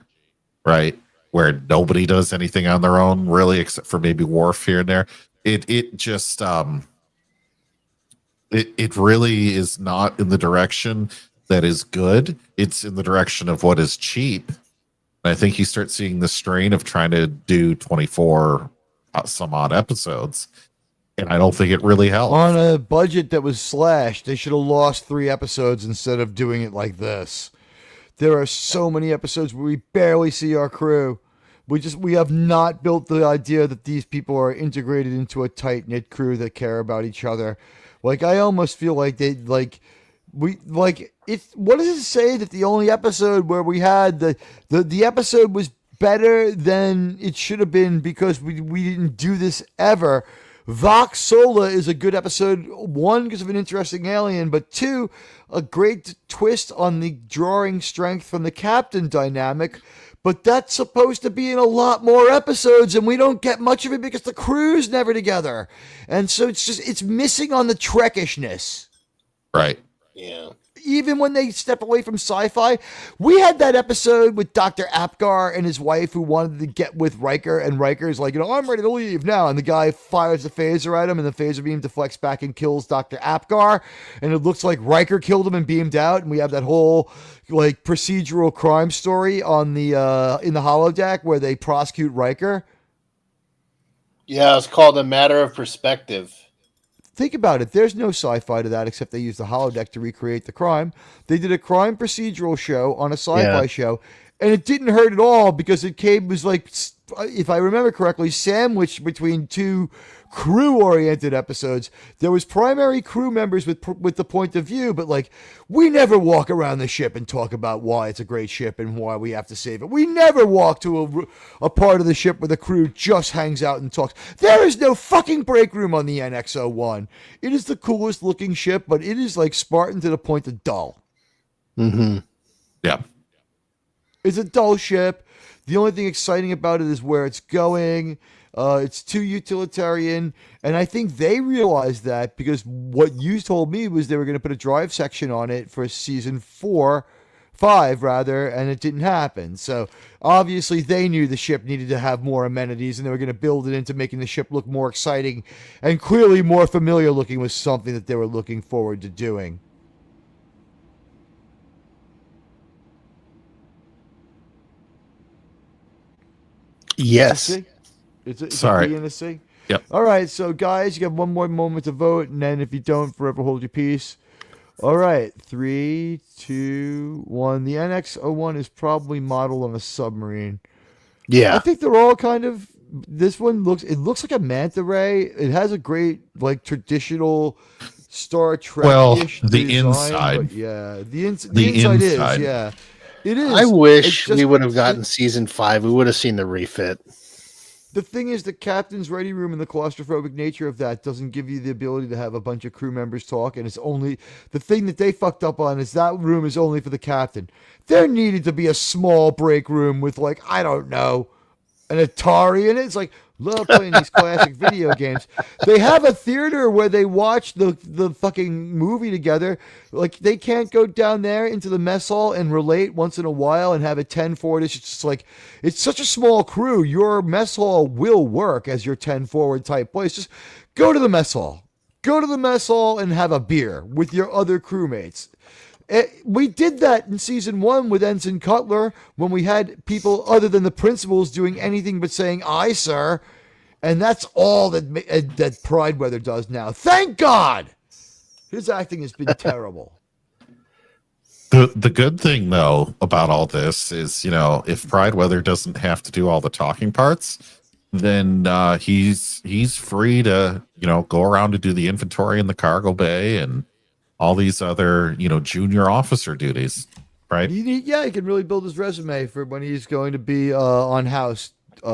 right? Where nobody does anything on their own, really, except for maybe Worf here and there. It just it really is not in the direction that is good. It's in the direction of what is cheap. And I think you start seeing the strain of trying to do 24 some odd episodes, and I don't think it really helped. On a budget that was slashed, they should have lost 3 episodes instead of doing it like this. There are so many episodes where we barely see our crew. We have not built the idea that these people are integrated into a tight-knit crew that care about each other. Like, I almost feel like what does it say that the only episode where we had the episode was better than it should have been because we didn't do this ever. Vox Sola is a good episode, 1, because of an interesting alien, but 2, a great twist on the drawing strength from the captain dynamic. But that's supposed to be in a lot more episodes, and we don't get much of it because the crew's never together. And so it's missing on the Trekishness. Right. Yeah. even when they step away from sci-fi. We had that episode with Dr. Apgar and his wife who wanted to get with Riker, and Riker's like, I'm ready to leave now. And the guy fires the phaser at him, and the phaser beam deflects back and kills Dr. Apgar. And it looks like Riker killed him and beamed out. And we have that whole like procedural crime story on the in the holodeck where they prosecute Riker. Yeah, it's called A Matter of Perspective. Think about it. There's no sci-fi to that except they used the holodeck to recreate the crime. They did a crime procedural show on a sci-fi show, and it didn't hurt at all because was like, if I remember correctly, sandwiched between two crew-oriented episodes. There was primary crew members with the point of view, but like, we never walk around the ship and talk about why it's a great ship and why we have to save it. We never walk to a part of the ship where the crew just hangs out and talks. There is no fucking break room on the NX-01. It is the coolest looking ship, but it is like Spartan to the point of dull. Mm-hmm. Yeah. It's a dull ship. The only thing exciting about it is where it's going. It's too utilitarian, and I think they realized that because what you told me was they were going to put a drive section on it for season 5 rather, and it didn't happen. So obviously they knew the ship needed to have more amenities, and they were going to build it into making the ship look more exciting and clearly more familiar looking was something that they were looking forward to doing. Yes. It's Sorry. a B and a C? Yep. All right, so guys, you got one more moment to vote, and then if you don't, forever hold your peace. All right, 3, 2, 1. The NX-01 is probably modeled on a submarine. Yeah. I think they're all kind of. This one looks like a manta ray. It has a great like traditional Star Trek-ish the design, inside. but yeah, the inside is yeah. It is. I wish we would have gotten season 5. We would have seen the refit. The thing is, the captain's ready room and the claustrophobic nature of that doesn't give you the ability to have a bunch of crew members talk. And it's only the thing that they fucked up on is that room is only for the captain. There needed to be a small break room with like, I don't know, an Atari in it. It's like, love playing these classic video games. They have a theater where they watch the fucking movie together. Like, they can't go down there into the mess hall and relate once in a while and have a 10 forward. It's just like, it's such a small crew. Your mess hall will work as your 10 forward type place. Just go to the mess hall. Go to the mess hall and have a beer with your other crewmates. We did that in season 1 with Ensign Cutler when we had people other than the principals doing anything but saying, "Aye, sir." And that's all that Pride Weather does now. Thank God! His acting has been terrible. The good thing, though, about all this is, if Pride Weather doesn't have to do all the talking parts, then he's free to, go around to do the inventory in the cargo bay and all these other, junior officer duties, right? He can really build his resume for when he's going to be on House,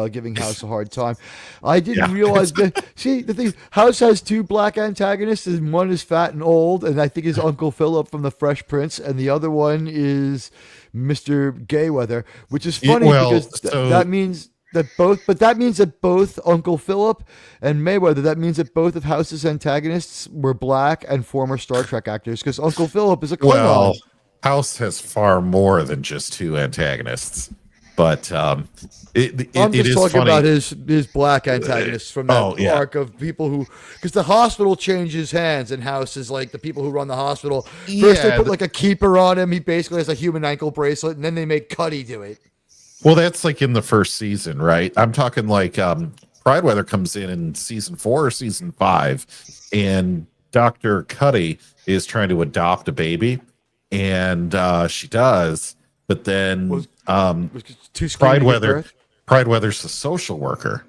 giving House a hard time. I didn't realize that. See, the thing, House has 2 black antagonists, and one is fat and old, and I think is Uncle Philip from The Fresh Prince, and the other one is Mr. Gayweather, which is funny because that means that both Uncle Philip and Mayweather, that means that both of House's antagonists were black and former Star Trek actors, because Uncle Philip is a Klingon. Well, House has far more than just 2 antagonists, but I'm just talking about his black antagonists from that arc of people who, because the hospital changes hands, and House is like the people who run the hospital. First they put like a keeper on him. He basically has a human ankle bracelet, and then they make Cuddy do it. Well, that's like in the first season, right? I'm talking like Pride Weather comes in season 4 or season 5, and Dr. Cuddy is trying to adopt a baby, and she does, but then Pride Weather's a social worker,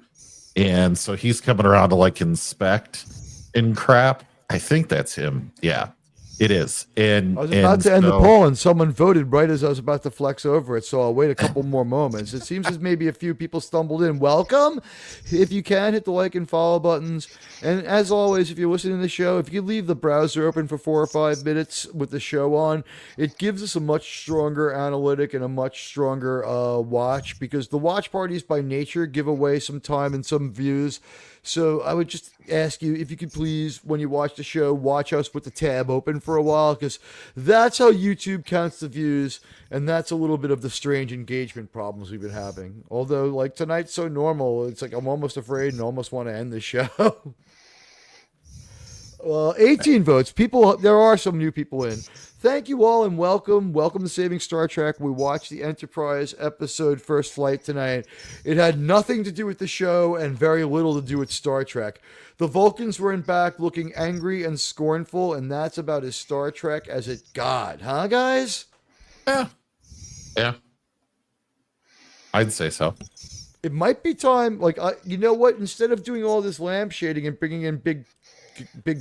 and so he's coming around to like inspect and crap. I think that's him. Yeah. It is. And I was about to end the poll, and someone voted right as I was about to flex over it, so I'll wait a couple more moments. It seems as maybe a few people stumbled in. Welcome. If you can, hit the like and follow buttons. And as always, if you're listening to the show, if you leave the browser open for 4 or 5 minutes with the show on, it gives us a much stronger analytic and a much stronger watch, because the watch parties by nature give away some time and some views. So I would just ask you if you could please, when you watch the show, watch us with the tab open for a while, because that's how YouTube counts the views, and that's a little bit of the strange engagement problems we've been having. Although, like, tonight's so normal, it's like I'm almost afraid and almost want to end the show. Well, 18 votes. People, there are some new people in. Thank you all and welcome. Welcome to Saving Star Trek. We watched the Enterprise episode First Flight tonight. It had nothing to do with the show and very little to do with Star Trek. The Vulcans were in back looking angry and scornful, and that's about as Star Trek as it got. Huh, guys? Yeah. I'd say so. It might be time, like, you know what? Instead of doing all this lampshading and bringing in big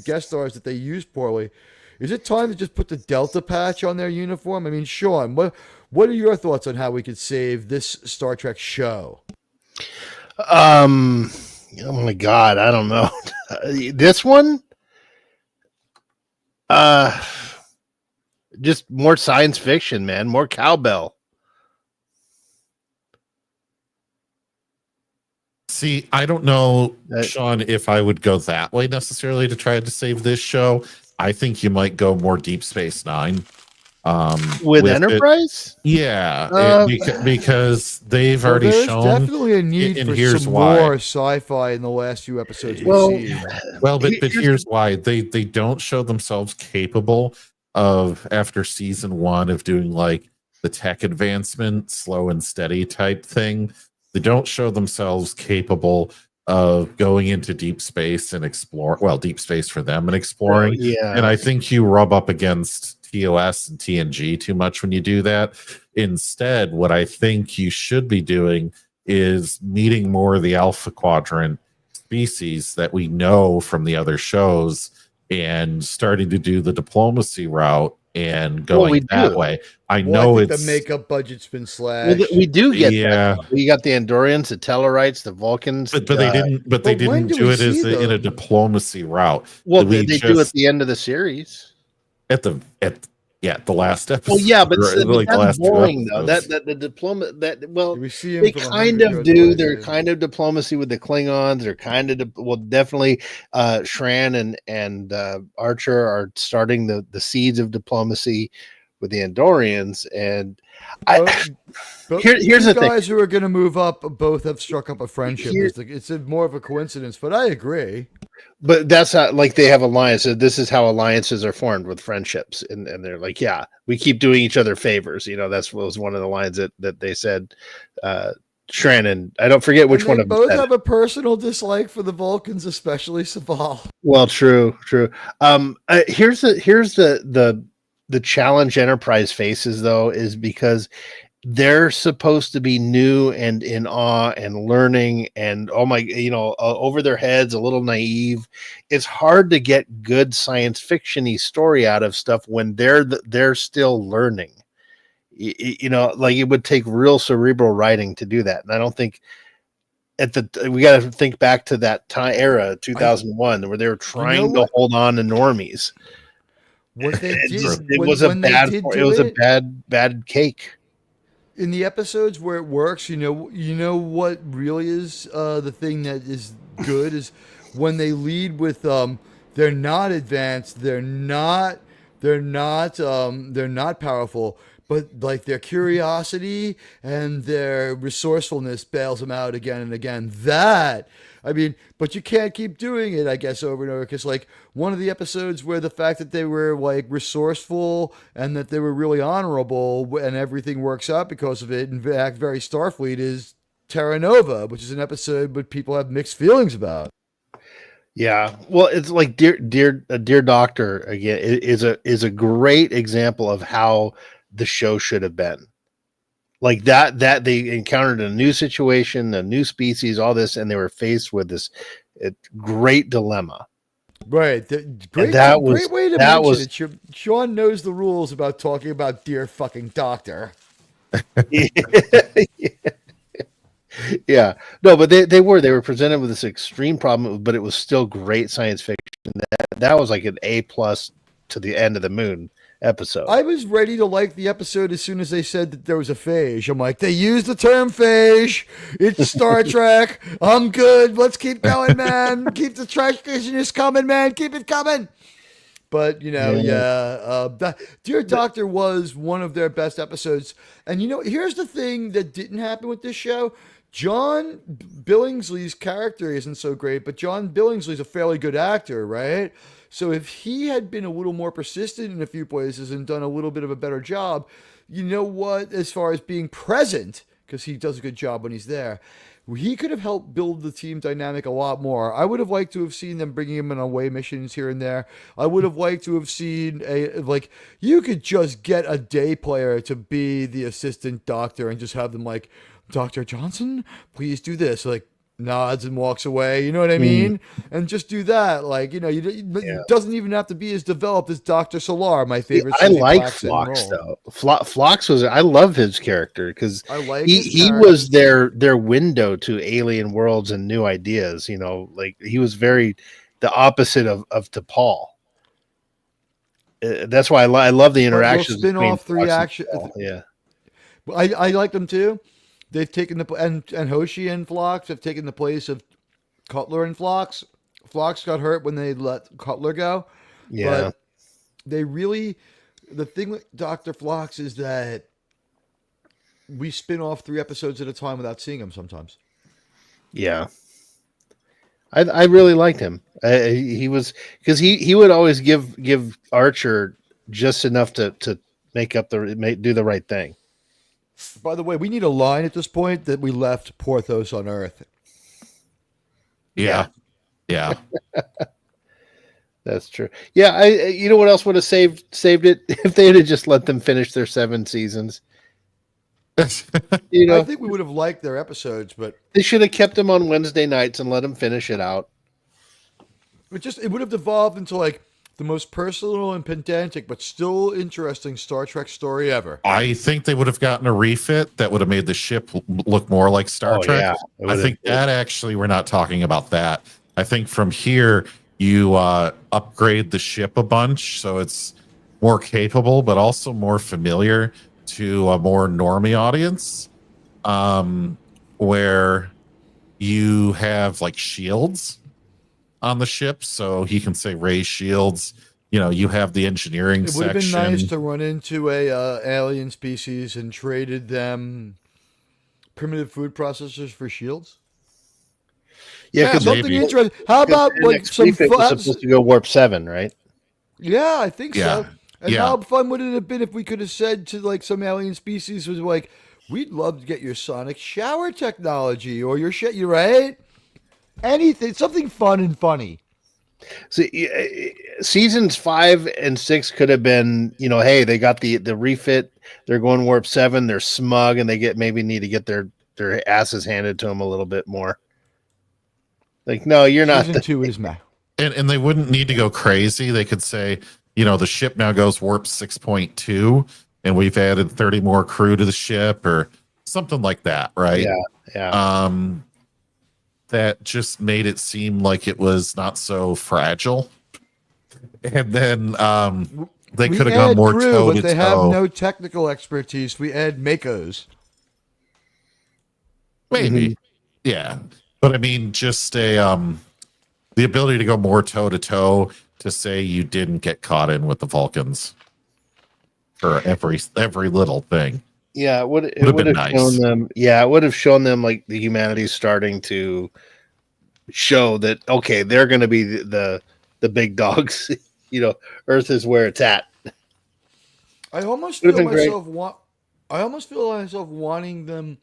guest stars that they use poorly, is it time to just put the Delta patch on their uniform? I mean, Sean, what are your thoughts on how we could save this Star Trek show? Oh my God, I don't know. This one, just more science fiction, man. More cowbell. See, I don't know, Sean, if I would go that way necessarily to try to save this show. I think you might go more Deep Space Nine. With Enterprise? Because they've already shown. Definitely a need for some more sci-fi in the last few episodes we've seen. Well, but here's why. They don't show themselves capable of, after season 1, of doing like the tech advancement, slow and steady type thing. They don't show themselves capable of going into deep space and explore. Well, deep space for them and exploring. Yeah. And I think you rub up against TOS and TNG too much when you do that. Instead, what I think you should be doing is meeting more of the Alpha Quadrant species that we know from the other shows and starting to do the diplomacy route and going that way. I know the makeup budget's been slashed. Well, we do get that. We got the Andorians, the Tellarites, the Vulcans, but they didn't. But they didn't do it as in a diplomacy route. Well, they do at the end of the series. At the last episode. Well, yeah, but like that's last boring though. That the diploma we see they kind of do their kind of diplomacy with the Klingons. They're kind of definitely Shran and Archer are starting the seeds of diplomacy with the Andorians, and here's the thing: guys who are going to move up both have struck up a friendship. It's more of a coincidence, but I agree. But that's not like they have alliances. This is how alliances are formed, with friendships, and they're like, yeah, we keep doing each other favors. You know, that was one of the lines that they said. Shran and I don't forget which one of them. Both have a personal dislike for the Vulcans, especially Saval. Well, true. Here's the challenge Enterprise faces, though, is because they're supposed to be new and in awe and learning and over their heads, a little naive. It's hard to get good science fiction-y story out of stuff when they're still learning. Like it would take real cerebral writing to do that, and I don't think we got to think back to that time era, 2001, where they were trying to hold on to normies. What they did, it was a bad cake. In the episodes where it works, you know what really is the thing that is good is when they lead with they're not advanced, they're not powerful, but like their curiosity and their resourcefulness bails them out again and again. But you can't keep doing it, I guess, over and over, because like one of the episodes where the fact that they were like resourceful and that they were really honorable and everything works out because of it, in fact, very Starfleet, is Terra Nova, which is an episode but people have mixed feelings about. Yeah, well, it's like Dear Doctor again is a great example of how the show should have been. Like that they encountered a new situation, a new species, all this, and they were faced with this great dilemma. Right. Great way to mention it. Sean knows the rules about talking about Dear fucking Doctor. Yeah. No, but they were presented with this extreme problem, but it was still great science fiction. That was like an A+ to the end of the moon. episode. I was ready to like the episode as soon as they said that there was a phage. I'm like, they used the term phage. It's Star Trek. I'm good. Let's keep going, man. Keep the trash just coming, man. Keep it coming. But, Dear Doctor was one of their best episodes. And, here's the thing that didn't happen with this show. John Billingsley's character isn't so great, but John Billingsley's a fairly good actor, right? So if he had been a little more persistent in a few places and done a little bit of a better job, you know what, as far as being present, because he does a good job when he's there, he could have helped build the team dynamic a lot more. I would have liked to have seen them bringing him on away missions here and there. I would have liked to have seen you could just get a day player to be the assistant doctor and just have them like, Dr. Johnson, please do this. Like, nods and walks away. You know what I mean? And just do that. Like, it doesn't even have to be as developed as Dr. Solar, my favorite. I like Phlox though. Phlox I love his character because he was their window to alien worlds and new ideas. Like he was very the opposite of T'Pol. That's why I love the interactions. Spin off three action. Yeah, I like them too. They've taken and Hoshi and Phlox have taken the place of Cutler and Phlox. Phlox got hurt when they let Cutler go. Yeah. But they really, the thing with Dr. Phlox is that we spin off 3 episodes at a time without seeing him sometimes. Yeah. I really liked him. He was, because he would always give Archer just enough to do the right thing. By the way, we need a line at this point that we left Porthos on Earth. Yeah. That's true. Yeah, you know what else would have saved it if they had just let them finish their 7 seasons. I think we would have liked their episodes, but they should have kept them on Wednesday nights and let them finish it out. It would have devolved into like the most personal and pedantic, but still interesting Star Trek story ever. I think they would have gotten a refit that would have made the ship look more like Star Trek. Yeah, I think that actually, we're not talking about that. I think from here, you upgrade the ship a bunch so it's more capable, but also more familiar to a more normie audience, where you have like shields on the ship, so he can say raise shields. You have the engineering It would section. have been nice to run into a alien species and traded them primitive food processors for shields. Yeah, because something interesting. How about like some was supposed to go warp 7, right? Yeah, I think so. And Yeah. how fun would it have been if we could have said to like some alien species was like, we'd love to get your sonic shower technology or your shit, you right? Anything, something fun and funny. See, seasons 5 and 6 could have been, hey, they got the refit, they're going warp 7, they're smug, and they maybe need to get their asses handed to them a little bit more. Like, no, you're not. Season 2 is meh. And they wouldn't need to go crazy. They could say, the ship now goes warp 6.2, and we've added 30 more crew to the ship or something like that, right? Yeah. That just made it seem like it was not so fragile. And then they could have gone more crew, toe to but they have toe. no technical expertise. We add Makos. Maybe. Yeah. But I mean, just the ability to go more toe to toe to say you didn't get caught in with the Vulcans for every little thing. Yeah, it would have nice. shown them. Yeah, it would have shown them like the humanity's starting to show that okay, they're going to be the big dogs. Earth is where it's at. I almost feel myself wanting them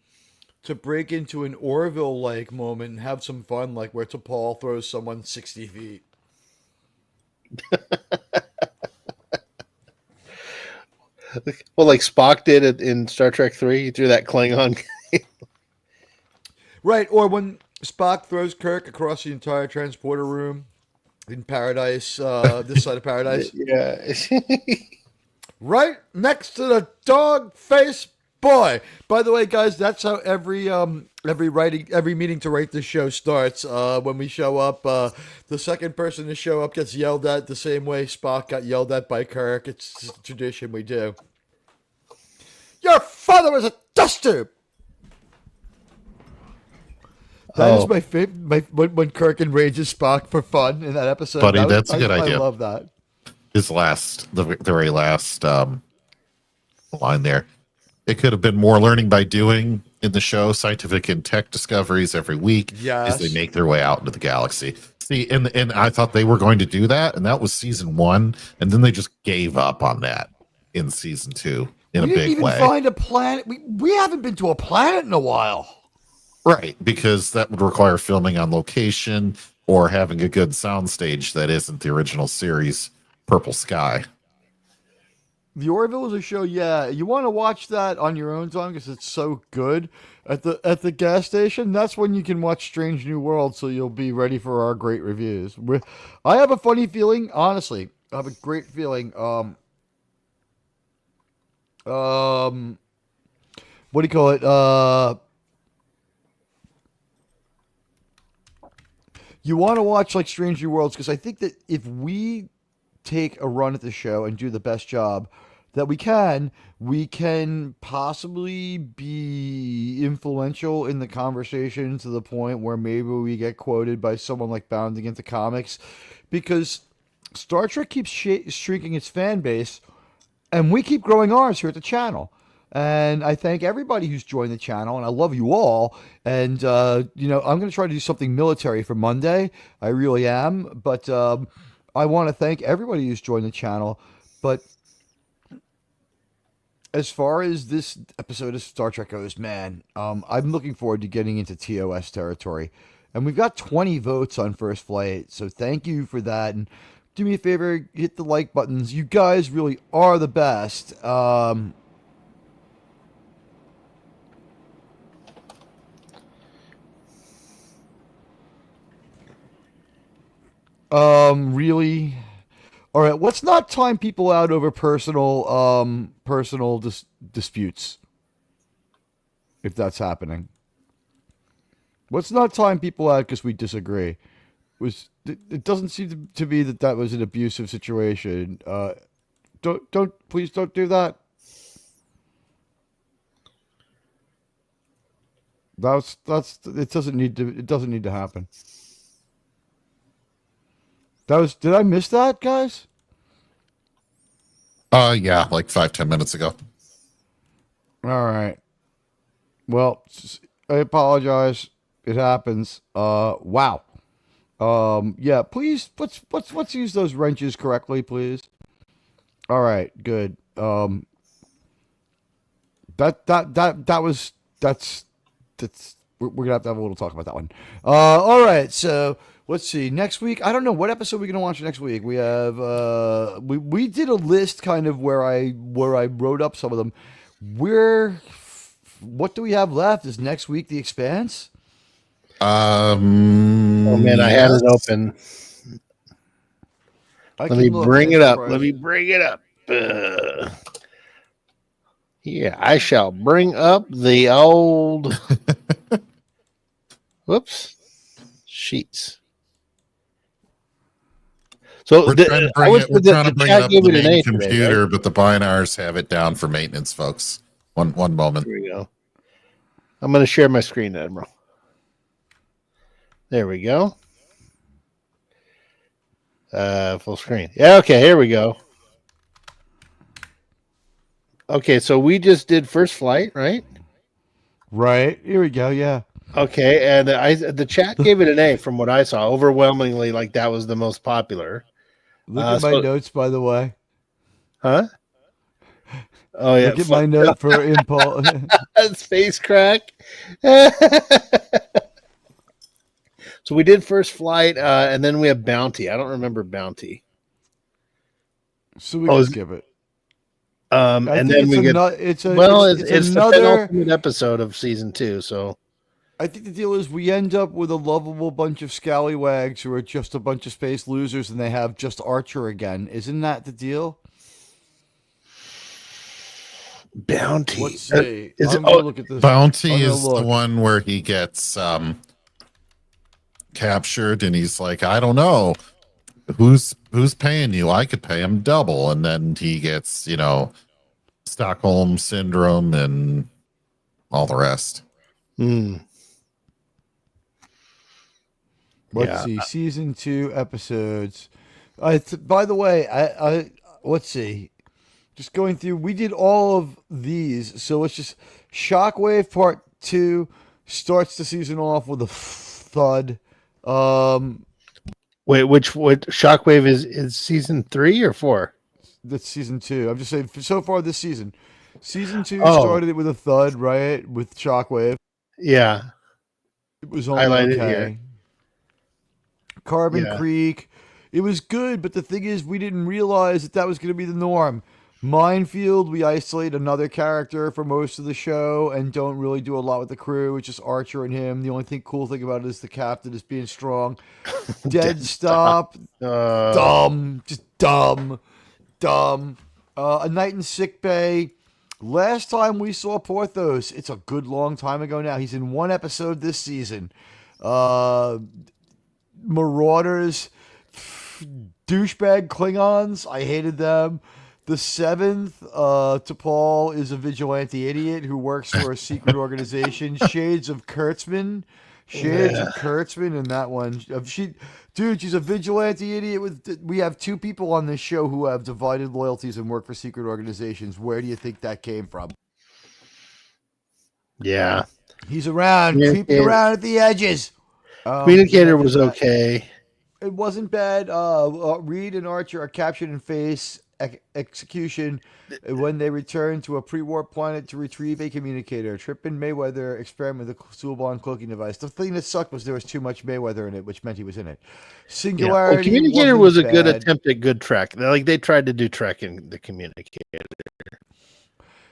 to break into an Orville like moment and have some fun, like where T'Pol throws someone 60 feet. Well, like Spock did in Star Trek 3, he threw that Klingon. Right, or when Spock throws Kirk across the entire transporter room in Paradise, this side of Paradise. Yeah. Right next to the dog face boy. By the way, guys, that's how every meeting to rate this show starts. When we show up, the second person to show up gets yelled at the same way Spock got yelled at by Kirk. It's just a tradition we do. Your father was a duster. That is my favorite. When Kirk enrages Spock for fun in that episode. Buddy, that's a good idea. I love that. His the very last line there. It could have been more learning by doing in the show. Scientific and tech discoveries every week as they make their way out into the galaxy. See, and I thought they were going to do that, and that was season 1, and then they just gave up on that in season 2 in a big way. We didn't even find a planet. We haven't been to a planet in a while. Right, because that would require filming on location or having a good soundstage that isn't the original series Purple Sky. The Orville is a show, yeah. You want to watch that on your own time because it's so good at the gas station. That's when you can watch Strange New World, so you'll be ready for our great reviews. I have a funny feeling, honestly. I have a great feeling. What do you call it? You want to watch like Strange New Worlds because I think that if we take a run at the show and do the best job that we can possibly be influential in the conversation to the point where maybe we get quoted by someone like Bounding into Comics, because Star Trek keeps shrinking its fan base and we keep growing ours here at the channel. And I thank everybody who's joined the channel, and I love you all. And, I'm going to try to do something military for Monday. I really am. But I want to thank everybody who's joined the channel. But as far as this episode of Star Trek goes, man, I'm looking forward to getting into TOS territory. And we've got 20 votes on First Flight, so thank you for that. And do me a favor, hit the like buttons. You guys really are the best. Really? All right, let's not time people out over personal disputes. If that's happening. Let's not time people out because we disagree. It doesn't seem to be that was an abusive situation. Please don't do that. It doesn't need to happen. Did I miss that, guys? Yeah, like 5-10 minutes ago. All right. Well, I apologize. It happens. Wow. Yeah, please let's use those wrenches correctly, please. All right, good. That's we're gonna have to have a little talk about that one. All right, so let's see. Next week, I don't know what episode we're gonna watch next week. We have we did a list kind of where I wrote up some of them. What do we have left? Is next week The Expanse? Oh man, I had it open. Let me bring it up. Yeah, I shall bring up the old whoops sheets. So we're trying to bring it up the main computer, right? But the binars have it down for maintenance, folks. One moment. Here we go. I'm going to share my screen, Admiral. There we go. Full screen. Yeah, okay, here we go. Okay, so we just did First Flight, right? Right. Here we go, yeah. Okay, and the chat gave it an A from what I saw. Overwhelmingly, like that was the most popular. Look at my notes, by the way. Huh? Oh, yeah. Look at my note for impulse. Space crack. So we did First Flight, and then we have Bounty. I don't remember Bounty. So we can skip it. And then we get it's another the penultimate episode of season 2. So I think the deal is we end up with a lovable bunch of scallywags who are just a bunch of space losers, and they have just Archer again. Isn't that the deal? Bounty. Let's see. Is it? I'm gonna Oh, look at this. Bounty I'm gonna is the look. one where he gets captured and he's like, I don't know who's paying you. I could pay him double, and then he gets Stockholm syndrome and all the rest. hmm. Let's Yeah. see. Season 2 episodes. By the way, I let's see. Just going through, we did all of these. So let's just Shockwave Part 2 starts the season off with a thud. Wait, what Shockwave is season 3 or 4? That's season 2. I'm just saying so far this season. Season 2 Oh. started it with a thud, right? With Shockwave. Yeah. It was only Highlighted okay. here. Carbon Yeah. Creek. It was good, but the thing is, we didn't realize that was going to be the norm. Minefield, we isolate another character for most of the show and don't really do a lot with the crew. It's just Archer and him. The only cool thing about it is the captain is being strong. Dead Stop, dumb, just dumb. A Night in Sick Bay. Last time we saw Porthos, it's a good long time ago now. He's in one episode this season. Marauders, douchebag Klingons. I hated them. The 7th, T'Pol is a vigilante idiot who works for a secret organization. Shades of Kurtzman. In that one. She's a vigilante idiot. We have 2 people on this show who have divided loyalties and work for secret organizations. Where do you think that came from? Yeah. He's around, Yeah, creeping yeah. around at the edges. Communicator was okay. It wasn't bad. Reed and Archer are captured in face execution when they return to a pre-war planet to retrieve a communicator. Tripp and Mayweather experiment with the Sulban cloaking device. The thing that sucked was there was too much Mayweather in it, which meant he was in it. Singularity. Communicator was a good bad. attempt at good Trek. Like they tried to do Trek in the Communicator.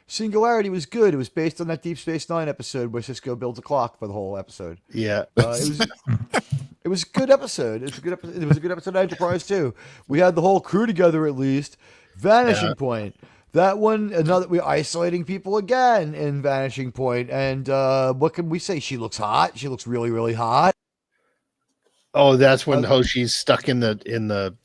Singularity was good. It was based on that Deep Space Nine episode where Cisco builds a clock for the whole episode. Yeah. It was a good episode. It was a good episode of Enterprise too. We had the whole crew together at least. Vanishing Point. That one, we're isolating people again in Vanishing Point. And what can we say? She looks hot. She looks really, really hot. Oh, that's when Hoshi's stuck in the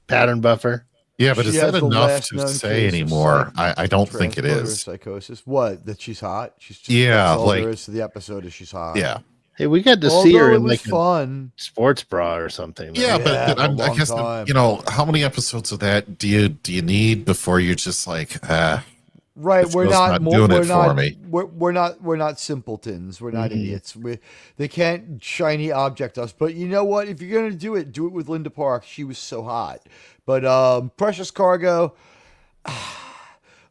pattern buffer. Yeah, but She is has that the enough last to known say case of anymore? I don't think it transporter is. Psychosis. What? That she's hot? She's just, Yeah, that's all like- there is to the episode is she's hot. Yeah. Hey, we got to see her Although it in was like fun. a sports bra or something. Yeah, Yeah, but for a I long guess time. how many episodes of that do you need before you're just like, Right, This we're girl's not not doing we're it not, for me. We're not simpletons. We're not idiots. They can't shiny object us. But you know what? If you're gonna do it with Linda Park. She was so hot. But Precious Cargo.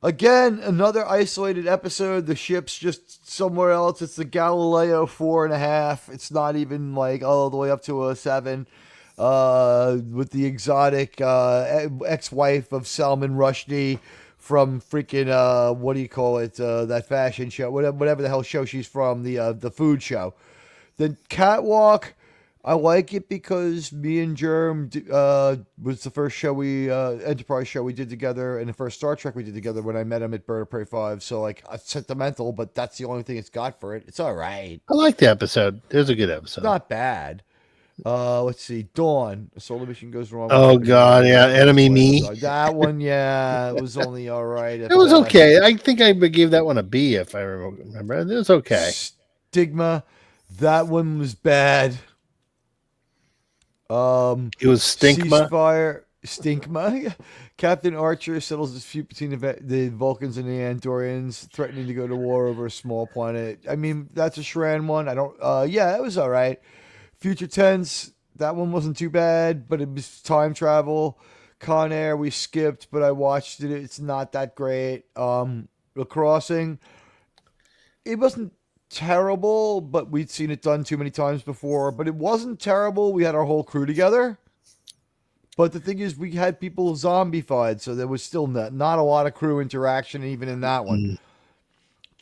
Again, another isolated episode. The ship's just somewhere else. It's the Galileo 4.5. It's not even like all the way up to a 7. With the exotic ex-wife of Salman Rushdie from freaking what do you call it? That fashion show, whatever the hell show she's from, the food show. Then Catwalk. I like it because me and Germ was the first show Enterprise show we did together, and the first Star Trek we did together when I met him at Bird of Prey 5. So like it's sentimental, but that's the only thing it's got for it. It's all right. I like the episode. It was a good episode. It's not bad. Let's see. Dawn. A solar mission goes wrong. Oh God, yeah. Enemy Me. That one, yeah, it was only all right. It was okay. I think I gave that one a B if I remember. It was okay. Stigma. That one was bad. It was Stinkma. Ceasefire. Stinkma. Captain Archer settles a dispute between the Vulcans and the Andorians, threatening to go to war over a small planet. I mean, that's a Shran one. I don't. Yeah, it was all right. Future Tense. That one wasn't too bad, but it was time travel. Con Air we skipped, but I watched it. It's not that great. The Crossing. It wasn't terrible, but we'd seen it done too many times before. But it wasn't terrible. We had our whole crew together. But the thing is, we had people zombified, so there was still not a lot of crew interaction even in that one.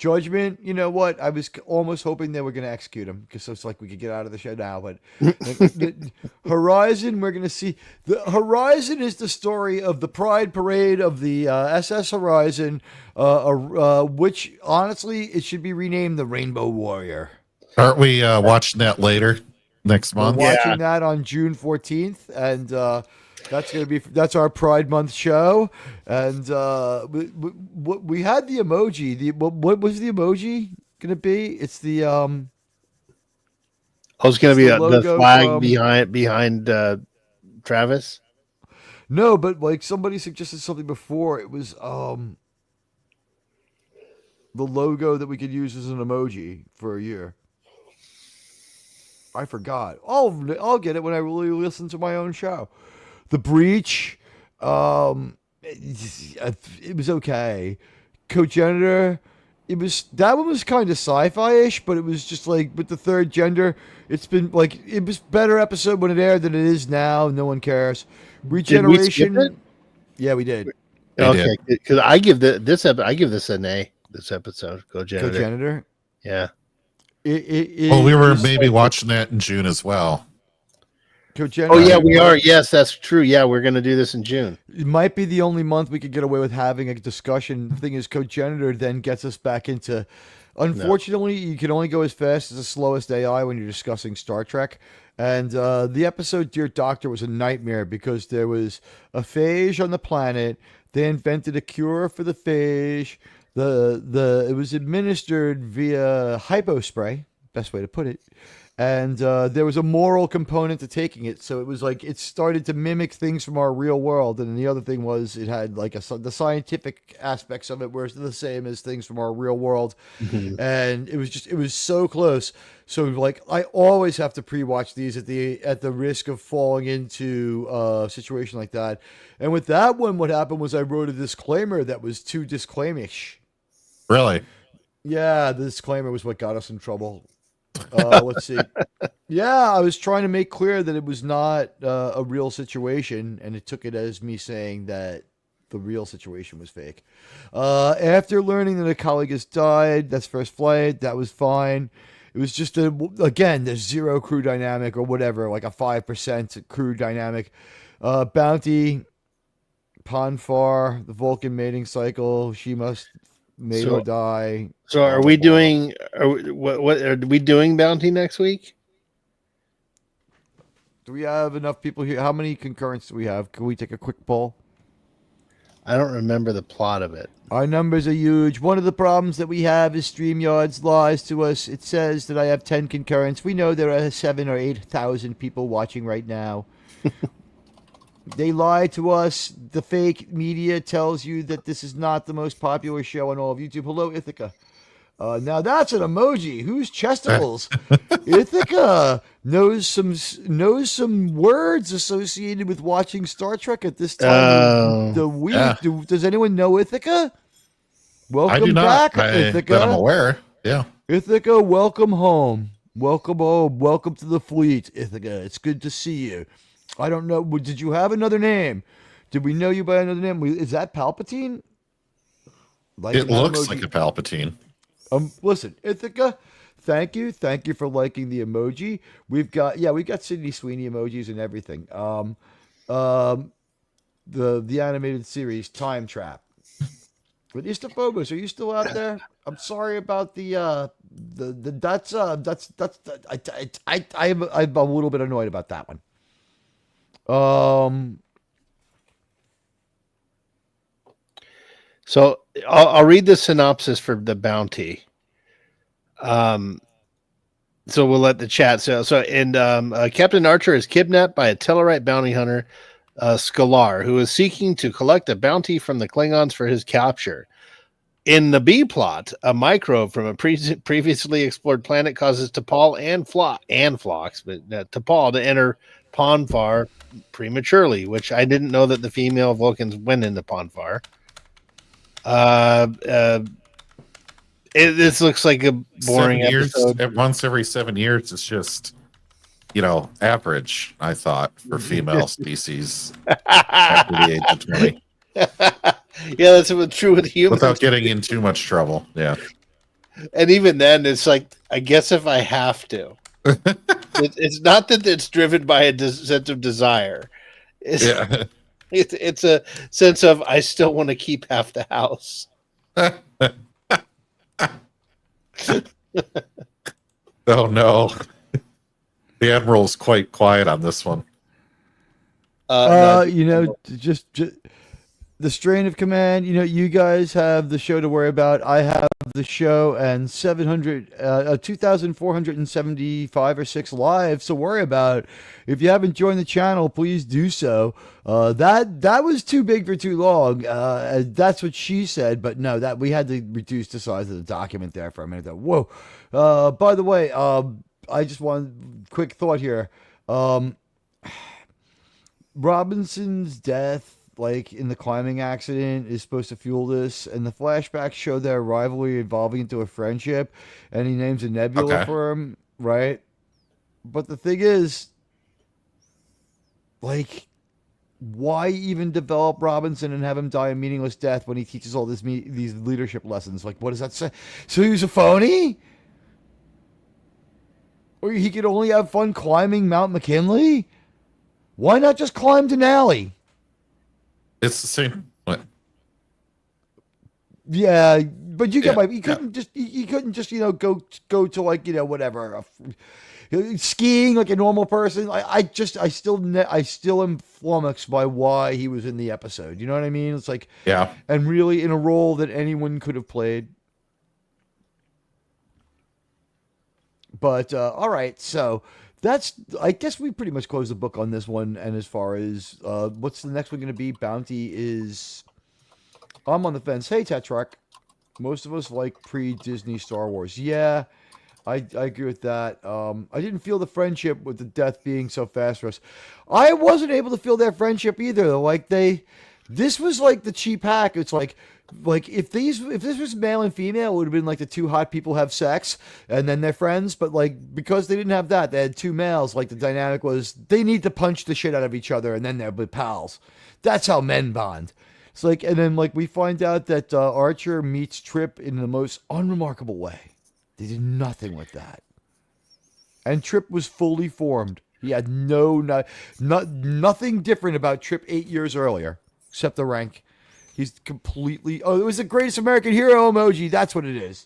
Judgment, you know what? I was almost hoping they were going to execute him because it's like we could get out of the show now. But the Horizon, we're going to see. The Horizon is the story of the Pride Parade of the SS Horizon, which honestly, it should be renamed the Rainbow Warrior. Aren't we watching that later next We're month? watching that on June 14th, and that's our Pride Month show. And we had the emoji. What was the emoji gonna be? It's the it's going to be the the logo flag from- behind Travis. No, but like somebody suggested something before. It was the logo that we could use as an emoji for a year. I forgot. I'll get it when I really listen to my own show. The Breach, it was okay. Cogenitor, that one was kind of sci-fi-ish, but it was just like with the third gender, it's been like it was better episode when it aired than it is now. No one cares. Regeneration, Did we skip it? Yeah, we did. Okay, because I give this an A. This episode, Cogenitor. Cogenitor. Yeah. Well, we were maybe watching that in June as well. Cogenitor. Oh yeah, we are. Yes, that's true. Yeah, we're going to do this in June. It might be the only month we could get away with having a discussion. The thing is, Cogenitor then gets us back into. Unfortunately, you can only go as fast as the slowest AI when you're discussing Star Trek. And the episode Dear Doctor was a nightmare because there was a phage on the planet. They invented a cure for the phage. It was administered via hypospray, best way to put it. And there was a moral component to taking it, so it was like it started to mimic things from our real world. And the other thing was it had like the scientific aspects of it were the same as things from our real world, and it was so close. So like I always have to pre-watch these at the risk of falling into a situation like that. And with that one, what happened was I wrote a disclaimer that was too disclaimish. Really? Yeah, the disclaimer was what got us in trouble. Let's see. Yeah, I was trying to make clear that it was not a real situation, and it took it as me saying that the real situation was fake. After learning that a colleague has died, that's first flight. That was fine. It was just again, there's zero crew dynamic or whatever, like a 5% crew dynamic. Bounty, Ponfar, the Vulcan mating cycle. She must mate or die. So are we doing? What are we doing? Bounty next week? Do we have enough people here? How many concurrents do we have? Can we take a quick poll? I don't remember the plot of it. Our numbers are huge. One of the problems that we have is StreamYards lies to us. It says that I have 10 concurrents. We know there are 7,000 or 8,000 people watching right now. They lie to us. The fake media tells you that this is not the most popular show on all of YouTube. Hello, Ithaca. Now that's an emoji. Who's Chesticles? Ithaca knows some words associated with watching Star Trek at this time of the week. Yeah. Does anyone know Ithaca? Welcome I do not. back, Ithaca. That I'm aware. Yeah. Ithaca, welcome home. Welcome home. Welcome to the fleet, Ithaca. It's good to see you. I don't know. Did you have another name? Did we know you by another name? Is that Palpatine? It looks like a Palpatine. Listen, Ithaca, thank you for liking the emoji. We've got Sydney Sweeney emojis and everything. The animated series Time Trap. But Istafobos, are you still out there? I'm sorry about I'm a little bit annoyed about that one. So I'll read the synopsis for the bounty. So we'll let the chat. Captain Archer is kidnapped by a Tellarite bounty hunter, Skalar, who is seeking to collect a bounty from the Klingons for his capture. In the B plot, a microbe from a previously explored planet causes T'Pol and Phlox, but T'Pol to enter Ponfar prematurely, which I didn't know that the female Vulcans went into Ponfar. This looks like a boring episode. Once every 7 years, it's just, average, I thought, for female species after the age of 20. Yeah, that's what's true with humans. Without getting in too much trouble. Yeah. And even then, it's like, I guess if I have to, it's not that it's driven by a sense of desire. It's, Yeah. it's a sense of I still want to keep half the house. Oh no. The Admiral's quite quiet on this one. No, just the strain of command. You guys have the show to worry about. I have the show and 2,475 or 6 lives to worry about. If you haven't joined the channel, please do so. That was too big for too long. That's what she said, but no, that we had to reduce the size of the document there for a minute. Whoa. By the way, I just want quick thought here. Robinson's death, like in the climbing accident, is supposed to fuel this, and the flashbacks show their rivalry evolving into a friendship, and he names a nebula for him, right? But the thing is, like, why even develop Robinson and have him die a meaningless death when he teaches all these leadership lessons? Like, what does that say? So he was a phony? Or he could only have fun climbing Mount McKinley? Why not just climb Denali? It's the same. What? Yeah, but you get he couldn't just go to like whatever skiing like a normal person. I still am flummoxed by why he was in the episode. You know what I mean? It's like and really in a role that anyone could have played. But all right, so. I guess we pretty much closed the book on this one. And as far as what's the next one going to be, Bounty is. I'm on the fence. Hey, Tetrarch. Most of us like pre-Disney Star Wars. Yeah, I agree with that. I didn't feel the friendship with the death being so fast for us. I wasn't able to feel their friendship either, though. Like this was like the cheap hack. It's like if this was male and female, it would have been like the two hot people have sex and then they're friends. But like because they didn't have that, they had two males. Like the dynamic was they need to punch the shit out of each other and then they'll be pals. That's how men bond. It's like, and then like we find out that Archer meets Trip in the most unremarkable way. They did nothing with that, and Trip was fully formed. He had nothing different about Trip 8 years earlier, except the rank. He's completely. Oh, it was the greatest American hero emoji. That's what it is.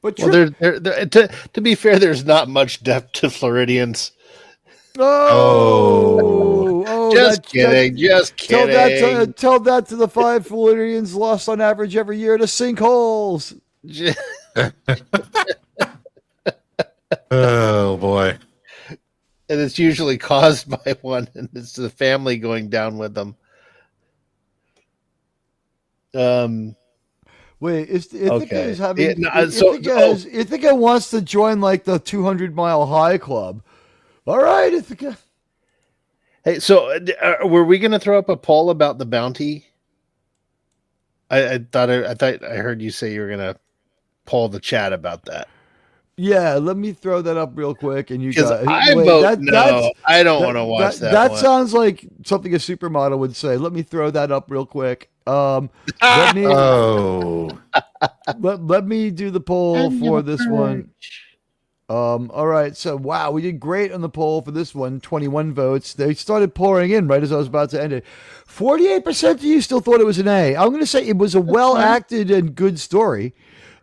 But Trip, to be fair, there's not much depth to Floridians. Just kidding. Tell that to the 5 Floridians lost on average every year to sinkholes. Oh boy. And it's usually caused by one, and it's the family going down with them. Wait, Ithaca is having. Yeah, Ithaca wants to join like the 200 Mile High Club. All right, Ithaca. Hey, so were we going to throw up a poll about the bounty? I thought I heard you say you were going to poll the chat about that. Yeah, let me throw that up real quick, and you guys. I don't want to watch that. That sounds like something a supermodel would say. Let me throw that up real quick. Let me do the poll for this one. All right, so wow, we did great on the poll for this one. 21 votes. They started pouring in right as I was about to end it. 48% of you still thought it was an A. I'm going to say it was a well acted and good story.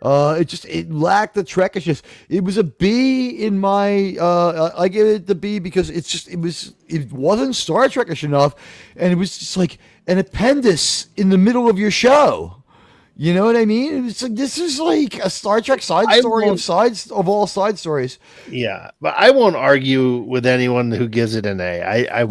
It lacked the Trekishness. It was a B in my. I gave it the B because it wasn't Star Trekish enough, and it was just like an appendix in the middle of your show. You know what I mean? It's like this is like a Star Trek side story of all side stories. Yeah, but I won't argue with anyone who gives it an A. I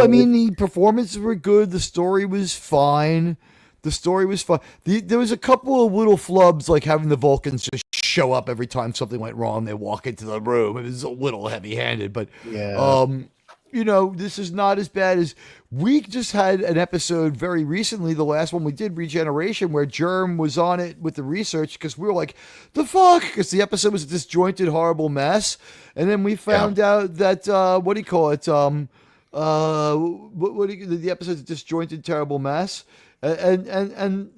mean the performances were good. The story was fine. There was a couple of little flubs, like having the Vulcans just show up every time something went wrong. They walk into the room. It was a little heavy-handed, but this is not as bad as we just had an episode very recently. The last one we did, Regeneration, where Germ was on it with the research because we were like, the fuck? Because the episode was a disjointed, horrible mess. And then we found out that, what do the episode's a disjointed, terrible mess. And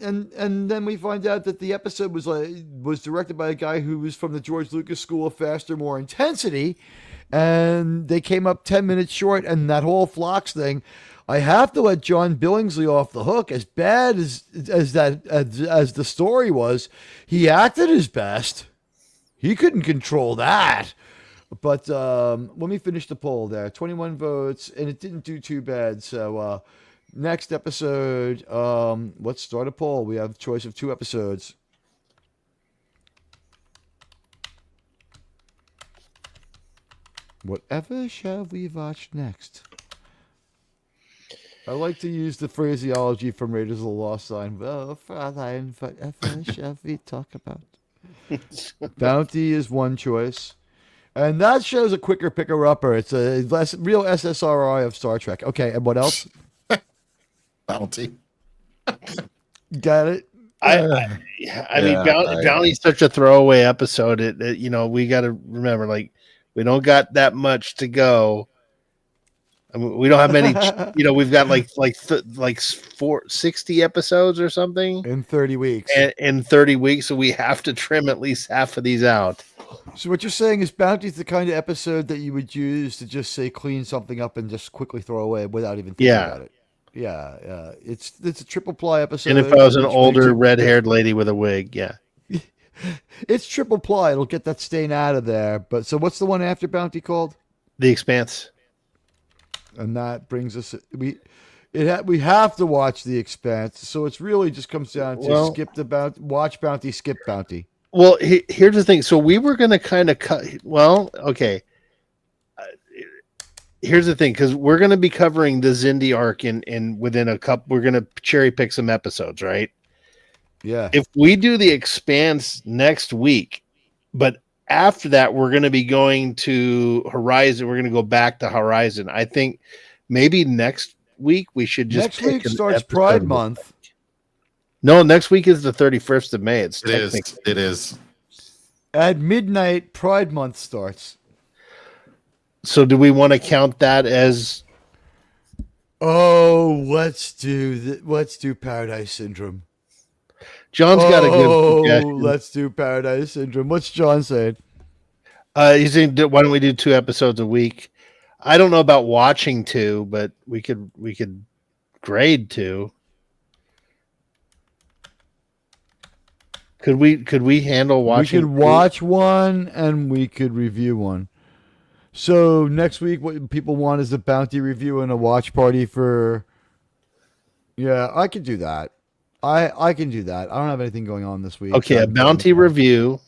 then we find out that the episode was directed by a guy who was from the George Lucas School of Faster, More Intensity, and they came up 10 minutes short. And that whole Phlox thing, I have to let John Billingsley off the hook. As bad as the story was, he acted his best. He couldn't control that. But let me finish the poll there. 21 votes, and it didn't do too bad. So next episode, let's start a poll. We have a choice of 2 episodes. Whatever shall we watch next? I like to use the phraseology from Raiders of the Lost Sign. Well, Fraulein, whatever shall we talk about? Bounty is one choice. And that shows a quicker picker-upper. It's a real SSRI of Star Trek. Okay, and what else? Bounty. Got it? I mean, Bounty's such a throwaway episode. We got to remember, like, we don't got that much to go. I mean, we don't have many. We've got like 60 episodes or something in 30 weeks. In 30 weeks, so we have to trim at least half of these out. So what you're saying is Bounty's the kind of episode that you would use to just say clean something up and just quickly throw away without even thinking about it. Yeah. It's a triple ply episode. And if I was an older red-haired lady with a wig, yeah. It's triple ply. It'll get that stain out of there. But so what's the one after Bounty called? The Expanse. And that brings us we have to watch The Expanse. So it's really just comes down to watch Bounty, skip Bounty. Well, here's the thing. So we were going to kind of cut. Well, okay. Here's the thing, because we're going to be covering the Xindi arc in within a couple. We're going to cherry pick some episodes, right? Yeah. If we do The Expanse next week, but after that, we're going to be going to Horizon. We're going to go back to Horizon. I think maybe next week we should just. Next week starts Pride Month. No, next week is the 31st of May. It is. At midnight, Pride Month starts. So do we want to count that as? Oh, let's do Paradise Syndrome. John's got a good suggestion. Let's do Paradise Syndrome. What's John saying? He's saying, why don't we do 2 episodes a week? I don't know about watching 2, but we could grade 2. Could we handle watching? We could watch 1 and we could review 1. So next week, what people want is a Bounty review and a watch party for. Yeah, I could do that. I can do that. I don't have anything going on this week. Okay, a Bounty review.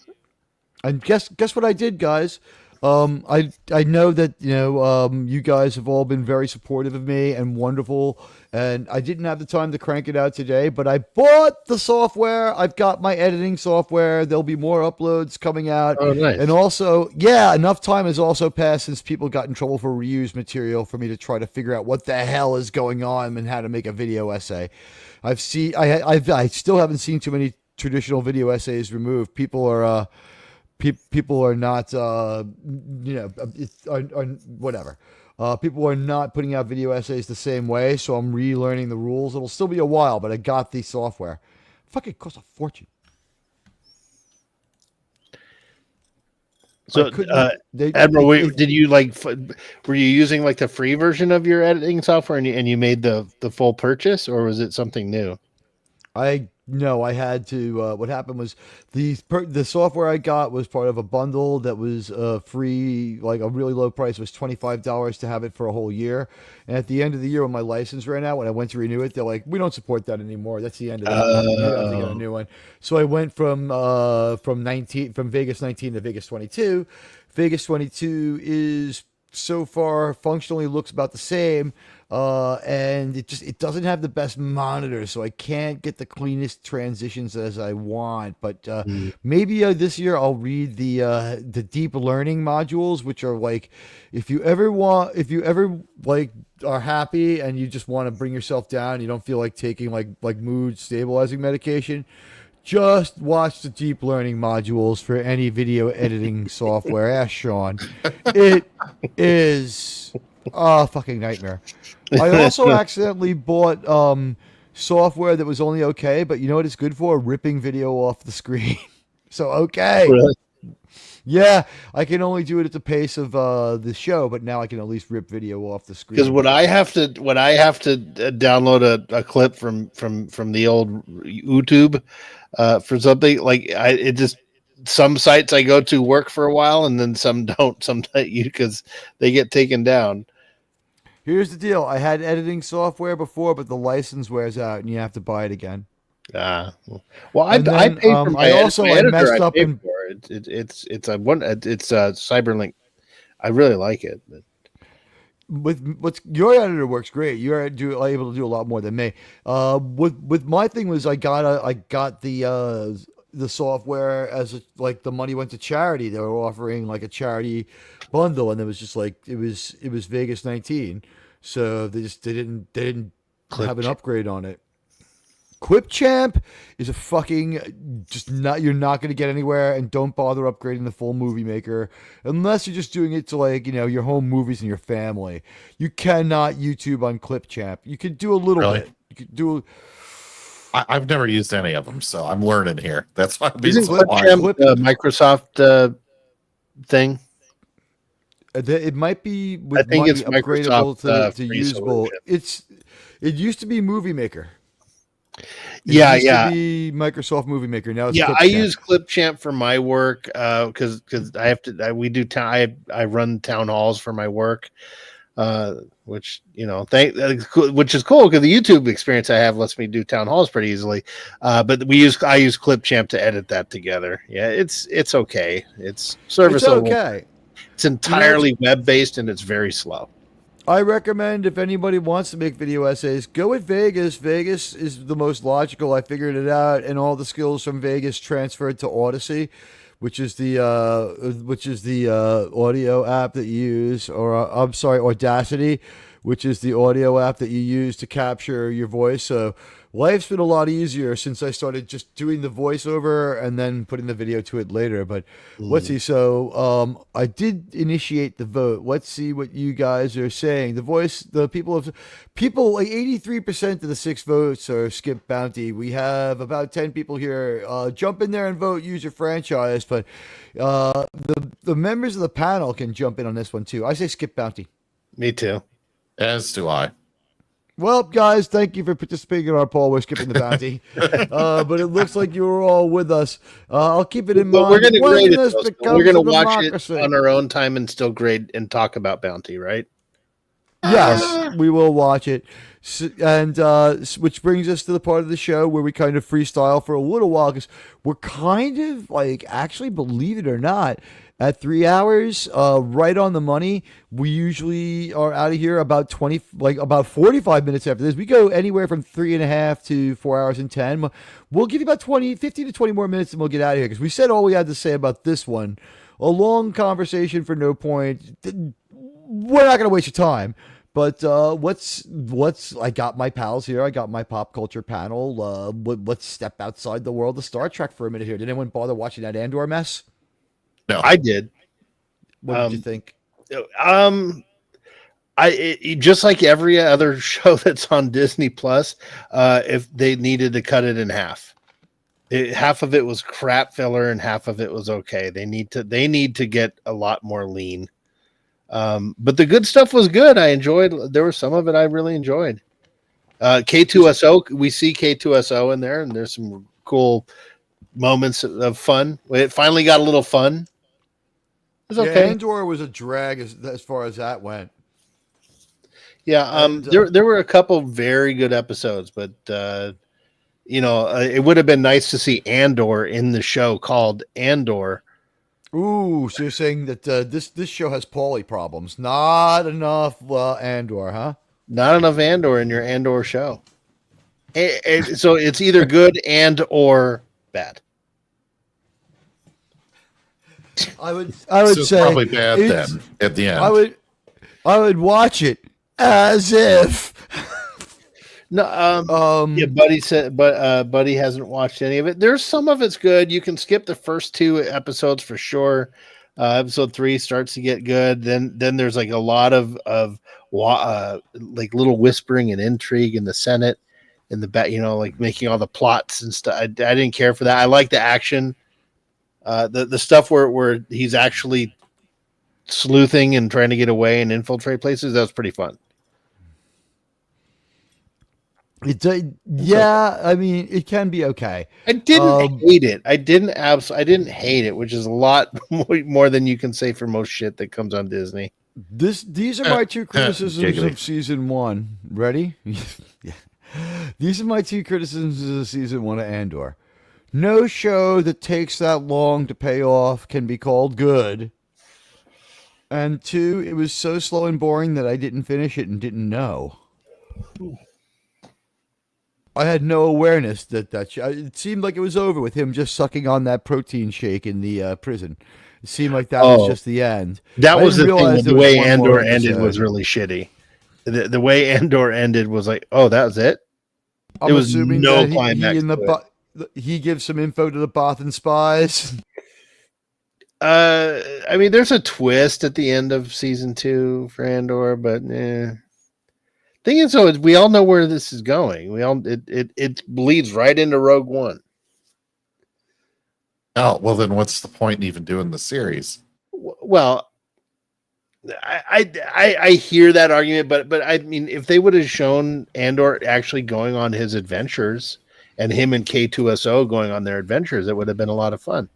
And guess what I did, guys? I know that you guys have all been very supportive of me and wonderful, and I didn't have the time to crank it out today, but I bought the software. I've got my editing software. There'll be more uploads coming out. Oh, nice. And also, enough time has also passed since people got in trouble for reused material for me to try to figure out what the hell is going on and how to make a video essay. I still haven't seen too many traditional video essays removed. People are not, whatever. People are not putting out video essays the same way, so I'm relearning the rules. It'll still be a while, but I got the software. Fucking costs a fortune. So, Admiral, did you were you using like the free version of your editing software and you made the full purchase, or was it something new? No, I had to. What happened was the software I got was part of a bundle that was free, like a really low price. It was $25 to have it for a whole year. And at the end of the year, when my license ran out, when I went to renew it, they're like, "We don't support that anymore. That's the end of that. You have to get a new one." So I went from Vegas 19 to Vegas 22. Vegas 22 is so far functionally looks about the same. And it doesn't have the best monitor, so I can't get the cleanest transitions as I want. But maybe this year I'll read the deep learning modules, which are like, if you ever are happy and you just want to bring yourself down, you don't feel like taking like mood stabilizing medication, Just watch the deep learning modules for any video editing software. Ask Sean. It is a fucking nightmare. I also accidentally bought software that was only okay, but you know what it's good for? Ripping video off the screen. So, okay. Really? Yeah, I can only do it at the pace of the show, but now I can at least rip video off the screen. Because when I have to download a clip from the old YouTube for something like some sites I go to work for a while and then some don't. Sometimes because they get taken down. Here's the deal: I had editing software before, but the license wears out, and you have to buy it again. Well, And I then, paid for my I also I messed I up paid in. for it. It's Cyberlink. I really like it. But With what's your editor works great. You're able to do a lot more than me. With my thing was I got the software as like the money went to charity. They were offering like a charity bundle, and it was just like it was Vegas 19. So they didn't have an upgrade on it. QuipChamp is a fucking you're not going to get anywhere, and don't bother upgrading the full Movie Maker unless you're just doing it to like, your home movies and your family. You cannot YouTube on QuipChamp. You could do a little bit. You could do I've never used any of them, so I'm learning here. That's why I'm being isn't so quiet. QuipChamp Microsoft thing? It might be with I think money it's upgradable Microsoft, to free usable. solution. It used to be Movie Maker. It Yeah, used yeah. to be Microsoft Movie Maker. Now it's Yeah, QuipChamp. I use ClipChamp for my work because I have to. I run town halls for my work, which which is cool because the YouTube experience I have lets me do town halls pretty easily. But I use ClipChamp to edit that together. Yeah, it's okay. It's serviceable. It's okay. It's entirely web based and it's very slow. I recommend if anybody wants to make video essays, go with Vegas. Vegas is the most logical. I figured it out, and all the skills from Vegas transferred to Odyssey, which is the audio app that you use, or I'm sorry, Audacity, which is the audio app that you use to capture your voice. So life's been a lot easier since I started just doing the voiceover and then putting the video to it later. But let's see. So I did initiate the vote. Let's see what you guys are saying. The people like 83% of the 6 votes are skip bounty. We have about 10 people here. Jump in there and vote. Use your franchise. But the members of the panel can jump in on this one too. I say skip bounty. Me too. As do I. Well, guys, thank you for participating in our poll. We're skipping the bounty, but it looks like you were all with us. I'll keep it in mind. We're going to grade it. We're going to watch democracy. it on our own time and still grade and talk about bounty, right? Yes, we will watch it. And which brings us to the part of the show where we kind of freestyle for a little while because we're kind of like, actually, believe it or not, at 3 hours, right on the money. We usually are out of here about 45 minutes after this. We go anywhere from 3.5 to 4 hours and 10. We'll give you about 15 to 20 more minutes and we'll get out of here because we said all we had to say about this one. A long conversation for no point. We're not going to waste your time. But I got my pals here. I got my pop culture panel. Let's step outside the world of Star Trek for a minute here. Did anyone bother watching that Andor mess? No, I did. What did you think? Just like every other show that's on Disney Plus, if they needed to cut it in half, half of it was crap filler and half of it was okay. They need to get a lot more lean. But the good stuff was good. I enjoyed. There was some of it I really enjoyed. K2SO, we see K2SO in there, and there's some cool moments of fun. It finally got a little fun. It was okay. Andor was a drag as far as that went. Yeah, there were a couple very good episodes, but it would have been nice to see Andor in the show called Andor. Ooh, so you're saying that this show has Paulie problems? Not enough Andor, huh? Not enough Andor in your Andor show. So it's either good and or bad. I would so say probably bad then at the end. I would watch it as if No, yeah, Buddy said, but Buddy hasn't watched any of it. There's some of it's good. You can skip the first 2 episodes for sure. Episode 3 starts to get good. Then there's like a lot of like little whispering and intrigue in the Senate, in the back, like making all the plots and stuff. I didn't care for that. I like the action, the stuff where he's actually sleuthing and trying to get away and infiltrate places. That was pretty fun. Yeah, I mean, it can be okay. I didn't hate it. I didn't hate it, which is a lot more than you can say for most shit that comes on Disney. These are my 2 criticisms of season 1. Ready? Yeah. These are my 2 criticisms of season 1 of Andor. No show that takes that long to pay off can be called good. And 2, it was so slow and boring that I didn't finish it and didn't know. I had no awareness that it seemed like it was over with him just sucking on that protein shake in the prison. It seemed like that was just the end. That was the thing. The way Andor ended was really shitty. The way Andor ended was like, oh, that was it. I'm assuming no climax. He gives some info to the Bothan spies. I mean, there's a twist at the end of season 2 for Andor, but thing is, so we all know where this is going. It bleeds right into Rogue One. Oh, well, then what's the point in even doing the series? Well, I hear that argument, but I mean, if they would have shown Andor actually going on his adventures and him and K2SO going on their adventures, it would have been a lot of fun.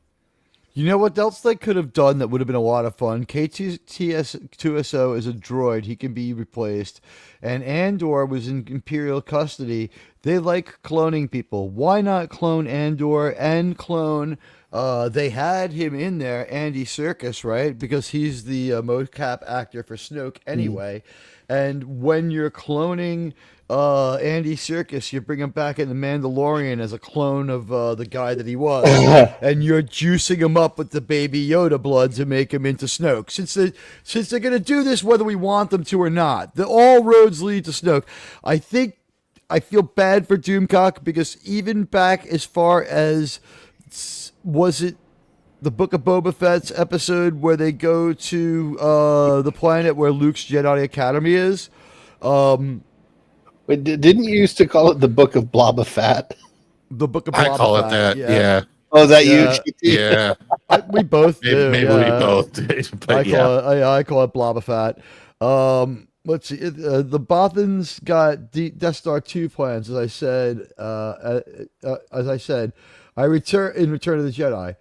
You know what else they could have done that would have been a lot of fun? K2SO is a droid. He can be replaced. And Andor was in Imperial custody. They like cloning people. Why not clone Andor and clone... they had him in there, Andy Serkis, right? Because he's the mocap actor for Snoke anyway. And when you're cloning Andy Serkis, you bring him back in The Mandalorian as a clone of the guy that he was. And you're juicing him up with the baby Yoda blood to make him into Snoke. Since they're going to do this whether we want them to or not, all roads lead to Snoke. I feel bad for Doomcock because even back as far as... Was it the Book of Boba Fett's episode where they go to the planet where Luke's Jedi Academy is? Wait, didn't you used to call it the Book of Bloba Fett? The Book of Bloba I call it that, yeah. Oh, is that you? Yeah. We both do. Maybe we both did. But I call it Bloba Fett. Let's see. The Bothans got Death Star 2 plans, as I said. In Return of the Jedi.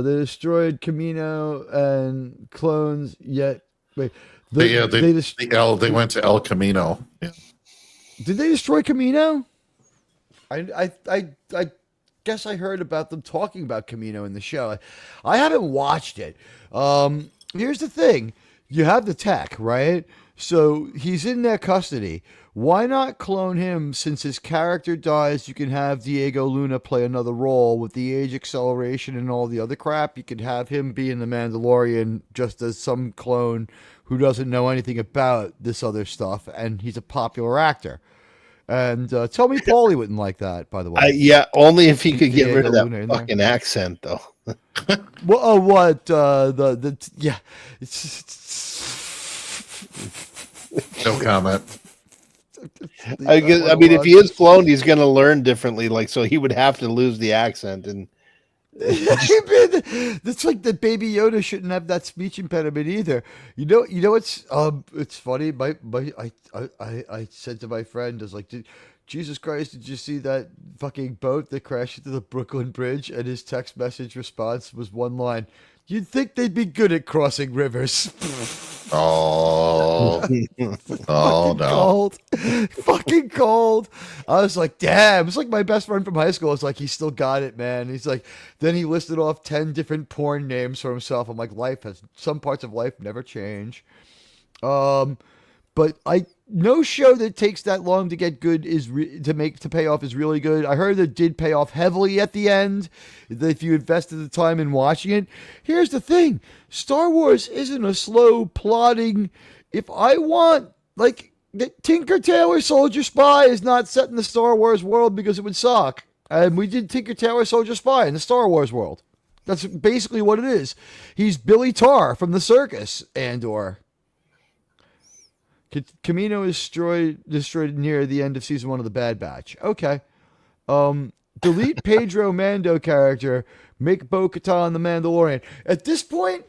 They destroyed Camino and clones, yet... Wait. They went to El Camino. Yeah. Did they destroy Camino? I guess I heard about them talking about Camino in the show. I haven't watched it. Here's the thing. You have the tech, right? So he's in their custody. Why not clone him? Since his character dies, you can have Diego Luna play another role with the age acceleration and all the other crap. You could have him be in The Mandalorian just as some clone who doesn't know anything about this other stuff, and he's a popular actor. And tell me Paulie wouldn't like that, by the way. Yeah, only if he could get rid of that fucking accent, though. Well, what? Yeah. No comment. I mean, if he is cloned, he's going to learn differently. Like, so he would have to lose the accent, and that's like the baby Yoda shouldn't have that speech impediment either. You know, it's funny. I said to my friend, I was like, Jesus Christ, did you see that fucking boat that crashed into the Brooklyn Bridge? And his text message response was one line: "You'd think they'd be good at crossing rivers." Oh, oh no. Cold. Fucking cold. I was like, damn. It's like my best friend from high school. It's like, he still got it, man. He's like, then he listed off 10 different porn names for himself. I'm like, some parts of life never change. But no show that takes that long to get good to pay off is really good. I heard it did pay off heavily at the end if you invested the time in watching it. Here's the thing: Star Wars isn't a slow plodding. If I want, like, Tinker Tailor Soldier Spy is not set in the Star Wars world because it would suck. And we did Tinker Tailor Soldier Spy in the Star Wars world. That's basically what it is. He's Billy Tarr from the circus, Andor. Camino is destroyed near the end of season 1 of the Bad Batch. Okay. Delete Pedro Mando character. Make Bo-Katan the Mandalorian. At this point,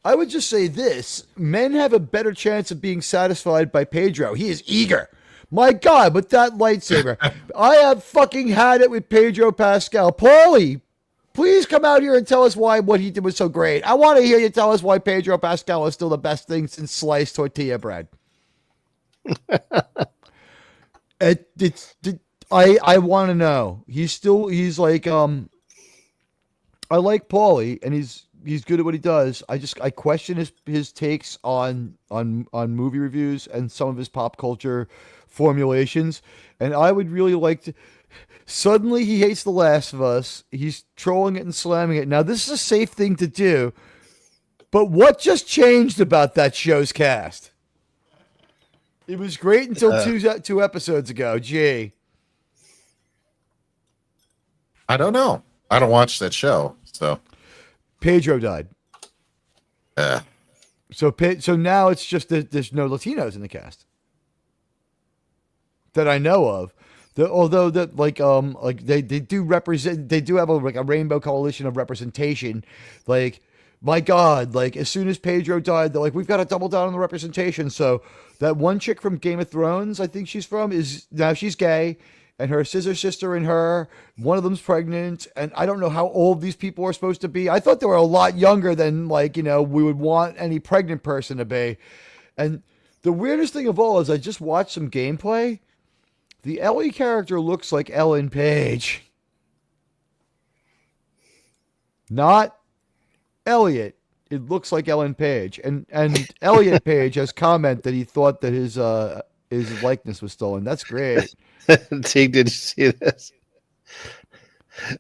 I would just say this. Men have a better chance of being satisfied by Pedro. He is eager. My God, with that lightsaber. I have fucking had it with Pedro Pascal. Paulie, please come out here and tell us why what he did was so great. I want to hear you tell us why Pedro Pascal is still the best thing since sliced tortilla bread. I want to know. He's like I like Paulie and he's good at what he does. I question his takes on movie reviews and some of his pop culture formulations, and I would really like to. Suddenly he hates The Last of Us. He's trolling it and slamming it. Now this is a safe thing to do, but what just changed about that show's cast? It was great until two episodes ago. Gee. I don't know. I don't watch that show, so Pedro died. Uh, So now it's just that there's no Latinos in the cast that I know of. Although that like they do represent, they do have a rainbow coalition of representation. Like, my God, like as soon as Pedro died, they're like, we've got to double down on the representation. So that one chick from Game of Thrones, I think she's from, is now she's gay. And her scissor sister and her, one of them's pregnant. And I don't know how old these people are supposed to be. I thought they were a lot younger than, like, you know, we would want any pregnant person to be. And the weirdest thing of all is I just watched some gameplay. The Ellie character looks like Ellen Page. Not Elliot. It looks like Ellen Page. And Elliot Page has commented that he thought that his likeness was stolen. That's great. Teague, did you see this?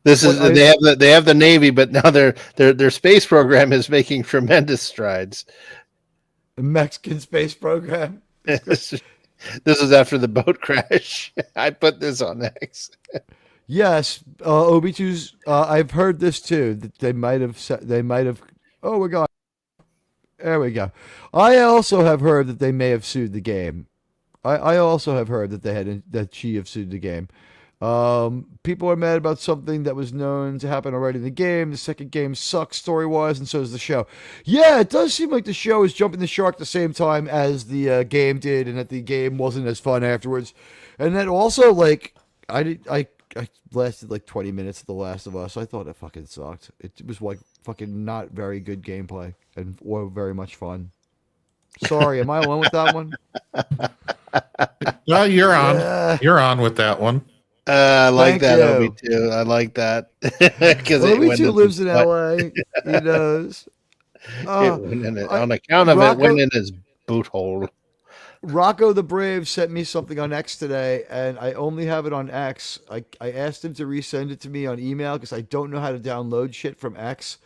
This is they have the Navy, but now their space program is making tremendous strides. The Mexican space program. This is after the boat crash. I put this on X. Yes, OB2's. I've heard this too. That they might have. Oh, we're gone. There we go. I also have heard that they may have sued the game. I also have heard that she have sued the game. People are mad about something that was known to happen already in the game. The second game sucks story-wise, and so does the show. Yeah, it does seem like the show is jumping the shark at the same time as the game did, and that the game wasn't as fun afterwards. And then also, like, I lasted like 20 minutes of The Last of Us. I thought it fucking sucked. It was like fucking not very good gameplay or very much fun. Sorry, am I alone with that one? No, you're on. You're on with that one. I like Thank that, you. OB2. I like that. Because OB2 lives in LA. He knows. On account of it went in his boot hole. Rocco the Brave sent me something on X today, and I only have it on X. I asked him to resend it to me on email because I don't know how to download shit from X.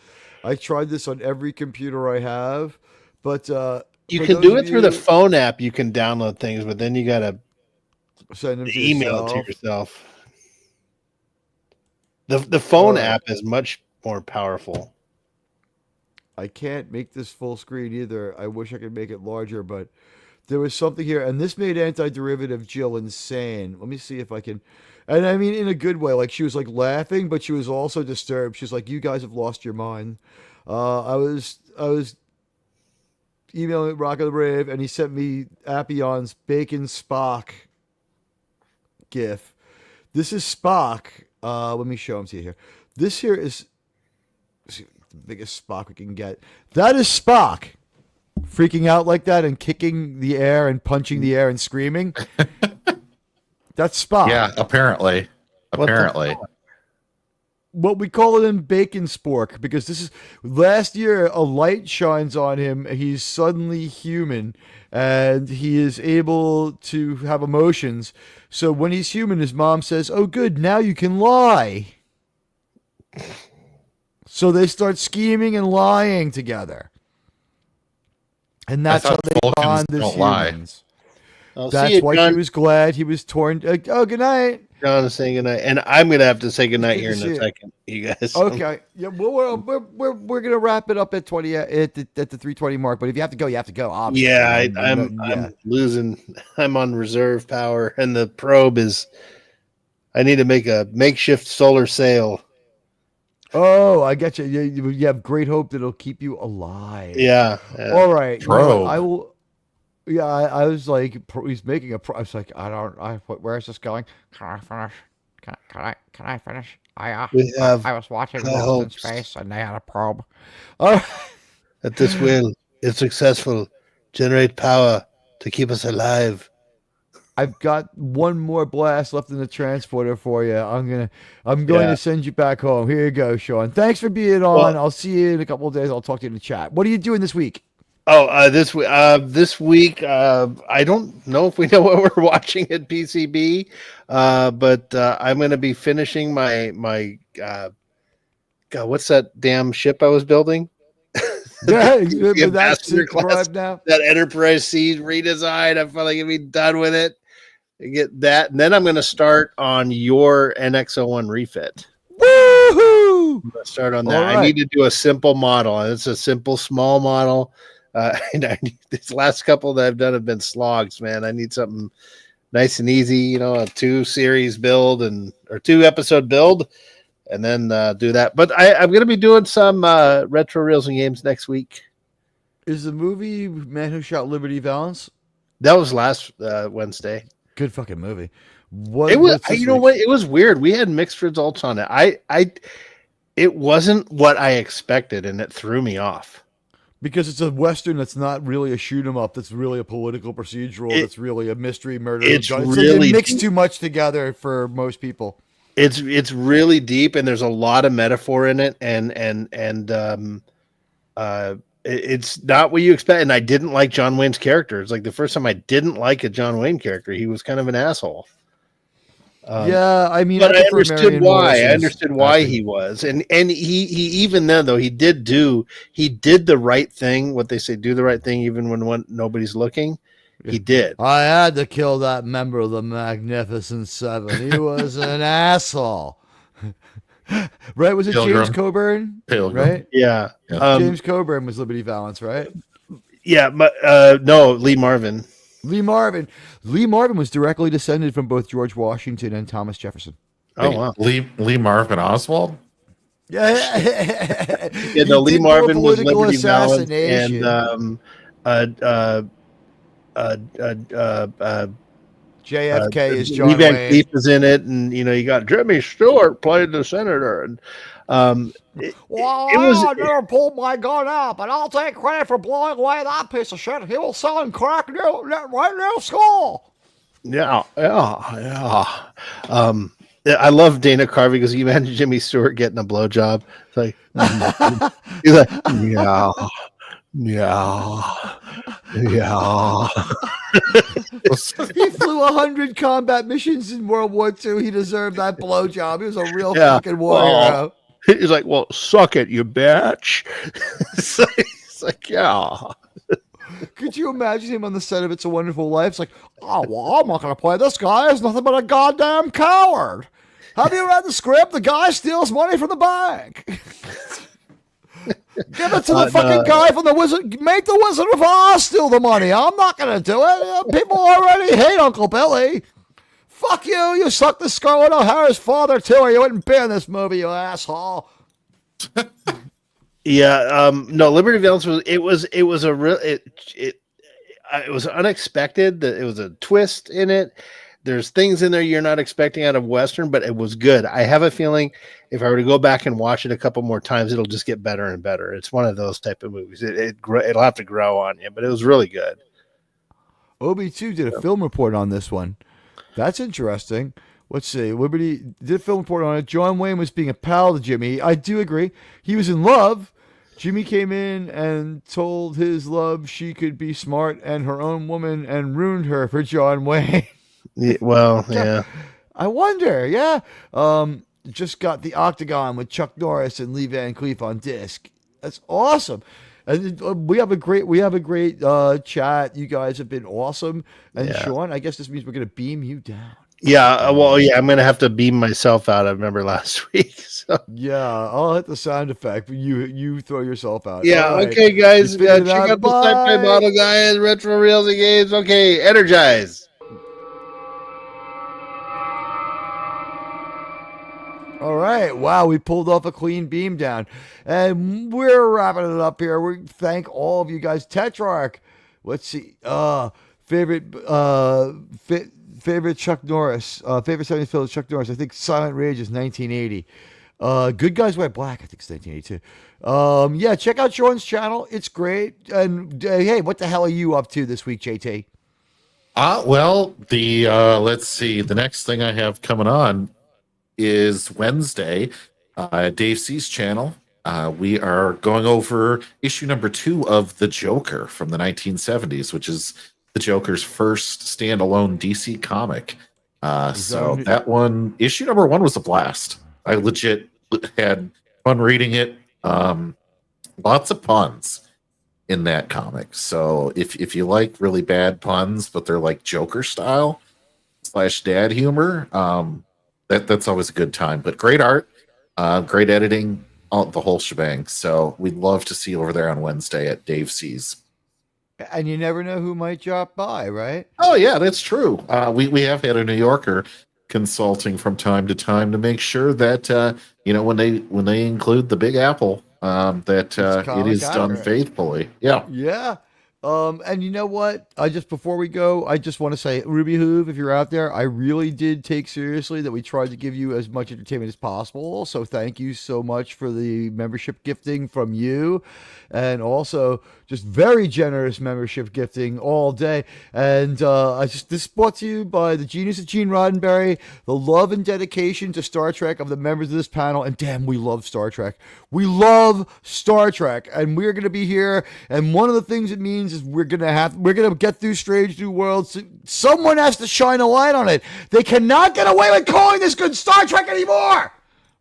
I tried this on every computer I have, but you can do it through the phone app. You can download things, but then you gotta send them to email it to yourself. The phone app is much more powerful. I can't make this full screen either. I wish I could make it larger, but there was something here, and this made Antiderivative Jill insane. Let me see if I can, and I mean in a good way. Like, she was like laughing, but she was also disturbed. She's like, "You guys have lost your mind." I was emailing Rocco the Brave, and he sent me Appion's Bacon Spock GIF. This is Spock. Let me show him to you here. This here is the biggest Spock we can get. That is Spock freaking out like that and kicking the air and punching the air and screaming. That's Spock. Yeah, apparently. What we call him Bacon Spork, because this is last year a light shines on him. He's suddenly human and he is able to have emotions. So when he's human, his mom says, "Oh, good, now you can lie." So they start scheming and lying together. And that's how they bond as humans. I'll see That's you, why John. she was glad he was torn. Oh, good night. John is saying goodnight, and I'm gonna have to say goodnight Good here to in see a you. second, you guys. Okay. Yeah, we're gonna wrap it up at 20 at the 3:20 mark. But if you have to go, you have to go. Obviously. Yeah, Yeah. I'm losing. I'm on reserve power, and the probe is. I need to make a makeshift solar sail. Oh, I get you. You have great hope that it'll keep you alive. Yeah. All right. You know what? Probe. I will. Yeah, I was like, he's making a. I was like, where is this going? Can I finish? Can I finish? We have I was watching high Lost in hopes. Space, and they had a probe. All right. That this will, if successful, generate power to keep us alive. I've got one more blast left in the transporter for you. I'm going Yeah. to send you back home. Here you go, Sean. Thanks for being on. Well- I'll see you in a couple of days. I'll talk to you in the chat. What are you doing this week? Oh, this week, I don't know if we know what we're watching at PCB, but I'm going to be finishing my God, what's that damn ship I was building? Yeah, The but that's ambassador it class. right now. That Enterprise C redesign. I'm finally gonna be done with it. I get that, and then I'm gonna start on your NX01 refit. Woohoo! I'm gonna start on All that. right. I need to do a simple model, and it's a simple, small model. And these last couple that I've done have been slogs, man. I need something nice and easy, you know, a 2-series build or 2-episode build, and then do that. But I'm going to be doing some retro reels and games next week. Is the movie Man Who Shot Liberty Valance? That was last Wednesday. Good fucking movie. It was, you know what? It was weird. We had mixed results on it. It wasn't what I expected, and it threw me off. Because it's a Western that's not really a shoot 'em up, that's really a political procedural, that's really a mystery murder. It's like really they mix too much together for most people. It's really deep, and there's a lot of metaphor in it, and it's not what you expect. And I didn't like John Wayne's character. It's like the first time I didn't like a John Wayne character. He was kind of an asshole. Yeah, I mean, but I prefer understood Marion why. I Morrison's understood why acting. he was, and he even then though he did the right thing. What they say, do the right thing, even when nobody's looking. He did. I had to kill that member of the Magnificent Seven. He was an asshole. Right? Was it Pilgrim. James Coburn? Pilgrim. Right? Yeah. James Coburn was Liberty Valance, right? Yeah, but no, Lee Marvin. Lee Marvin. Lee Marvin was directly descended from both George Washington and Thomas Jefferson. Oh wow. Lee Marvin Oswald. Yeah, Yeah, no, Lee Marvin was Liberty Valance, assassination. and JFK is John Lee Van Wayne. Cleef is in it, and you got Jimmy Stewart played the senator, and it was never pulled my gun out, but I'll take credit for blowing away that piece of shit. He was selling crack right near school. yeah. I love Dana Carvey because you imagine Jimmy Stewart getting a blowjob. It's like he's like, yeah. He flew 100 combat missions in World War II. He deserved that blowjob. He was a real Yeah. fucking war hero. He's like, well, suck it, you bitch. It's like, yeah. Could you imagine him on the set of It's a Wonderful Life? It's like, oh, well, I'm not going to play this guy. He's nothing but a goddamn coward. Have you read the script? The guy steals money from the bank. Give it to the fucking guy from the Wizard. Make the Wizard of Oz steal the money. I'm not going to do it. People already hate Uncle Billy. Fuck you. You sucked the Scarlett O'Hara's father, too, or you wouldn't be in this movie, you asshole. Yeah, no, Liberty Valance it was unexpected that it was a twist in it. There's things in there you're not expecting out of Western, but it was good. I have a feeling if I were to go back and watch it a couple more times, it'll just get better and better. It's one of those type of movies. It'll have to grow on you, but it was really good. OB2 did a film report on this one. That's interesting. Let's see. Liberty did a film report on it. John Wayne was being a pal to Jimmy. I do agree. He was in love. Jimmy came in and told his love she could be smart and her own woman and ruined her for John Wayne. Yeah, well, yeah. I wonder. Yeah. Just got The Octagon with Chuck Norris and Lee Van Cleef on disc. That's awesome. And we have a great chat. You guys have been awesome. And Yeah. Sean, I guess this means we're gonna beam you down. Yeah, well, yeah, I'm gonna have to beam myself out. I remember last week. So Yeah, I'll hit the sound effect, but you throw yourself out. yeah, All right. okay, guys, You figured it check out. out the sci-fi Bye. model guys, retro reels and games. Okay, energize. All right. Wow, we pulled off a clean beam down. And we're wrapping it up here. We thank all of you guys. Tetrarch. Let's see. Favorite Chuck Norris. Favorite 70s film Chuck Norris. I think Silent Rage is 1980. Good Guys Wear Black, I think it's 1982. Yeah, check out Sean's channel. It's great. And hey, what the hell are you up to this week, JT? Well, let's see. The next thing I have coming on is Wednesday, Dave C's channel. We are going over issue number 2 of The Joker from the 1970s, which is the Joker's first standalone DC comic. So that one, issue number 1 was a blast. I legit had fun reading it. Lots of puns in that comic. So if you like really bad puns, but they're like Joker style / dad humor, that's always a good time. But great art, great editing, the whole shebang. So we'd love to see you over there on Wednesday at Dave C's. And you never know who might drop by, right? Oh yeah, that's true. We have had a New Yorker consulting from time to time to make sure that when they include the Big Apple, that it is done faithfully. Yeah. Yeah. And you know what? Before we go, I just want to say, Ruby Hoove, if you're out there, I really did take seriously that we tried to give you as much entertainment as possible. So thank you so much for the membership gifting from you. And also just very generous membership gifting all day. And this is brought to you by the genius of Gene Roddenberry, the love and dedication to Star Trek of the members of this panel. And damn, we love Star Trek. We love Star Trek. And we're going to be here. And one of the things it means is we're gonna get through Strange New Worlds. Someone has to shine a light on it. They cannot get away with calling this good Star Trek anymore.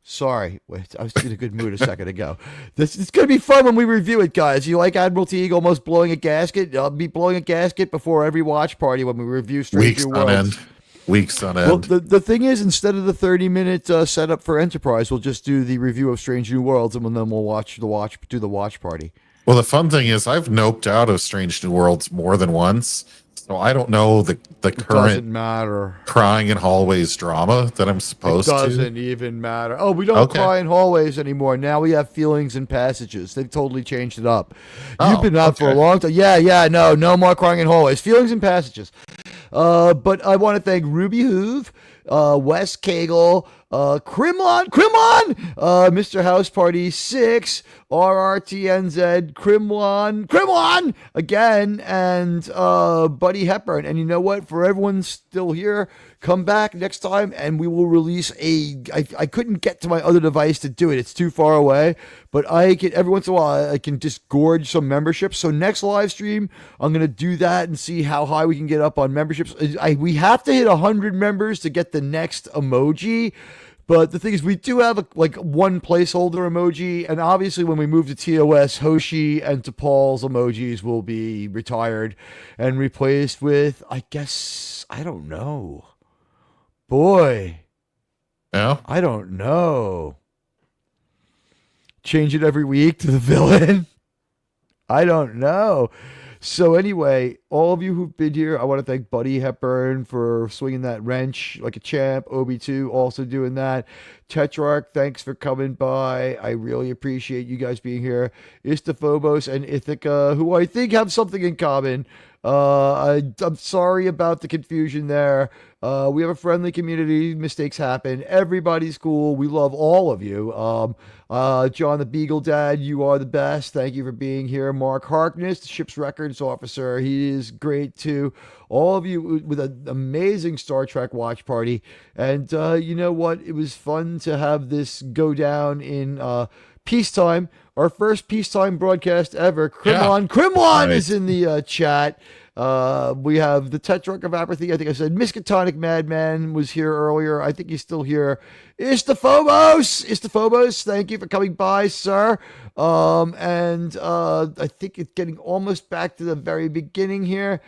Sorry, wait, I was in a good mood a second ago. It's gonna be fun when we review it, guys. You like Admiral Teague almost blowing a gasket? I'll be blowing a gasket before every watch party when we review Strange New Worlds. Weeks on end. Well, the thing is, instead of the 30-minute setup for Enterprise, we'll just do the review of Strange New Worlds, and then we'll do the watch party. Well, the fun thing is I've noped out of Strange New Worlds more than once, so I don't know the current doesn't matter. crying in hallways drama that I'm supposed to. It doesn't even matter. Oh, we don't cry in hallways anymore. Now we have feelings and passages. They've totally changed it up. You've been out for a long time. Yeah, no more crying in hallways. Feelings and passages. But I want to thank Ruby Hoove, Wes Cagle, Crimlon, Mr. House Party 6, RRTNZ, Crimlon again, and Buddy Hepburn. And you know what? For everyone still here, come back next time and we will release I couldn't get to my other device to do it. It's too far away, but every once in a while I can just gorge some memberships. So next live stream, I'm going to do that and see how high we can get up on memberships. We have to hit 100 members to get the next emoji. But the thing is, we do have one placeholder emoji, and obviously when we move to TOS, Hoshi and T'Pol's emojis will be retired and replaced with, I guess, I don't know. Boy. Yeah? I don't know. Change it every week to the villain? I don't know. So anyway, all of you who've been here, I want to thank Buddy Hepburn for swinging that wrench like a champ. Obi2 also doing that. Tetrarch, thanks for coming by. I really appreciate you guys being here. Istaphobos and Ithaca, who I think have something in common. I'm sorry about the confusion there. We have a friendly community. Mistakes happen. Everybody's cool. We love all of you. John the Beagle Dad, you are the best. Thank you for being here. Mark Harkness, the ship's records officer. He is great too. All of you with an amazing Star Trek watch party. And you know what? It was fun to have this go down in peacetime, our first peacetime broadcast ever. Yeah. Crimlon is Right. in the chat. We have the Tetrarch of Apathy. I think I said Miskatonic Madman was here earlier. I think he's still here. Istaphobos, thank you for coming by, sir. I think it's getting almost back to the very beginning here.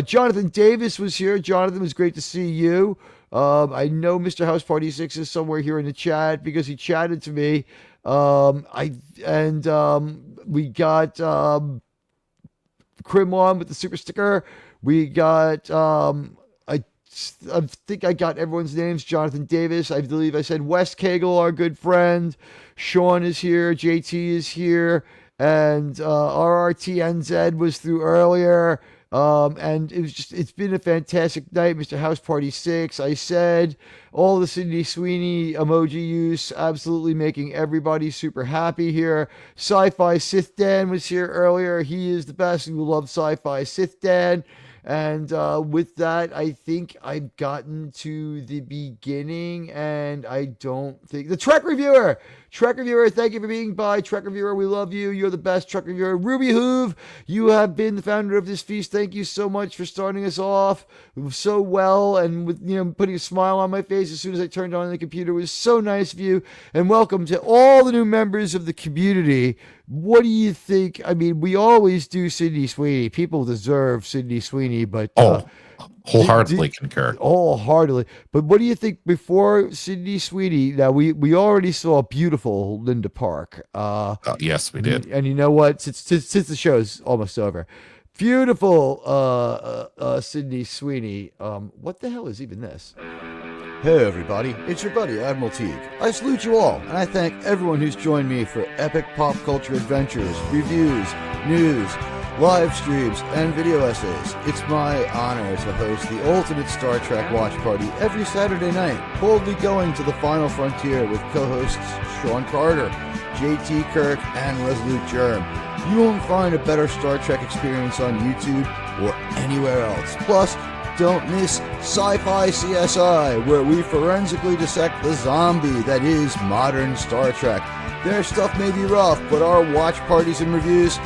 Jonathan Davis was here. Jonathan, it was great to see you. I know Mr. House Party 6 is somewhere here in the chat because he chatted to me. We got Crimlon with the super sticker. We got I think I got everyone's names. Jonathan Davis, I believe I said Wes Cagle, our good friend. Sean is here. JT is here. And RRTNZ was through earlier. And it's been a fantastic night. Mr. House Party 6, I said, all the Sydney Sweeney emoji use, absolutely making everybody super happy here. Sci-Fi Sith Dan was here earlier. He is the best. We love Sci-Fi Sith Dan. And with that, I think I've gotten to the beginning, and I don't think the Trek Reviewer, thank you for being by. Trek Reviewer, we love you. You're the best, Trek Reviewer. Ruby Hoove, you have been the founder of this feast. Thank you so much for starting us off so well and with putting a smile on my face as soon as I turned on the computer. It was so nice of you. And welcome to all the new members of the community. What do you think? I mean, we always do Sydney Sweeney. People deserve Sydney Sweeney, but wholeheartedly concur. Wholeheartedly. But what do you think before Sydney Sweeney? Now, we already saw beautiful Linda Park. Yes, we did. And you know what? Since the show's almost over, beautiful Sydney Sweeney. What the hell is even this? Hey everybody, it's your buddy Admiral Teague. I salute you all, and I thank everyone who's joined me for epic pop culture adventures, reviews, news, live streams, and video essays. It's my honor to host the ultimate Star Trek watch party every Saturday night, boldly going to the final frontier with co-hosts Sean Carter, JT Kirk, and Resolute Germ. You won't find a better Star Trek experience on YouTube or anywhere else. Plus, don't miss Sci-Fi CSI, where we forensically dissect the zombie that is modern Star Trek. Their stuff may be rough, but our watch parties and reviews,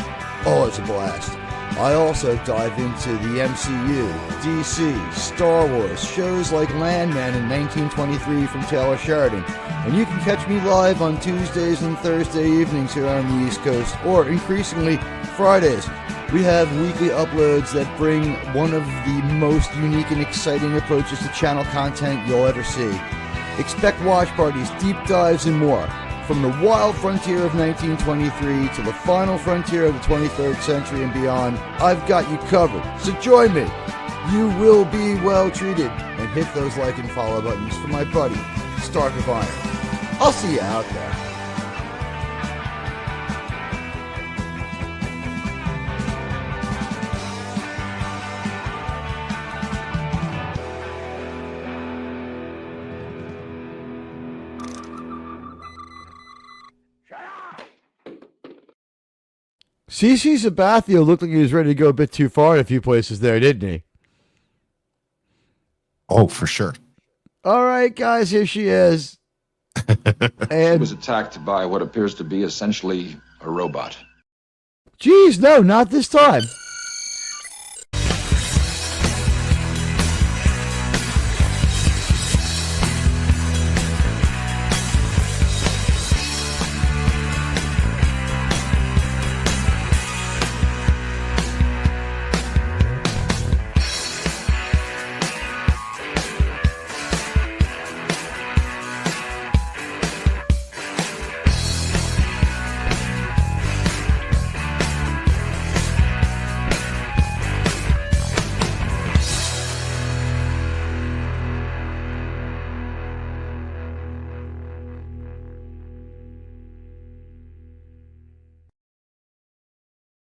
it's a blast. I also dive into the MCU, DC, Star Wars, shows like Landman in 1923 from Taylor Sheridan. And you can catch me live on Tuesdays and Thursday evenings here on the East Coast, or increasingly Fridays. We have weekly uploads that bring one of the most unique and exciting approaches to channel content you'll ever see. Expect watch parties, deep dives, and more. From the wild frontier of 1923 to the final frontier of the 23rd century and beyond, I've got you covered. So join me. You will be well treated. And hit those like and follow buttons for my buddy, Stark of Iron. I'll see you out there. CC Sabathia looked like he was ready to go a bit too far in a few places there, didn't he? Oh, for sure. All right, guys, here she is. She was attacked by what appears to be essentially a robot. Geez, no, not this time.